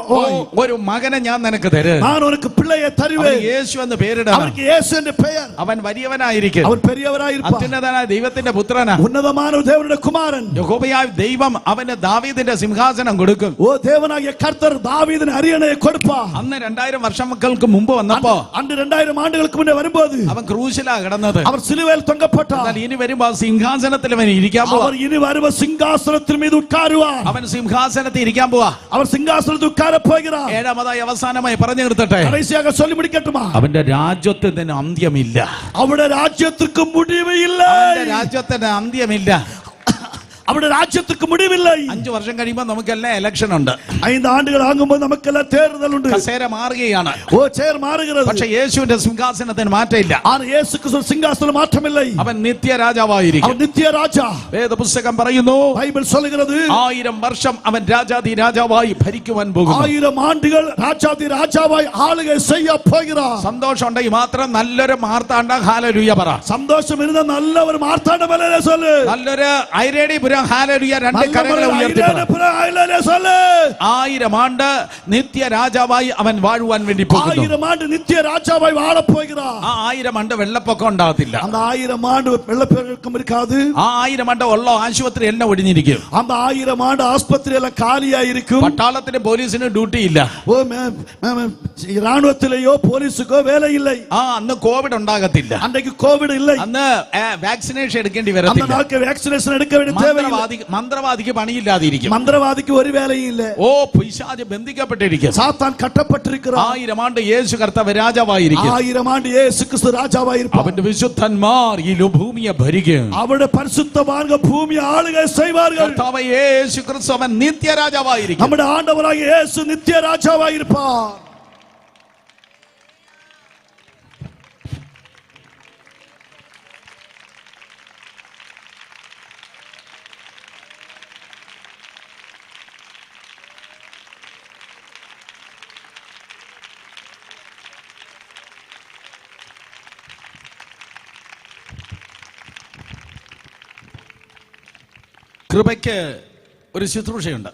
ഒരു മകനെ ഞാൻ നിനക്ക് തരും. ഞാൻ ഉനക്ക് പിള്ളയെ തരുവേ. യേശു എന്ന് പേരിടണം. അവർക്ക് യേശുവിന്റെ പേർ. അവൻ വലിയവനായിരിക്കും. അവൻ പെരിയവനായിരിക്കും. അത്യുന്നതനായ ദൈവത്തിന്റെ പുത്രനാ. ഉന്നതമായ ദേവന്റെ കുമാരൻ. യഹോവയായ ദൈവം അവന് ദാവീദിന്റെ സിംഹാസനം കൊടുക്കും. ഓ ദേവനായ കർത്തർ ദാവീദിന് അരിയണയെ കൊടുപ്പാ. അന്ന് 2000 വർഷങ്ങൾക്ക് മുമ്പ് വന്നപ്പോ, അന്ന് 2000 ആണ്ടുകൾക്ക് മുന്നേ വരുമ്പോൾ അവൻ ക്രൂശിലാ കിടന്നത്. അവർ സിലുവയിൽ തൊങ്ങപ്പെട്ട. ഇനി വരുമ്പോ സിംഹാസനത്തിൽ അവൻ ഇരിക്കാൻ പോവാ. അവർ ഇനി വരുമ്പോൾ സിംഹാസനത്തിൽ മീത് ഉட்காருവാ. അവൻ സിംഹാസനത്തിൽ ഇരിക്കാൻ പോവാ. അവർ സിംഹാസനത്തിൽ ഉட்கார പോകുகிறார். ഏഴാമതായി അവസാനമായി പറഞ്ഞു നിർത്തട്ടെ. കடைசியாக சொல்லி முடிக்கட்டுமா? അവന്റെ രാജ്യത്തിന് അന്ത്യമില്ല. അവിടെ രാജ്യത്തിற்கு முடிவு இல்லை. അവന്റെ രാജ്യത്തിന് അന്ത്യമില്ല. അവിടെ രാജ്യത്തിற்கு முடிவில்லை. 5 വർഷം കഴിയുമ്പോൾ നമുക്കെല്ലാം ഇലക്ഷൻ ഉണ്ട്. 5 ആണ്ടുകൾ ആകുമ്പോൾ നമുക്കെല്ലാം തേർതലുണ്ട്. കസേര മാറുകയാണ്. ഓ ചെയർ മാറുகிறது. പക്ഷേ യേശുവിന്റെ സിംഹാസനത്തിന് മാറ്റമില്ല. ആണ് യേശു ക്രിസ്തു സിംഹാസനത്തിൽ മാറ്റമില്ല. അവൻ നിത്യ രാജാവായിരിക്കും. അവൻ നിത്യ രാജാ. വേദപുസ്തകം പറയുന്നു, ബൈബിൾ சொல்லுகிறது 1000 വർഷം അവൻ രാജാതി രാജാവായി ഭരിക്കുവാൻ പോകുന്നു. 1000 ആണ്ടുകൾ രാജാതി രാജാവായി ആളുകை செய்ய போகிறார். സന്തോഷം ഉണ്ടെങ്കിൽ മാത്രം നല്ലൊരു മാർത്താണ്ഡ ഹല്ലേലൂയ പറ. സന്തോഷം ഇരുന്ന നല്ലൊരു മാർത്താണ്ഡ ബലേ சொல்லு. നല്ലൊരു ഐരേടി 1000 ഹല്ലേലൂയ 2 കരങ്ങളെ ഉയർത്തി 1000 ആണ്ട് നിത്യ രാജാവായി അവൻ വാഴുവാൻ വേണ്ടി പോകുന്നു. 1000 ആണ്ട് നിത്യ രാജാവായി വാഴ പോകുகிறார். ആ 1000 ആണ്ട് വെള്ളപ്പൊക്കം ഉണ്ടാകത്തില്ല. அந்த 1000 ஆண்டு வெள்ளப்பெருக்கம் இருக்காது. ആ 1000 ആണ്ട് ഉള്ള ആശുപത്രി എല്ലാം ഒഴിഞ്ഞിരിക്കും. அந்த 1000 ஆண்டு ஆஸ்பத்திரி எல்லாம் காலியா இருக்கும். പട്ടാളത്തിന് പോലീസിന് ഡ്യൂട്ടി ഇല്ല. ராணுவத்திலேயோ போலீஸுக்கோ வேலை இல்லை. അന്ന് കോവിഡ് ഉണ്ടാകത്തില്ല. அன்றைக்கு கோவிட் இல்லை. അന്ന് വാക്സിനേഷൻ എടുക്കേണ്ടി വരത്തില്ല. அந்த நாளுக்கு வேக்சினேஷன் எடுக்க வேண்டிய தேவை இல்லை. മന്ത്രവാദിക്ക് പണിയില്ലാതിരിക്കും. மந்திரவாதிக்கு ஒரு வேலையும் இல்லை. ഓ പിശാച് ബന്ധിക്കപ്പെട്ടിരിക്കും. சாத்தான் கட்டப்பட்டிருக்கிறான். 1000 ആണ്ട് യേശു കർത്താവ് രാജാവായിരിക്കും. 1000 ആണ്ട് യേശു ക്രിസ്തു രാജാവായിരിക്കും. അവന്റെ വിശുദ്ധന്മാർ ഈ ഭൂമിയെ ഭരിക്കും. അവരുടെ പരിശുദ്ധമാർഗ ഭൂമി ആളുക செய்வார்கள். കർത്താവ് യേശു ക്രിസ്തു അവൻ നിത്യ രാജാവായിരിക്കും. നമ്മുടെ ആണ്ടവരായ യേശു നിത്യ രാജാവായിരിപ്പാർ. കൃപയ്ക്ക് ഒരു ശുശ്രൂഷയുണ്ട്.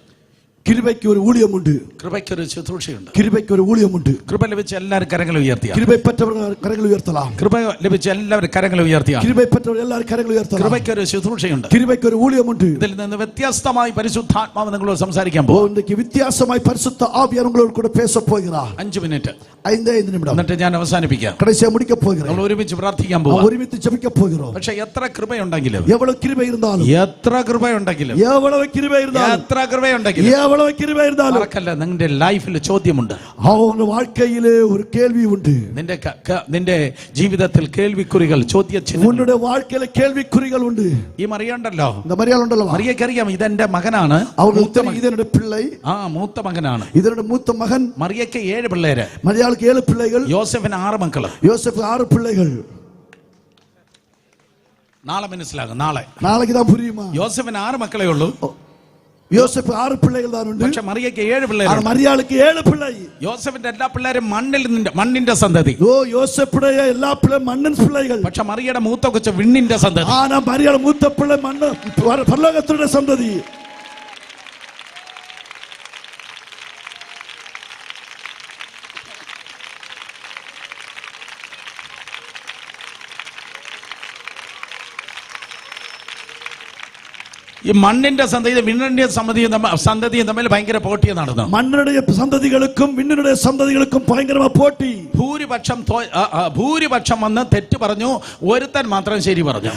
கிருபைக்கு ஒரு ஊழியம் உண்டு. കൃപയ്ക്ക് ഒരു ശുശ്രൂഷയുണ്ട്. கிருபைக்கு ஒரு ஊழியம் உண்டு. കൃപ ലഭിച്ച എല്ലാവരും കരങ്ങൾ ഉയർത്തിയ. கிருபை பெற்றவர்கள் കരങ്ങൾ ഉയർത്തலாம். കൃപ ലഭിച്ച എല്ലാവരും കരങ്ങൾ ഉയർത്തിയ. கிருபை பெற்றவர்கள் എല്ലാവരും കരങ്ങൾ ഉയർത്തலாம். കൃപയ്ക്ക് ഒരു ശുശ്രൂഷയുണ്ട്. கிருபைக்கு ഒരു ஊழியம் உண்டு. ഇതിൽ നിന്ന് വ്യത്യസ്തമായി പരിശുദ്ധാത്മാവ് നിങ്ങളോട് സംസാരിക്കാൻ പോകും. ഇന്നേക്ക് വ്യത്യസ്തമായി പരിശുദ്ധ ആവിയാർ നിങ്ങളോട് കൂടെ பேச போகிறார். 5 മിനിറ്റ് 5 നിമിഷം എന്നിട്ട് ഞാൻ അവസാനിപ്പിക്കാം. കடைசியா முடிக்க போகிறேன். നമ്മൾ ഒരുമിച്ച് പ്രാർത്ഥിക്കാൻ പോകും. ഒരുമിച്ച് ജപിക്കാൻ പോകുന്നു. പക്ഷേ എത്ര കൃപയുണ്ടെങ്കിലും എவ்வளவு கிருபை இருந்தாலும் എത്ര കൃപയുണ്ടെങ്കിലും എவ்வளவு கிருபை இருந்தாலும் എത്ര കൃപയുണ്ടെങ്കിലും എவ்வளவு கிருபை இருந்தாலும் മറക്കല്ല, നിന്റെ ലൈഫിൽ ചോദ്യമുണ്ട്. അവന്റെ வாழ்க்கையிலே ഒരു കേൾവി ഉണ്ട്. നിന്റെ ജീവിതത്തിൽ കേൾവിക്കുറികൾ, ചോദ്യചിഹ്നം. ഉന്നുടെ வாழ்க்கையில കേൾവിക്കുറികൾ ഉണ്ട്. ഈ മറിയുണ്ടല്ലോ, இந்த മറിയാൾ ഉണ്ടല്ലോ, മറിയക്കറിയാം ഇതെന്റെ മകനാണ്. ഇതെന്റെ പിള്ളை, മൂത്ത മകനാണ്. ഇതെന്റെ മൂത്ത മകൻ. മറിയയ്ക്ക് 7 പിള്ളേര്, മറിയാൾക്ക് 7 പിള്ളകൾ. യോസെഫിന് 6 മക്കള്. യോസെഫ് 6 പിള്ളകൾ. നാളെ മനസ്സിലാകും. നാളേക്ക് താ പുരിയുമാ. യോസെഫിന് 6 മക്കളേ ഉള്ളൂ. യോസെഫ് 6 പിള്ളകൾ താനുണ്ട്. പക്ഷെ മറിയയ്ക്ക് 7 പിള്ളേര്. മറിയാൾക്ക് 7 പിള്ളை. യോസെഫിന്റെ എല്ലാ പിള്ളേരും മണ്ണിന്റെ സന്തതി. യോസെഫുடைய എല്ലാ പിള്ളை മണ്ണിൻ പിള്ളകൾ. പക്ഷെ മറിയയുടെ മൂത്ത കൊച്ചു വിണ്ണിന്റെ സന്തതി. മറിയയുടെ മൂത്ത പിള്ളை മണ്ണ് പരലോകത്തിന്റെ സന്തതി. ഈ മണ്ണിന്റെ സന്തതിയും വിണ്ണിന്റെ സന്തതിയും തമ്മിൽ ഭയങ്കര പോട്ടി നടന്നു. മണ്ണിനുடைய സന്തതികൾക്കും വിണ്ണിനുடைய സന്തതികൾക്കും ഭയങ്കരമായ പോട്ടി. ഭൂരിപക്ഷം വന്ന് തെറ്റ് പറഞ്ഞു, ഒരുത്തൻ മാത്രം ശരി പറഞ്ഞു.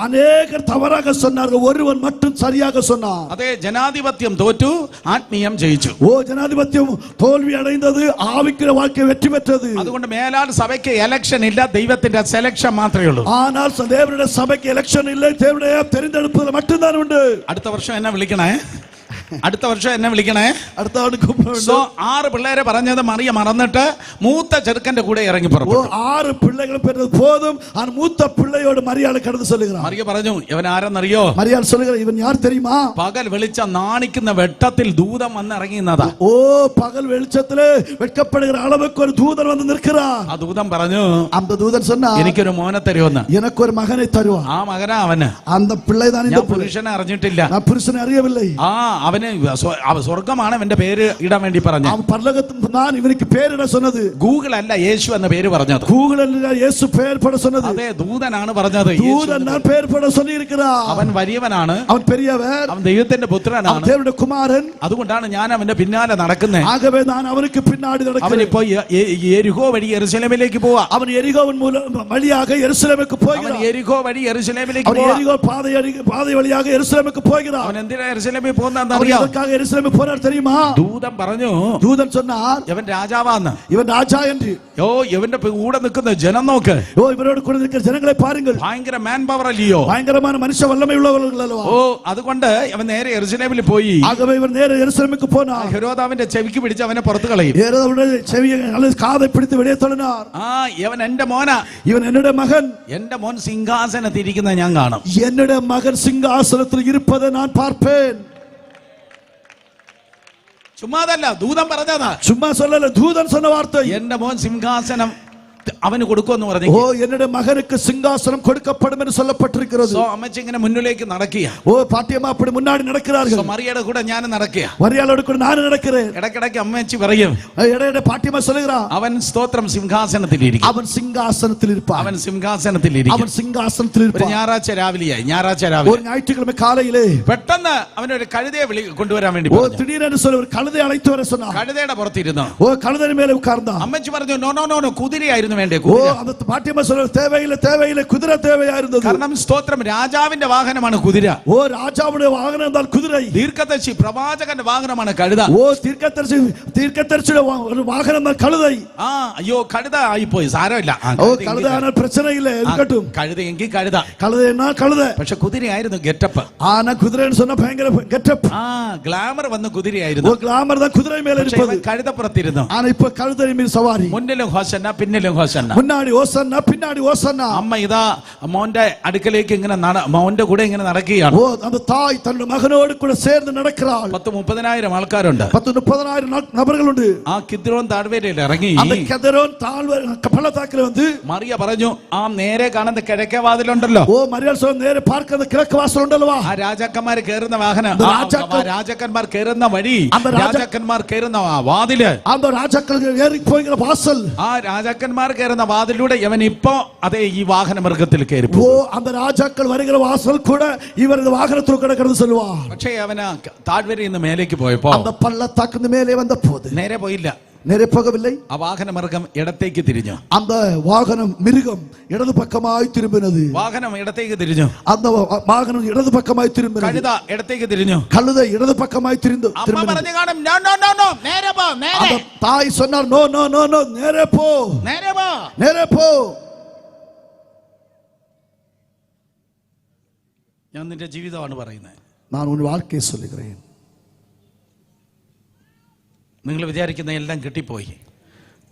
അനേകർ തവറാக சொன்னார்கள், ஒருவன் மட்டும் சரியாக சொன்னார். അതെ, ജനാധിപത്യം തോറ്റു, ആത്മീയം ജയിച്ചു. ജനാധിപത്യം തോൽവി അടൈந்தது, ആവിക്കുള്ള வாழ்க்கை വെற்றி பெற்றது. അതുകൊണ്ട് മേലാൽ സഭയ്ക്ക് ഇലക്ഷൻ ഇല്ല, ദൈവത്തിന്റെ സെലക്ഷൻ മാത്രമേ ഉള്ളൂ. ஆனால் தேவனுடைய சபைக்கு எலெக்ஷன் இல்லை, தேவனுடைய தெரிந்தெடுப்பது மட்டும்தான் உண்டு. അടുത്ത വർഷം എന്നെ വിളിക്കണേ. അടുത്ത വർഷം എന്നെ വിളിക്കണേ. അടുത്ത ആണ്ട് കൂപ്പിടണം. 6 പിള്ളേരെ പറഞ്ഞത് മറിയ മറന്നിട്ട് മൂത്ത ചെറുക്കന്റെ കൂടെ ഇറങ്ങി പുറപ്പെട്ടു. 6 പിള്ളകൾ പെറ്റത് പോതും, ആ മൂത്ത പിള്ളയോട് മറിയാളെ കടന്നു சொல்லுகிறார். മറിയ പറഞ്ഞു, ഇവൻ ആരെന്നറിയോ? മറിയാൾ சொல்லுகிறார், ഇവൻ யார் தெரியுமா? പകൽ വെളിച്ച നാണിക്കുന്ന വെട്ടത്തിൽ ദൂതൻ വന്ന് ഇറങ്ങിയതാ. പകൽ വെളിച്ചത്തില് വെട്ടപ്പെടുகிற அளவுக்கு ഒരു ദൂതൻ വന്ന് നിൽக்கிறார். ആ ദൂതൻ പറഞ്ഞു, அந்த ദൂതൻ சொன்னார், എനിക്കൊരു മോനെ തരുമെന്ന്. எனக்கு ஒரு மகனை தருவார். ആ മകനാ അവന്. அந்த பிள்ளை தான் இந்த പുരുഷനെ അറിഞ്ഞിട്ടില്ല. நான் புருஷனை அறியவில்லை. അവന് സ്വർഗമാണ് അവന്റെ പേര് ഇടാൻ വേണ്ടി പറഞ്ഞു. പരലോകത്തിൽ ഞാൻ ഇവനിക്ക് പേരിട சொன்னது. ഗൂഗിൾ അല്ല യേശു എന്ന പേര് പറഞ്ഞത്. ഗൂഗിൾ അല്ല യേശു പേര് പട சொன்னது. അതെ, ദൂതനാണ് പറഞ്ഞത്. ദൂതൻ പേര് പട சொல்லியிருக்கிறார். അവൻ വലിയവനാണ്, അവൻ പെരിയവൻ, അവൻ ദൈവത്തിന്റെ പുത്രനാണ്, ദൈവത്തിന്റെ കുമാരൻ. അതുകൊണ്ടാണ് ഞാൻ അവന്റെ പിന്നാലെ നടക്കുന്നത്. ആകവേ ഞാൻ അവർക്ക് പിന്നാടി നടക്കുന്നു. അവൻ ഇപ്പോൾ യെരിഹോ വഴി യെരുശലേമിലേക്ക് പോവാ. അവൻ യെരിഹോവിൻ വഴിயாக യെരുശലേമുக்கு போகிறான். അവൻ യെരിഹോ വഴി യെരുശലേമിലേക്ക് പോവാ. യെരിഹോ പാത വഴിயாக യെരുശലേമുக்கு പോகிறான். അവൻ എന്തിനാ യെരുശലേമിൽ പോകുന്നതെന്ന് അറിയാമോ? യെരുശലേമിൽ പോരാൻ தெரியுமா? ദൂതൻ പറഞ്ഞു, ദൂതൻ சொன்னார், ഇവൻ രാജാവാണ്. ഇവൻ രാജാ എന്ന്. ഇവന്റെ കൂടെ നിൽക്കുന്ന ജനം നോക്ക്. ഇവരോട് കൂടെ നിൽക്കുന്ന ജനങ്ങളെ പാരുங்கள். ഭയങ്കര മാൻ പവർ അല്ലയോ? ഭയങ്കരമായ മനുഷ്യ വല്ലമയുള്ളവരല്ലോ. അതുകൊണ്ട് അവൻ നേരെ യെരുശലേമിൽ പോയി. ആകവേ ഇവൻ നേരെ യെരുശലേമിലേക്ക് പോനാർ. ഹെരോദാവിന്റെ ചെവിക്ക് പിടിച്ച് അവനെ പുറത്തു കളയും. ഹെരോദാവിന്റെ ചെവിയെ കാതെ പിടിച്ച് വെളിയെ തള്ളിനാർ. ഇവൻ എന്റെ മോനാ, ഇവൻ എന്നുടെ മകൻ. എന്റെ മോൻ സിംഹാസനത്തിൽ ഇരിക്കുന്ന ഞാൻ കാണും. എന്നുടെ മകൻ സിംഹാസനത്തിൽ ഇരിപ്പത് ഞാൻ പാർപ്പേൻ. ചുമ്മാതല്ല, ദൂതൻ പറഞ്ഞതാ. ചുമ്മാ சொல்லல, ദൂതൻ சொன்ன வார்த்தை. എന്റെ മോൻ സിംഹാസനം അവന് കൊടുക്കുമെന്ന് പറഞ്ഞു. ഓ എന്നുടെ മകനുക്ക് സിംഹാസനം കൊടുക്കപ്പെടും എന്ന് சொல்லப்பட்டிருக்கிறது. സോ അമ്മച്ചി ഇങ്ങനെ മുന്നിലേക്ക് നടക്കുക. ഓ പാട്ടിയമ്മ அப்படி முன்னாடி நடக்கிறார்கள். സോ മറിയയുടെ കൂടെ ഞാൻ നടക്കുക. മറിയാളോട് കൂടെ ഞാൻ നടக்கிறேன். ഇടയ്ക്കിടയ്ക്ക് അമ്മച്ചി പറയും, ഇടയിടെ പാട്ടിയമ്മ சொல்லுகிறா, അവൻ സ്തോത്രം സിംഹാസനത്തിൽ ഇരിക്കും. അവൻ സിംഹാസനത്തിൽ ഇരിപ്പാൻ. അവൻ സിംഹാസനത്തിൽ ഇരിക്കും. അവൻ സിംഹാസനത്തിൽ ഒരു ഇരിപ്പാൻ. ഞായറാഴ്ച രാവിലെയായി. ഞായറാഴ്ച രാവിലെ ഒരു ഞായറാഴ്ച കാലയിലെ പെട്ടെന്ന് അവനൊരു കഴുതയെ കൊണ്ടുവരാൻ വേണ്ടി ഓ திடீரென்று சொல்ல ഒരു കഴുതയെ അழைத்து വர சொன்னார். കഴുതയുടെ പുറത്തിരുന്നു. ഓ കഴുതയുടെ മേലെ ഉட்கார்ந்தான். അമ്മച്ചി പറഞ്ഞു, നോ നോ നോ, കുതിരയായിരുന്നു വേണ്ടേ. ഓ അത് പാട്ടിയമ്മ சொல்ல தேவையில்லை தேவையில்லை, കുതിര தேவைയായിരുന്നു. കാരണം സ്തോത്രം രാജാവിന്റെ വാഹനമാണ് കുതിര. ഓ രാജാവിന്റെ വാഹനം എന്നാൽ കുതിര. ദീർഘദർശി പ്രവാചകന്റെ വാഹനമാണ് കഴുത. ഓ ദീർഘദർശിയുടെ വാഹനം എന്നാൽ കഴുത. ആ അയ്യോ കഴുത ആയിപ്പോയി, സാരമില്ല. ഓ കഴുത ആനാൽ പ്രശ്നമില്ല, ഇരിക്കട്டும். കഴുത എങ്കിൽ കഴുത, കഴുത എന്നാൽ കഴുത. പക്ഷെ കുതിരയായിരുന്നു ഗെറ്റപ്പ്. ആന കുതിര എന്ന് சொன்னா ഭയങ്കര ഗെറ്റപ്പ്. ആ ഗ്ലാമർ വന്ന് കുതിരയായിരുന്നു. ഓ ഗ്ലാമർ தான் കുതിரை மேல இருப்பது. കഴുത പുറത്തിരുന്നു. ആന ഇപ്പോ കഴുതയുടെ മേൽ സവാരി. മുന്നിലും ഹോസന്ന പിന്നിലും ഹോസന്ന. മുന്നാടി ഹോസന്ന പിന്നാടി ഹോസന്ന. അമ്മ ഇതാ മോന്റെ അടുക്കലേക്ക് ഇങ്ങനെ മോന്റെ കൂടെ ഇങ്ങനെ നടക്കുകയാണ്. ഓ அந்த தாய் തന്റെ മകനോട് കൂടെ ചേർന്ന് നടക്കുകയാണ്. 10,000-30,000 ആൾക്കാരുണ്ട്. 10,000-30,000 നബറുകളുണ്ട്. ആ കിദ്രോൻ താഴ്വരയിൽ ഇറങ്ങി. அந்த കിദ്രോൻ താഴ്വര പള്ളത്താക്കിൽ വന്ന് മറിയ പറഞ്ഞു, ആ നേരെ കാണുന്ന കിഴക്കേ വാതിലുണ്ടല്ലോ. ഓ മറിയ നേരെ പാർക്കുന്ന കിഴക്ക് വാസലുണ്ടല്ലോ. ആ രാജാക്കന്മാർ കയറുന്ന വാഹനം, രാജാക്കന്മാർ കയറുന്ന വഴി, രാജാക്കന്മാർ കയറുന്ന വാതില്, ആ രാജാക്കന്മാർ കയറുന്ന വാതിലൂടെ ഇവൻ ഇപ്പോ അതേ ഈ വാഹന മൃഗത്തിൽ കയറി. ഓ அந்த രാജാക്കൾ വരുന്ന വാസൽ கூட ഇവരുടെ വാഹനത്തിൽ കിടക്കുന്നത് சொல்லுவா. പക്ഷേ അവന് താഴ്വരയിൽ നിന്ന് മേലേക്ക് പോയപ്പോ அந்த பள்ளத்தாக்குக்கு மேலே வந்த போது നേരെ പോയില്ല. നേരെ പോകവിல்லை. ആ വാഹന മൃഗം ഇടത്തേക്ക് തിരിഞ്ഞു. அந்த வாகனம் மிருகம் இடது பக்கமாய் திரும்பினது. വാഹനം ഇടത്തേക്ക് തിരിഞ്ഞു. அந்த வாகனம் இடது பக்கமாய் திரும்பினது. കഴുത ഇടത്തേക്ക് തിരിഞ്ഞു. കഴുത ഇടது പക്കമായി തിരിഞ്ഞു. അമ്മ പറഞ്ഞു കാണും, നോ നോ നോ നോ, നേരെ പോ, നേരെ. തായ് சொன்னார், നോ നോ നോ നോ, നേരെ പോ, നേരെ പോ, നേരെ പോ. ഞാൻ നിന്റെ ജീവിതമാണ് പറയുന്നത്. ഞാൻ ഉൻ വാഴ്ക്കയെ சொல்லுகிறேன். നിങ്ങൾ വിചാരിക്കുന്ന എല്ലാം കിട്ടിപ്പോയി.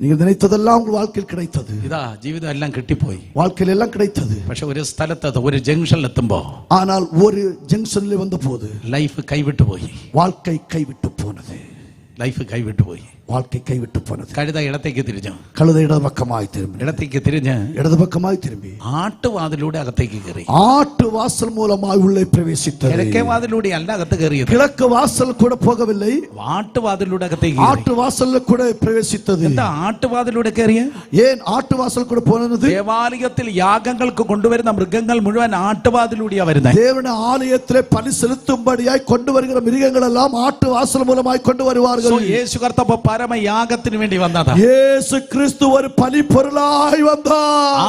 നിങ്ങൾ നിனைத்ததெல்லாம் உங்கள் வாழ்க்கையில் கிடைத்தது. ഇതാ ജീവിതം എല്ലാം കിട്ടിപ്പോയി. வாழ்க்கையில் എല്ലാം கிடைத்தது. പക്ഷെ ഒരു സ്ഥലത്ത് ഒരു ജംഗ്ഷനിൽ എത്തുമ്പോ, ஆனால் ஒரு ஜங்ஷனில் வந்தபோது ലൈഫ് കൈവിട്ടു പോയി. வாழ்க்கை கைவிட்டு போனது. ലൈഫ് കൈവിട്ടു പോയി. வாழ்க்கை கைவிட்டு போனது. കഴുത ഇടത്തേക്ക് തിരിഞ്ഞു. കഴുത ഇടത് പക്കമായി തിരുമ്പി. ഇടത്തേക്ക് തിരിഞ്ഞ് ഇടത് പക്കമായി തിരുമ്പി ആട്ടുവാതിലൂടെ അകത്തേക്ക് കയറി. ആട്ടുവാസൽ മൂലമായി ഉള്ളേ പ്രവേശിച്ചത്. കിഴക്കേ വാതിലൂടെ അല്ല അകത്ത് കയറിയത്. കിഴക്ക് വാസൽ കൂടെ പോകവിல்லை. ആട്ടുവാതിലൂടെ അകത്തേക്ക് ആട്ടുവാസലിൽ കൂടെ പ്രവേശിച്ചത്. എന്താ ആട്ടുവാതിലൂടെ കയറിയ? ഏൻ ആട്ടുവാസൽ കൂടെ പോകുന്നത്? ദേവാലയത്തിൽ യാഗങ്ങൾക്ക് കൊണ്ടുവരുന്ന മൃഗങ്ങൾ മുഴുവൻ ആട്ടുവാതിലൂടെയാ വരുന്നത്. ദേവന്റെ ആലയത്തിലെ പലി സെലുത്തുംപടിയായി കൊണ്ടുവരുന്ന മൃഗങ്ങളെല്ലാം ആട്ടുവാസൽ മൂലമായി കൊണ്ടുവരുവാர்கள். യേശു കർത്താവ് പരമയാഗത്തിന് വേണ്ടി വന്നതാ. യേശു ക്രിസ്തു ഒരു പലി പൊരുളായി വന്നാ.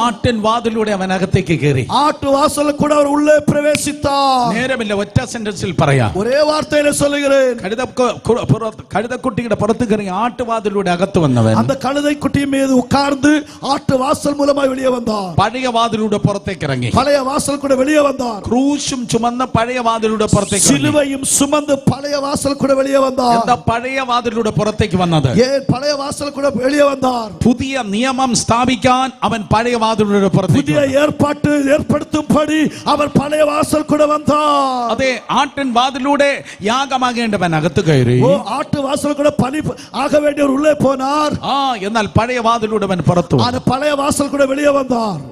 ആട്ടിൻ വാതിലൂടെ അവൻ അകത്തേക്ക് കയറി. ആട്ടുവാസലിൽ കൂടെ അവർ ഉള്ളേ പ്രവേശിത്താർ. നേരമില്ല, ഒറ്റ സെന്റൻസിൽ പറയാം. ഒരേ വാർത്തയിലെ சொல்லுகிறேன். കഴുതക്കുട്ടിയുടെ പുറത്ത് കയറി ആട്ടുവാതിലൂടെ അകത്ത് വന്നവൻ அந்த கழுதைக்குட்டியின் மீது உட்கார்ந்து ஆட்டுவாசல் மூலமாய் வெளியே வந்தார். പഴയ വാതിലൂടെ പുറത്തേക്ക് ഇറങ്ങി. பழைய வாசல் கூட வெளியே வந்தார். ക്രൂശും ചുമന്ന പഴയ വാതിലൂടെ പുറത്തേക്ക്, சிலுவையும் சுமந்து பழைய வாசல் கூட வெளியே வந்தார். എന്താ പഴയ വാതിലൂടെ പുറത്തേക്ക് വന്നത്? ஏன் பழைய வாசல் கூட வெளியே வந்தார்? പുതിയ നിയമം സ്ഥാപിക്കാൻ അവൻ പഴയ വാതിലൂടെ പുറത്തേക്ക്. പുതിയ ഏർപ്പാട്ട് ഏർപ്പെടുത്തുംപടി അവർ പഴയ വാസൽ കൂടെ വந்தார். അതെ, ആട്ടിൻ വാതിലൂടെ യാഗമാകേണ്ടവൻ അകത്ത് കയറി. ഓ ആട്ടുവാസൽ കൂടെ പലി ആക വേണ്ടിയവർ ഉള്ളേ പോനാർ. ആ എന്നാൽ പഴയ വാതിലൂടെ അവൻ പുറത്തു. ആ പഴയ വാസൽ കൂടെ വെളിയെ വந்தார்.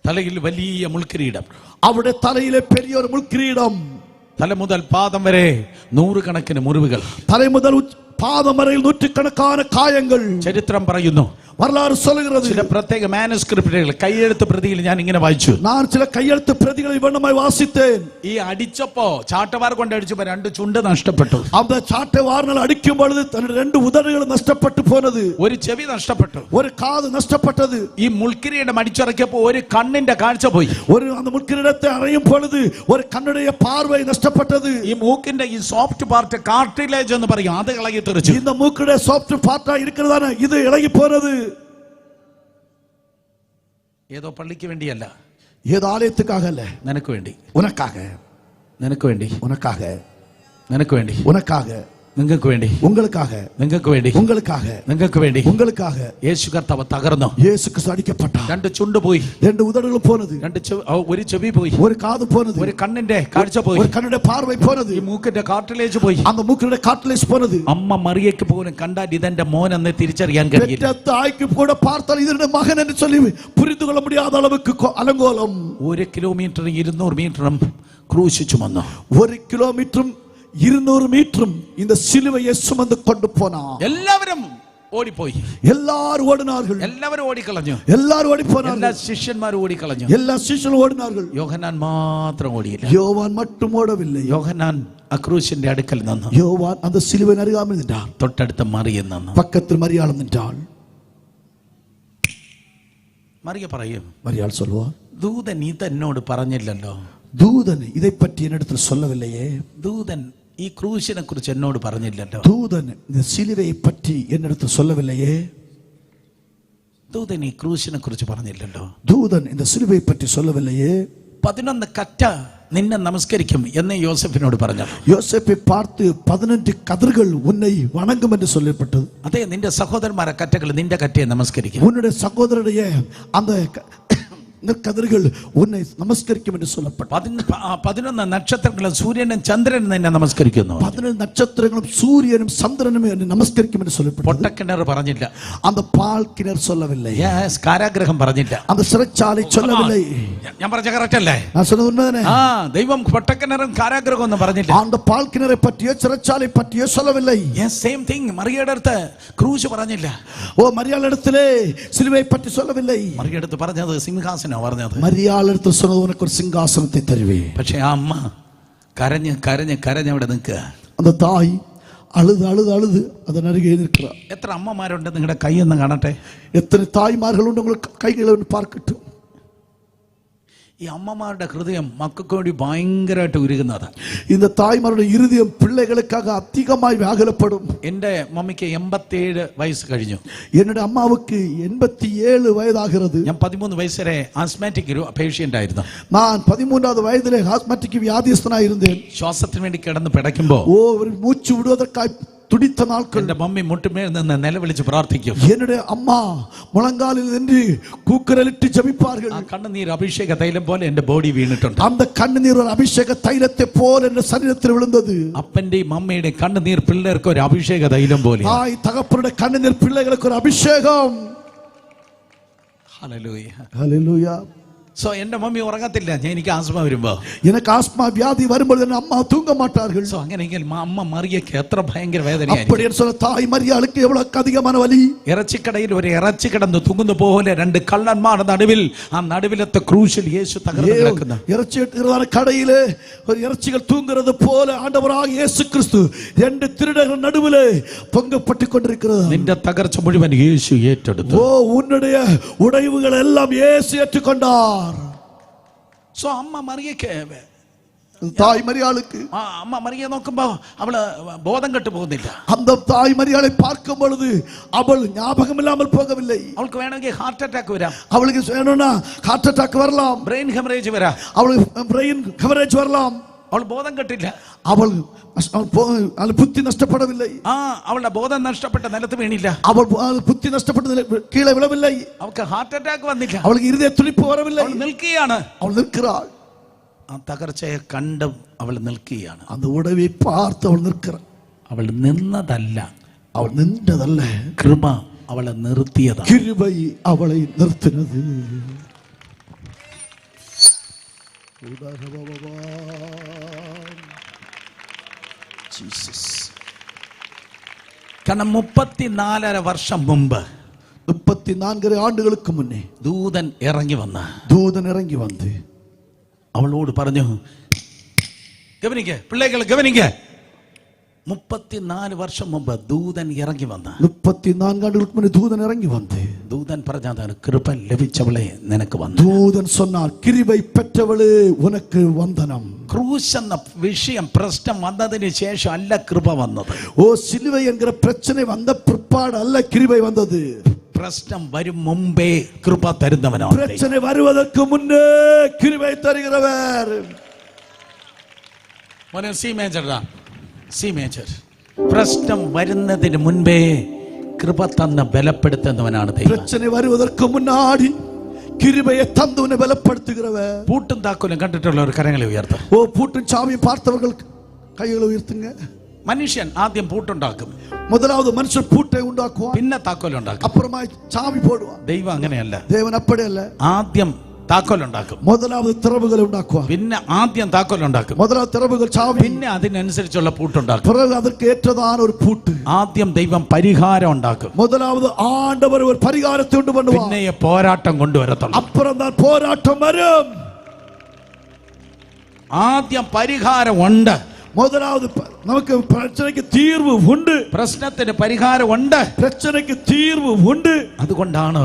തലയിൽ വലിയ മുൾക്കിരീടം. അവിടെ തലയിലെ പെരിയൊരു മുൾക്കിരീടം. തല മുതൽ പാദം വരെ 100 കണക്കിന് മുറിവുകൾ. തല മുതൽ പാദം വരെ 100കണക്കാன കായങ്ങൾ. ചരിത്രം പറയുന്നു, வரலாறு சொல்லுகிறது. ചില പ്രത്യേക മാനുസ്ക്രിപ്റ്റുകൾ, കൈയെഴുത്ത് പ്രതിയിൽ ഞാൻ ഇങ്ങനെ വായിച്ചു. ഞാൻ ചില കൈയെഴുത്ത് പ്രതികൾ ഇവണ്ണമായി വാസിത്തേൻ. ഈ അടിച്ചപ്പോ ചാട്ടവാർ കൊണ്ട് അടിച്ചപ്പോ 2 ചുണ്ട് നഷ്ടപ്പെട്ടു. அந்த ചാട്ടവാറിനാൽ അടിക്കും പൊഴുது തന്റെ 2 ഉദരങ്ങൾ നഷ്ടപ്പെട്ടു പോനது. ഒരു ചെവി നഷ്ടപ്പെട്ടു. ഒരു കാത് നഷ്ടപ്പെട്ടത്. ഈ മുൾക്കിരീടം അടിച്ചിറക്കിയപ്പോ ഒരു കണ്ണിന്റെ കാഴ്ച പോയി. ഒരു அந்த മുൾക്കിരീടത്തെ അറിയും പൊഴുது ഒരു കണ്ണുடைய பார்வை നഷ്ടപ്പെട്ടത്. ഈ മൂക്കിന്റെ ഈ സോഫ്റ്റ് പാർട്ട് കാർട്ടിലേജ് എന്ന് പറയും, അത് ഇളകി തെറിച്ചു. இந்த மூக்குடைய சாஃப்ட் பார்ட்டா இருக்கிறதான இது இളകി போனது. ഏതോ പള്ളിക്ക് വേണ്ടിയല്ല, ഏതോ ആലയத்துக்காக അല്ല, നിനക്ക് വേണ്ടി, ഉനക്കാக, നിനക്ക് വേണ്ടി, ഉനക്കാக, നിനക്ക് വേണ്ടി, ഉനക്കാக, നിങ്ങൾക്ക് വേണ്ടി, உங்களுக்காக, നിങ്ങൾക്ക് വേണ്ടി, உங்களுக்காக, നിങ്ങൾക്ക് വേണ്ടി, உங்களுக்காக യേശു കർത്താവ് തകർന്നു. இயேசு கிறிஸ்து அடிக்கப்பட்டார். രണ്ട് ചുണ്ട് പോയി, രണ്ട് ഉദടുകൾ പോனது, ഒരു ചെവി പോയി, ഒരു കാത് പോനது, ഒരു കണ്ണിന്റെ കാഴ്ച പോയി, ഒരു കണ്ണിന്റെ പാർവൈ പോനது, ഈ മൂക്കിന്റെ കാർട്ടിലേജ് പോയി, அந்த மூக்கினுடைய கார்ட்டிலேஜ் போனது. അമ്മ മറിയയ്ക്ക് പോലും കണ്ടാൽ ഇതെന്റെ മോൻ എന്ന് തിരിച്ചറിയാൻ കഴിയില്ല. தாய்க்கு கூட பார்த்தால் இதனுடைய மகன் என்று சொல்லி புரிந்து கொள்ள முடியாத அளவுக்கு அலங்கோலம். 1 കിലോമീറ്റർ 200 മീറ്ററും ക്രൂശ് ചുമന്നു. 1 കിലോമീറ്ററും 200 മീറ്ററും இந்த சிலுவையை சுமந்து கொண்டு போனார். എല്ലാവരും ഓടിപ്പോയി, எல்லாரும் ஓடினார்கள், എല്ലാവരും ഓടിക്കളഞ്ഞു, எல்லாரும் ഓടി போனார்கள், എല്ലാ ശിഷ്യന്മാരും ഓടിക്കളഞ്ഞു, എല്ലാ ശിഷ്യരും ഓടിനാர்கள். യോഹന്നാൻ മാത്രം ഓടിയില്ല. யோவான் மட்டும் ஓடவில்லை. യോഹന്നാൻ അക്രൂശിന്റെ അടുക്കൽ നിന്നു, யோவான் அந்த சிலுவையின் அருகாமையில் நின்றார். തൊട്ടടുത്ത മറിയം നിന്നു. பக்கத்தில் மரியாள் நின்றாள். മറിയ പറയും, மரியாள் சொல்வார், ദൂതൻ ഇതെന്നോട് പറഞ്ഞില്ലല്ലോ, தூதன் இதை பற்றி என்னிடத்தில் சொல்லவில்லையே, ദൂതൻ ഈ ക്രൂശിനെ കുറിച്ച് എന്നോട് പറഞ്ഞില്ലല്ലോ, தூதன் இந்த சிலுவையை பற்றி என்னிடத்தில் சொல்லவில்லையே, ദൂതൻ ഈ ക്രൂശിനെ കുറിച്ച് പറഞ്ഞില്ലല്ലോ, தூதன் இந்த சிலுவையை பற்றி சொல்லவில்லையே. 11 കറ്റ നിന്നെ നമസ്കരിക്കും എന്ന് യോസഫിനോട് പറഞ്ഞു. யோசேப்பை பார்த்து 11 கதிர்கள் உன்னை வணங்கும் என்று சொல்லப்பட்டது. അതെ, നിന്റെ സഹോദരന്മാരെ കറ്റകൾ നിന്റെ കറ്റയെ നമസ്കരിക്കും. உன்னுடைய சகோதரருடைய அந்த கதிர்கள் உன்னை நமஸ்கரிக்கும் என்று சொல்லப்பட்டது. 11 നക്ഷത്രങ്ങളും സൂര്യനും ചന്ദ്രനും നിന്നെ നമസ്കരിക്കുന്നു. 11 നക്ഷത്രങ്ങളും സൂര്യനും ചന്ദ്രനും എന്നെ നമസ്കരിക്കും എന്ന് சொல்லப்பட்டது. പൊട്ടക്കിണർ പറഞ്ഞില്ല, அந்த பால் கிணறு சொல்லவில்லை, കാരാഗ്രഹം പറഞ്ഞില്ല, அந்த சிறைச்சாலை சொல்லவில்லை. ഞാൻ പറഞ്ഞ കറക്റ്റ് അല്ലേ? நான் சொன்னது உண்மைதானே? ദൈവം പൊട്ടക്കിണറും കാരാഗ്രഹം ഒന്നും പറഞ്ഞില്ല. அந்த பால் கிணறை பற்றியோ சிறைச்சாலை பற்றியோ சொல்லவில்லை. സെയിം തിങ് മറിയയുടെ അടുത്ത് ക്രൂശ് പറഞ്ഞില്ല. ஓ மரியாள் இடத்திலே சிலுவை பற்றி சொல்லவில்லை. മറിയയുടെ അടുത്ത് പറഞ്ഞത് സിംഹാസനം പറഞ്ഞത്. மரியாள் இடத்தில் சொன்னது உனக்கு ஒரு சிங்காசனத்தை தருவேன். പക്ഷേ ആ അമ്മ കരഞ്ഞ് കരഞ്ഞ് കരഞ്ഞ് അവിടെ നിൽക്കുക. அந்த தாய் அழுது அழுது அழுது அதன் அருகே நிற்கிறார். എത്ര അമ്മമാരുണ്ട് നിങ്ങളുടെ കൈയൊന്ന് കാണട്ടെ. எத்தனை தாய்மார்கள் உண்டு உங்களுக்கு கைகளை பார்க்கட்டும். ഈ അമ്മമാരുടെ ഹൃദയം മക്കൾക്ക് വേണ്ടി ഭയങ്കരമായിട്ട് ഉരുകുന്നത്. இந்த தாய்மாരുടെ இருதயம் பிள்ளைகளுக்காக அதிகமாய் വ്യാകുലപ്പെടും. എൻ്റെ മമ്മിക്ക് 87 വയസ്സ് കഴിഞ്ഞു. என்னுடைய அம்மாவுக்கு 87 വയതാகிறது. ഞാൻ 13 വയസ്സ് വരെ ആസ്മാറ്റിക് ഒരു പേഷ്യന്റ് ആയിരുന്നു. நான் 13வது வயதிலே ஆஸ்மாட்டிக் வியாதியஸ்தனாய் இருந்தேன். ശ്വാസത്തിന് വേണ്ടി കിടന്ന് പിടയ്ക്കുമ്പോൾ ஒரு மூச்சு விடுவதற்காய் துடித்த நாட்கள். എൻ്റെ മമ്മി മുട്ടുമേൽ നിന്ന് നിലവിളിച്ച് പ്രാർത്ഥിക്കും. என்னுடைய அம்மா முழங்காலில் நின்று கூக்குரலிட்டு ஜெபிப்பார்கள். ആ കണ്ണുനീർ അഭിഷേക തൈലം പോലെ എൻ്റെ ബോഡി വീണിട്ടുണ്ട്. அந்த கண்ணீர் ஒரு அபிஷேக தைலத்தை போல என்ற சரீரத்தில் விழுந்தது. അപ്പന്റെയും അമ്മയുടെയും കണ്ണുനീർ പിള്ളേർക്ക് ഒരു അഭിഷേക തൈലം പോലെ. தாய் தகப்பனுடைய கண்ணீர் பிள்ளைகளுக்கு ஒரு அபிஷேகம். ഹല്ലേലൂയ, ஹல்லேலூயா. സോ എൻ്റെ മമ്മി ഉറങ്ങത്തില്ല എനിക്ക് ആസ്മ വരുമ്പോ. எனக்கு ஆஸ்மா வியாதி வரும்போது என் அம்மா தூங்க மாட்டார்கள். സോ അങ്ങനെയെങ്കിൽ അമ്മ മറിയയ്ക്ക് എത്ര ഭയങ്കര വേദനയായി. அப்படியே சொல்ல தாய் மரியாளுக்கு எவ்வளவு அதிகமான வலி. ഇറച്ചിക്കടയിൽ ഒരു ഇറച്ചി കിടന്ന് തൂങ്ങുന്ന പോലെ രണ്ട് കള്ളന്മാർ നടുവിൽ, ആ നടുവിലത്തെ ക്രൂശിൽ യേശു തകർന്നു കിടക്കുന്നു. இறைச்சி கடையிலே ஒரு இறைச்சிகள் தூங்குறது போல ஆண்டவராக இயேசு கிறிஸ்து ரெண்டு திருடர்கள் நடுவிலே தொங்கப்பட்டு கொண்டிருக்கிறார். നിന്റെ തകർച്ച മുഴുവൻ യേശു ഏറ്റെടുത്തു. ஓ உன்னுடைய உடைவுகள் எல்லாம் இயேசு ஏற்றுக்கொண்டார். സോ അമ്മ മറിയയ്ക്ക്, தாய் மரியாளுக்கு, അമ്മ മറിയെ നോക്കുമ്പോ അവള് ബോധം കെട്ടു പോകുന്നില്ല. அந்த தாய் மரியாளை பார்க்கும் பொழுது அவள் ஞாபகம் இல்லாமல் போகவில்லை. അവൾക്ക് വേണമെങ്കിൽ ഹാർട്ട് അറ്റാക്ക് വരാം, அவளுக்கு வேணும்னா ஹார்ட் அட்டாக் வரலாம், ബ്രെയിൻ ഹെമറേജ് വരാം, அவளுக்கு பிரெயின் ஹெமரேஜ் வரலாம். അവൾ ബോധം കെട്ടില്ല, அவள் புத்தி நஷ்டப்படவில்லை, അവളുടെ ബോധം നഷ്ടപ്പെട്ട നിലത്ത് വീണില്ല, அவள் புத்தி நஷ்டப்பட்டது கீழே விழவில்லை, അവൾക്ക് ഹാർട്ട് അറ്റാക്ക് വന്നില്ല, அவளுக்கு இருதய துடிப்பு வரவில்லை. അവൾ നിൽക്കുകയാണ്, அவள் நிற்கிறாள். ആ തകർച്ചയെ കണ്ടും അവൾ നിൽക്കുകയാണ്. அந்த உடவை பார்த்து அவள் நிற்கிறாள். അവൾ നിന്നതല്ല, அவள் நின்றதல்ல, കൃപ അവളെ നിർത്തിയതാണ്. கிருபை அவளை நிறுத்தினது. കാരണം 34 വർഷം മുമ്പ്, 34 ആണ്ടുകൾക്ക് മുന്നേ ദൂതൻ ഇറങ്ങി വന്ന് അവളോട് പറഞ്ഞു, ഗവനിക്ക പിള്ളേകൾ ഗവനിക്ക, 34 വർഷം മുമ്പ് ദൂതൻ ഇറങ്ങി വന്ന്, 34 ആണ്ടുകൾക്ക് മുന്നേ ദൂതൻ ഇറങ്ങി വന്ന്, ദൂതൻ പറഞ്ഞതാണ്, കൃപ ലഭിച്ചവളെ നിനക്ക് വന്നു. ദൂതൻ சொன்னார், கிருபை பெற்றவளே உனக்கு வந்தனம். ക്രൂശ് എന്ന വിഷയം പ്രശ്നം വന്നതിന് ശേഷം അല്ല കൃപ വന്നത്. ஓ சிலுவை என்கிற பிரச்சனை வந்த பிற்பாடு அல்ல கிருபை வந்தது. പ്രശ്നം വരും മുമ്പേ കൃപ തരുന്നവനാണ്. பிரச்சனை வருவதற்கு முன்னே கிருபை தருகிறவர். മോനെ സി മേജർ, സി മേജർ പ്രശ്നം വരുന്നതിന് മുൻപേ കൃപ തന്ന് ബലപ്പെടുത്തുന്നവനാണ് ദൈവം. பிரச்சனை வருவதற்கு முன்னாடி கிருபையை தந்துவனை பலப்படுத்துகிறவர். പൂട്ടും താക്കോലും കണ്ടിട്ടുള്ള ഒരു കരങ്ങളെ ഉയർത്തും. ஓ பூட்டும் சாவியும் பார்த்தவர்கள் கைகளை உயர்த்துங்க. മനുഷ്യൻ ആദ്യം പൂട്ടുണ്ടാക്കും, முதலாவது மனுஷன் பூட்டை உண்டாக்குவான், പിന്നെ താക്കോലുണ്ടാക്കും, அப்புறமா சாவி போடுவான். ദൈവം അങ്ങനെയല്ല. தேவன் அப்படி அல்ல. ആദ്യം താക്കോലുണ്ടാക്കും, முதலாவது திறவுகளை உண்டாக்குவான், പിന്നെ ആദ്യം താക്കോലുണ്ടാക്കും, முதலாவது திறவுகள் சாவி, പിന്നെ അതിനനുസരിച്ചുള്ള പൂട്ടുണ്ടാക്കും, பிறகு அதற்கு ஏற்றதான ஒரு பூட்டு. ആദ്യം ദൈവം പരിഹാരം ഉണ്ടാക്കും, முதலாவது ஆண்டவர் ஒரு பரிகாரத்தை உண்டு பண்ணுவார், പിന്നെ പോരാട്ടം കൊണ്ടുവരത്തുള്ളൂ. அப்புறம் தான் போராட்டம் வரும். ആദ്യം പരിഹാരം ഉണ്ട്, முதலாவது நமக்கு பிரச்சனைக்கு தீர்வு உண்டு, പ്രശ്നത്തിന് പരിഹാരം ഉണ്ട്, பிரச்சனைக்கு தீர்வு உண்டு. അതുകൊണ്ടാണ്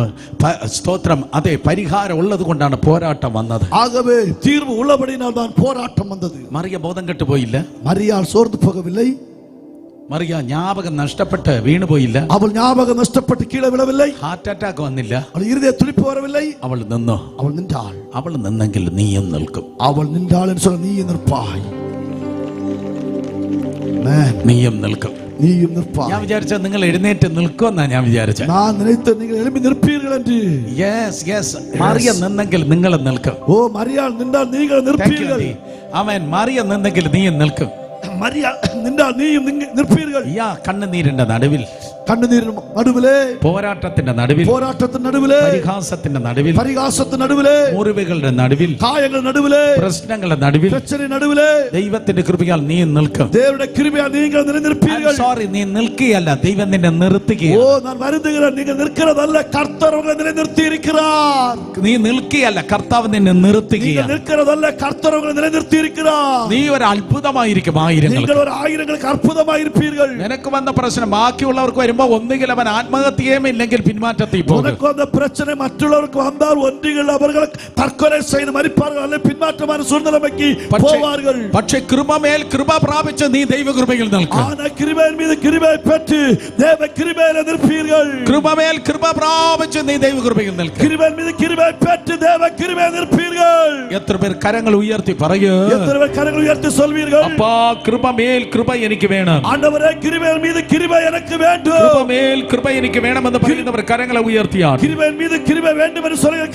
സ്തോത്രം, അതെ, പരിഹാരം ഉള്ളത് കൊണ്ടാണ് പോരാട്ടം വന്നത്. ஆகவே தீர்வு உள்ளபடியால் தான் போராட்டம் வந்தது. മറിയ ബോധം കെട്ടുപോയില്ല, மரியாள் சோர்ந்து போகவில்லை, മറിയ ஞாபகம் നഷ്ടപ്പെട്ട് വീണുപോയില്ല, அவள் ஞாபகம் நஷ்டப்பட்டு கீழே விழவில்லை, ഹാർട്ട് അറ്റാക്ക് വന്നില്ല, அவள் இருதய துடிப்பு வரவில்லை, അവൾ നിന്നു. அவள் நின்றாள். അവൾ നിന്നെങ്കിൽ നീയും നിൽക്കും, அவள் நின்றாள் என்று சொல்ல நீ நிற்பாய், നീയും നിൽക്കും. நீயும் நிற்பாய். ഞാൻ വിചാരിച്ച നിങ്ങൾ എഴുന്നേറ്റ് നിൽക്കുമെന്നാ ഞാൻ വിചാരിച്ച. நான் நினைத்த நீங்கள் எழும்பி நிற்பீர்கள் என்று. യെസ് യെസ്, മറിയ നിന്നെങ്കിൽ നിങ്ങൾ നിൽക്കും. ஓ மரியாள் நின்றால் நீங்கள் நிற்பீர்கள். അവൻ മറിയ നിന്നെങ്കിൽ നീയും നിൽക്കും. மரியாள் நின்றால் நீயும் நிற்பீர்கள். യാ കണ്ണുനീരിന്റെ നടുവിൽ, கண்ணீரின் நடுவிலே, പോരാട്ടത്തിന്റെ നടുവിൽ, போராட்டத்தின் நடுவிலே, പരിഹാസത്തിന്റെ നടുവിൽ, பரிகாசத்தின் நடுவிலே, മുറിവുകളുടെ നടുവിൽ, காயங்கள் நடுவிலே, പ്രശ്നങ്ങളുടെ നടുവിൽ, பிரச்சனை நடுவிலே, ദൈവത്തിന്റെ കൃപയാൽ നീ നിൽക്കും. தேவனுடைய கிருபையால் நீங்கள் நிலைநிற்பீர்கள். സോറി, നീ നിൽക്കുകയല്ല, ദൈവം നിന്നെ നിർത്തുകയാണ്. ஓ நான் வருந்துகிறேன், நீங்கள் நிற்கிறதல்ல, கர்த்தர் உங்களை நிலைநிறுத்தி இருக்கிறார். നീ നിൽക്കുകയല്ല, കർത്താവ് നിന്നെ நீங்கள் നിർത്തുകയാണ്. நிற்கிறதல்ல, கர்த்தர் உங்களை நிலைநிறுத்தி இருக்கிறார். നീ ഒരു അത്ഭുതമായിരിക്കും ആയിരങ്ങൾ. நீங்கள் ஒரு ஆயிரங்களுக்கு அற்புதமாய் இருப்பீர்கள். നിനക്ക് വന്ന പ്രശ്നം ബാക്കിയുള്ളവർക്ക് വരുമ്പോ ഒന്നുകിൽ അവൻ ആത്മഹത്യയും ഇല്ലെങ്കിൽ പിന്മാറ്റത്തിൽ പോകും. உனக்கு அந்த பிரச்சனை மற்றவர்களுக்கு வந்தால் ஒன்றிகள் அவர்கள் தற்கொலை செய்து மரிப்பார்கள், அல்லது பின்மாற்றமான சூழ்நிலைக்கு போவார்கள். പക്ഷേ കൃപമേൽ കൃപ പ്രാപിച്ച് നീ ദൈവകൃപയിൽ നിൽക്കും. ஆனா கிருபையின் மீது கிருபை பெற்று தேவ கிருபையில நிற்பீர்கள். കൃപമേൽ കൃപ പ്രാപിച്ച് നീ ദൈവകൃപയിൽ നിൽക്കും. கிருபையின் மீது கிருபை பெற்று தேவ கிருபையில நிற்பீர்கள். എത്ര പേർ കരങ്ങൾ ഉയർത്തി പറയൂ, எத்தனை பேர் கரங்களை உயர்த்தி சொல்வீர்கள், അപ്പാ കൃപമേൽ കൃപ എനിക്ക് വേണം, ஆண்டவரே கிருபையின் மீது கிருபை எனக்கு வேண்டும், കൃപമേൽ കൃപ എനിക്ക് വേണമെന്ന് പറയുന്നവർ കരങ്ങളെ ഉയർത്തിയാണ്. கிருபையின் மீது கிருபை வேண்டும் என்று சொல்லுங்கள்.